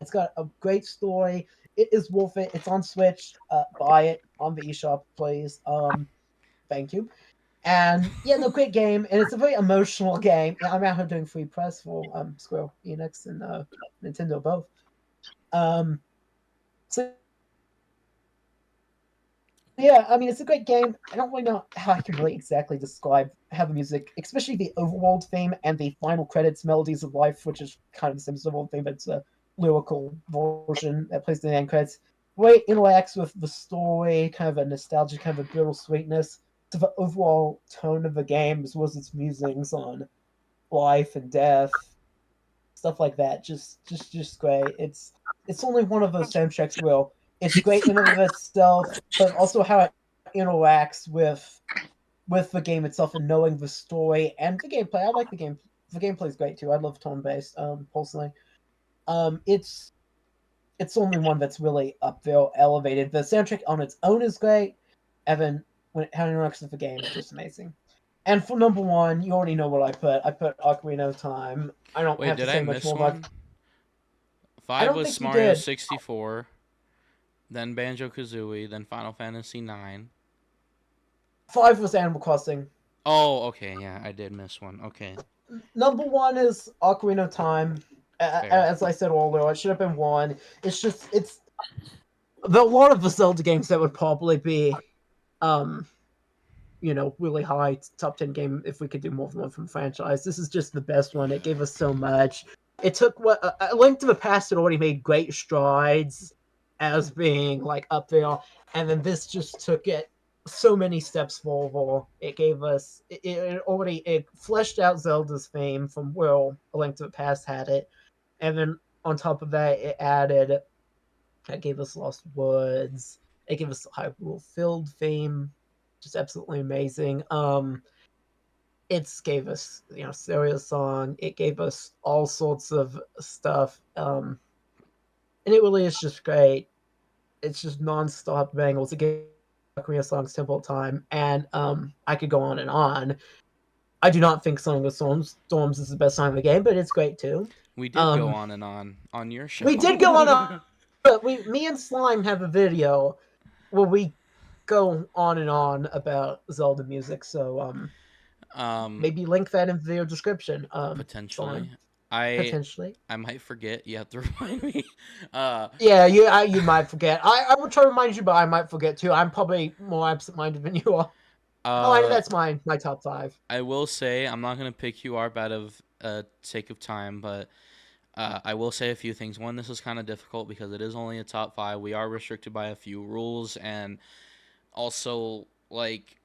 Speaker 2: it's got a great story. It is worth it. It's on Switch. Buy it on the eShop, please. Thank you. And yeah, no, great game, and it's a very emotional game. I'm out here doing free press for Square Enix and Nintendo both. So yeah, I mean, it's a great game. I don't really know how I can really exactly describe how the music, especially the overworld theme and the final credits, Melodies of Life, which is kind of the same overworld theme, but it's a lyrical version that plays the end credits. Way interacts with the story, kind of a nostalgia, kind of a brittle sweetness to the overall tone of the game, as well as its musings on life and death, stuff like that. Just great. It's only one of those soundtracks where it's great in and of itself, but also how it interacts with the game itself and knowing the story and the gameplay. I like the game. The gameplay is great too. I love tone-based, personally. It's only one that's really up there, elevated. The soundtrack on its own is great, and then how it interacts with the game is just amazing. And for number 1, you already know what I put. I put Ocarina of Time. I don't have to say much more about.
Speaker 1: 5 was Mario 64, then Banjo-Kazooie, then Final Fantasy 9.
Speaker 2: 5 was Animal Crossing.
Speaker 1: Oh, okay, yeah, I did miss one. Okay.
Speaker 2: Number 1 is Ocarina of Time. As I said earlier, it should have been 1. It's there are a lot of the Zelda games that would probably be, really high top 10 game if we could do more than one from the franchise. This is just the best one. It gave us so much. It took A Link to the Past had already made great strides as being like up there, and then this just took it so many steps forward. It gave us it fleshed out Zelda's fame from where A Link to the Past had it. And then on top of that, it gave us Lost Woods. It gave us Hyrule Field theme, just absolutely amazing. It gave us, Serious Song. It gave us all sorts of stuff. And it really is just great. It's just nonstop bangles. It gave Ocarina songs Temple of Time, and I could go on and on. I do not think Song of Storms is the best song in the game, but it's great too.
Speaker 1: We did go on and on your show.
Speaker 2: We did go on, but me and Slime have a video where we go on and on about Zelda music. So maybe link that in the video description.
Speaker 1: Potentially.
Speaker 2: Potentially.
Speaker 1: I might forget. You have to remind me.
Speaker 2: Yeah, you might forget. I will try to remind you, but I might forget too. I'm probably more absent-minded than you are. That's my top 5.
Speaker 1: I will say I'm not gonna pick you up out of sake of time, but I will say a few things. One, this is kind of difficult because it is only a top 5. We are restricted by a few rules, and also like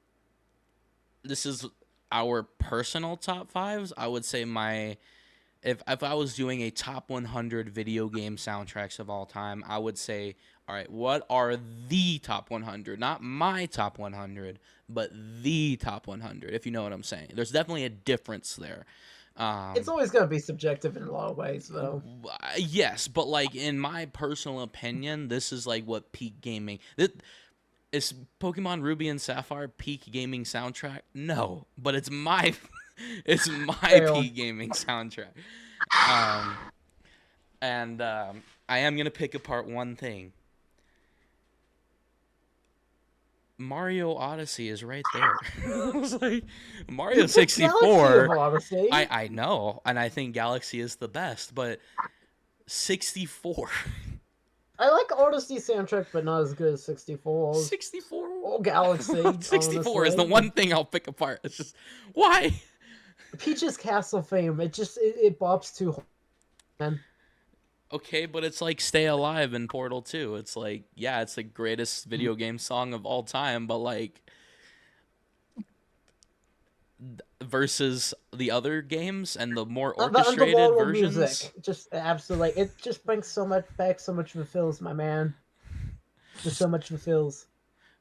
Speaker 1: this is our personal top 5s. I would say if I was doing a top 100 video game soundtracks of all time, I would say, all right, what are the top 100? Not my top 100, but the top 100, if you know what I'm saying. There's definitely a difference there.
Speaker 2: It's always going to be subjective in a lot of ways, though.
Speaker 1: Yes, but like in my personal opinion, this is like what peak gaming... Is Pokemon Ruby and Sapphire peak gaming soundtrack? No, but it's my... It's my peak gaming soundtrack. And I am going to pick apart one thing. Mario Odyssey is right there. I was like, Mario 64. I know, and I think Galaxy is the best, but 64.
Speaker 2: I like Odyssey soundtrack, but not as good as 64.
Speaker 1: 64?
Speaker 2: Or Galaxy.
Speaker 1: 64
Speaker 2: honestly.
Speaker 1: Is the one thing I'll pick apart. It's just, why?
Speaker 2: Peach's Castle theme, it bops too hard, man.
Speaker 1: Okay, but it's like Stay Alive in Portal 2. It's like, yeah, it's the greatest video game song of all time, but like versus the other games and the more orchestrated versions. Music,
Speaker 2: just absolutely, it just brings so much of the feels, my man. Just so much of the feels.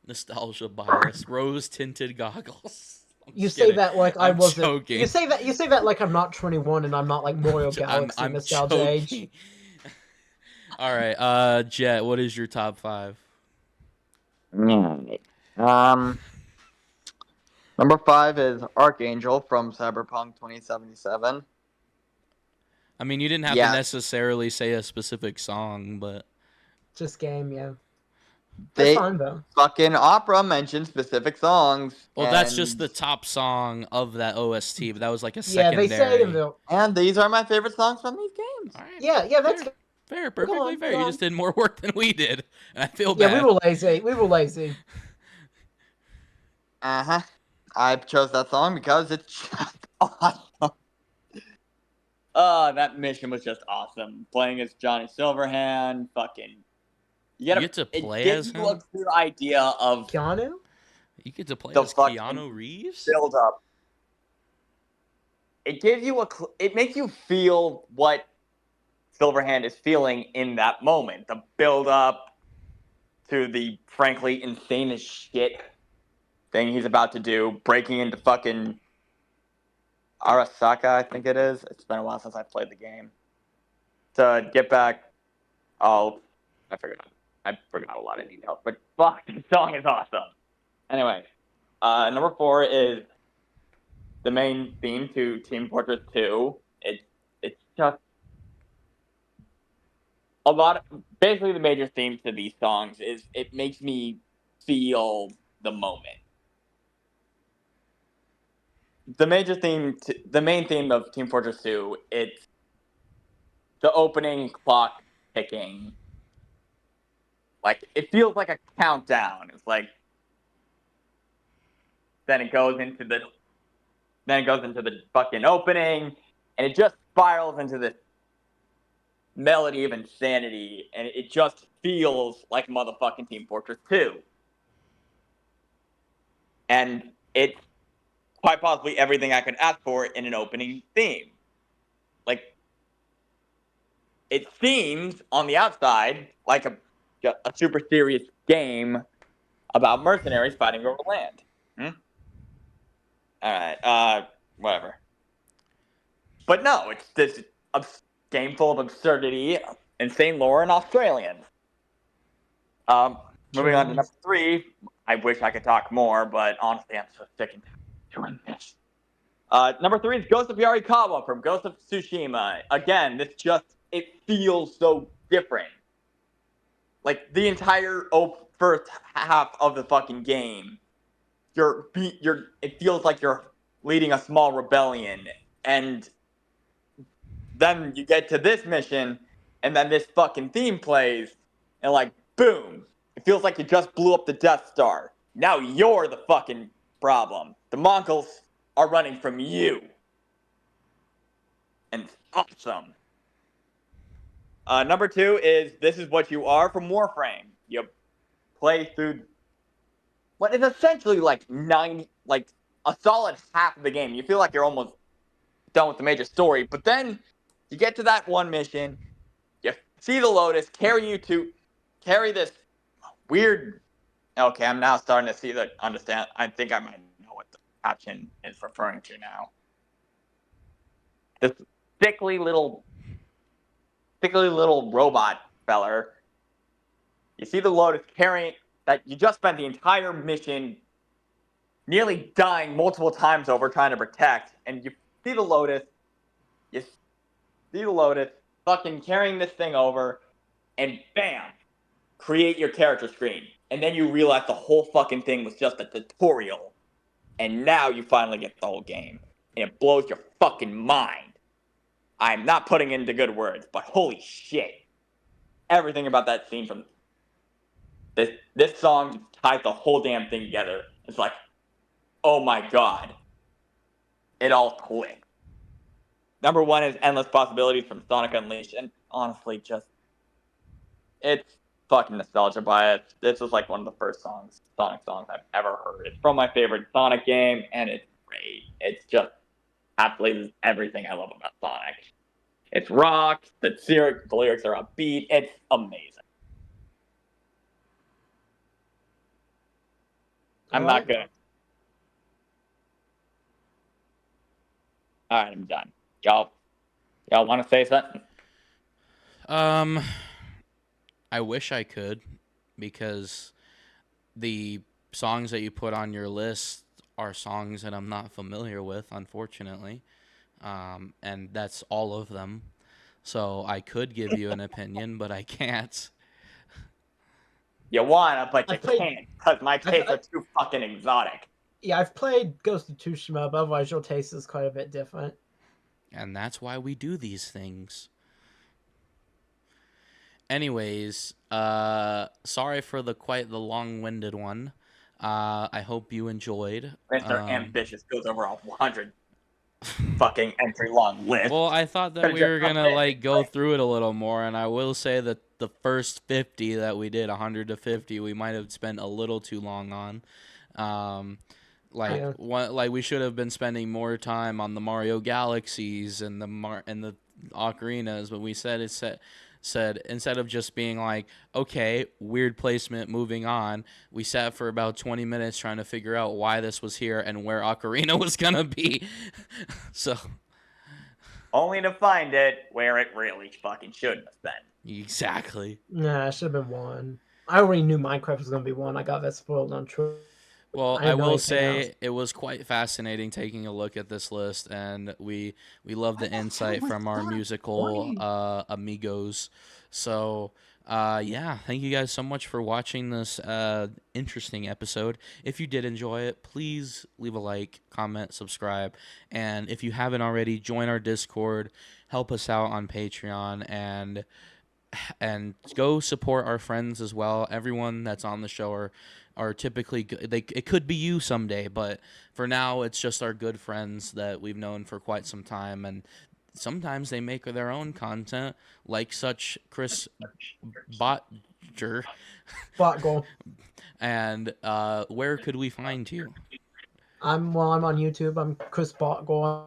Speaker 1: Nostalgia bias, rose-tinted goggles.
Speaker 2: You say that like I wasn't.
Speaker 1: Joking.
Speaker 2: You say that like I'm not 21 and I'm not like Mario Galaxy
Speaker 1: I'm
Speaker 2: nostalgia
Speaker 1: joking.
Speaker 2: age.
Speaker 1: All right, Jet, what is your top 5?
Speaker 4: Number 5 is Archangel from Cyberpunk 2077.
Speaker 1: I mean, you didn't have to necessarily say a specific song, but
Speaker 2: just game, yeah.
Speaker 4: That's fine, though. Fucking Opera mentioned specific songs.
Speaker 1: Well, that's just the top song of that OST, but that was like a secondary.
Speaker 2: Yeah, they say them though.
Speaker 4: And these are my favorite songs from these games.
Speaker 1: All right.
Speaker 2: Yeah, that's
Speaker 1: fair, perfectly fair. You just did more work than we did, and I feel bad.
Speaker 2: Yeah, we were lazy.
Speaker 4: I chose that song because it's just awesome. That mission was just awesome. Playing as Johnny Silverhand, fucking. You
Speaker 1: get to play as him?
Speaker 4: It gives you a clear idea of
Speaker 2: Keanu?
Speaker 1: You get to play as Keanu Reeves?
Speaker 4: Build up. It gives you it makes you feel what Silverhand is feeling in that moment. The build up to the frankly insane as shit thing he's about to do, breaking into fucking Arasaka, I think it is. It's been a while since I played the game. To get back, I forgot a lot of details, but fuck, this song is awesome. Anyway, number 4 is the main theme to Team Fortress 2. It's just a lot of, basically the major theme to these songs is it makes me feel the moment. The main theme of Team Fortress 2, it's the opening clock ticking. Like, it feels like a countdown. It's like, then it goes into the fucking opening, and it just spirals into this melody of insanity, and it just feels like motherfucking Team Fortress 2. And it's quite possibly everything I could ask for in an opening theme. Like, it seems on the outside like a super serious game about mercenaries fighting over land. Alright, whatever. But no, it's this game full of absurdity, insane lore, and Australians. Moving on to number 3, I wish I could talk more, but honestly, I'm so sick and doing this. Number 3 is Ghost of Yarikawa from Ghost of Tsushima. Again, it feels so different. Like, the entire first half of the fucking game, it feels like you're leading a small rebellion, and then you get to this mission, and then this fucking theme plays, and like, boom, it feels like you just blew up the Death Star. Now you're the fucking problem. The Mongols are running from you. And it's awesome. Number 2 is This Is What You Are from Warframe. You play through what is essentially like a solid half of the game. You feel like you're almost done with the major story, but then you get to that one mission, you see the Lotus carry this weird. Okay, I'm now starting to understand. I think I might know what the caption is referring to now. This thickly little robot feller. You see the Lotus carrying that you just spent the entire mission nearly dying multiple times over trying to protect, and you see the Lotus fucking carrying this thing over, and bam, create your character screen. And then you realize the whole fucking thing was just a tutorial. And now you finally get the whole game. And it blows your fucking mind. I'm not putting into good words, but holy shit. Everything about that scene from this song ties the whole damn thing together. It's like, oh my god. It all clicks. Number 1 is Endless Possibilities from Sonic Unleashed. And honestly, it's fucking nostalgia bias. This was like one of the first Sonic songs I've ever heard. It's from my favorite Sonic game, and it's great. It's just absolutely everything I love about Sonic. It's rock, the lyrics are upbeat, it's amazing. I'm not good. Alright, I'm done. Y'all want to say something?
Speaker 1: I wish I could, because the songs that you put on your list are songs that I'm not familiar with, unfortunately. And that's all of them. So I could give you an opinion, but I can't.
Speaker 4: You wanna, but you can't, because my tastes are too fucking exotic.
Speaker 2: Yeah, I've played Ghost of Tsushima, but otherwise your taste is quite a bit different.
Speaker 1: And that's why we do these things. Anyways, sorry for the long-winded one. I hope you enjoyed.
Speaker 4: Mr. Ambitious goes over 100 fucking entry-long list.
Speaker 1: Well, I thought that we were gonna go through it a little more, and I will say that the first 50 that we did, 100 to 50, we might have spent a little too long on. We should have been spending more time on the Mario Galaxies and the ocarinas, but we said instead of just being like, okay, weird placement, moving on, we sat for about 20 minutes trying to figure out why this was here and where Ocarina was gonna be. So
Speaker 4: only to find it where it really fucking shouldn't have been.
Speaker 1: Exactly.
Speaker 2: Nah, it should have been 1. I already knew Minecraft was gonna be 1. I got that spoiled on True.
Speaker 1: Well, I will say it was quite fascinating taking a look at this list, and we love the insight from our musical amigos. So, yeah, thank you guys so much for watching this interesting episode. If you did enjoy it, please leave a like, comment, subscribe, and if you haven't already, join our Discord, help us out on Patreon, and go support our friends as well. Everyone that's on the show are typically good. It could be you someday, but for now it's just our good friends that we've known for quite some time, and sometimes they make their own content, like such Chris Botger. And where could we find you?
Speaker 2: I'm on YouTube. I'm Chris Botger.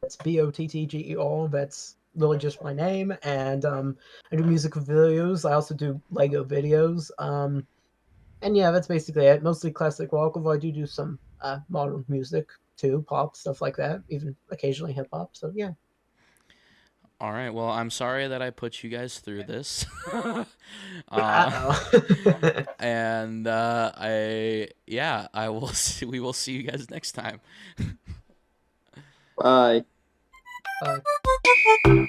Speaker 2: It's Bottger. That's literally just my name, and I do music videos. I also do Lego videos. And yeah, that's basically it. Mostly classic rock, although I do some modern music too, pop, stuff like that, even occasionally hip hop. So yeah.
Speaker 1: All right. Well, I'm sorry that I put you guys through this. And I will. We will see you guys next time.
Speaker 4: Bye.
Speaker 2: Bye.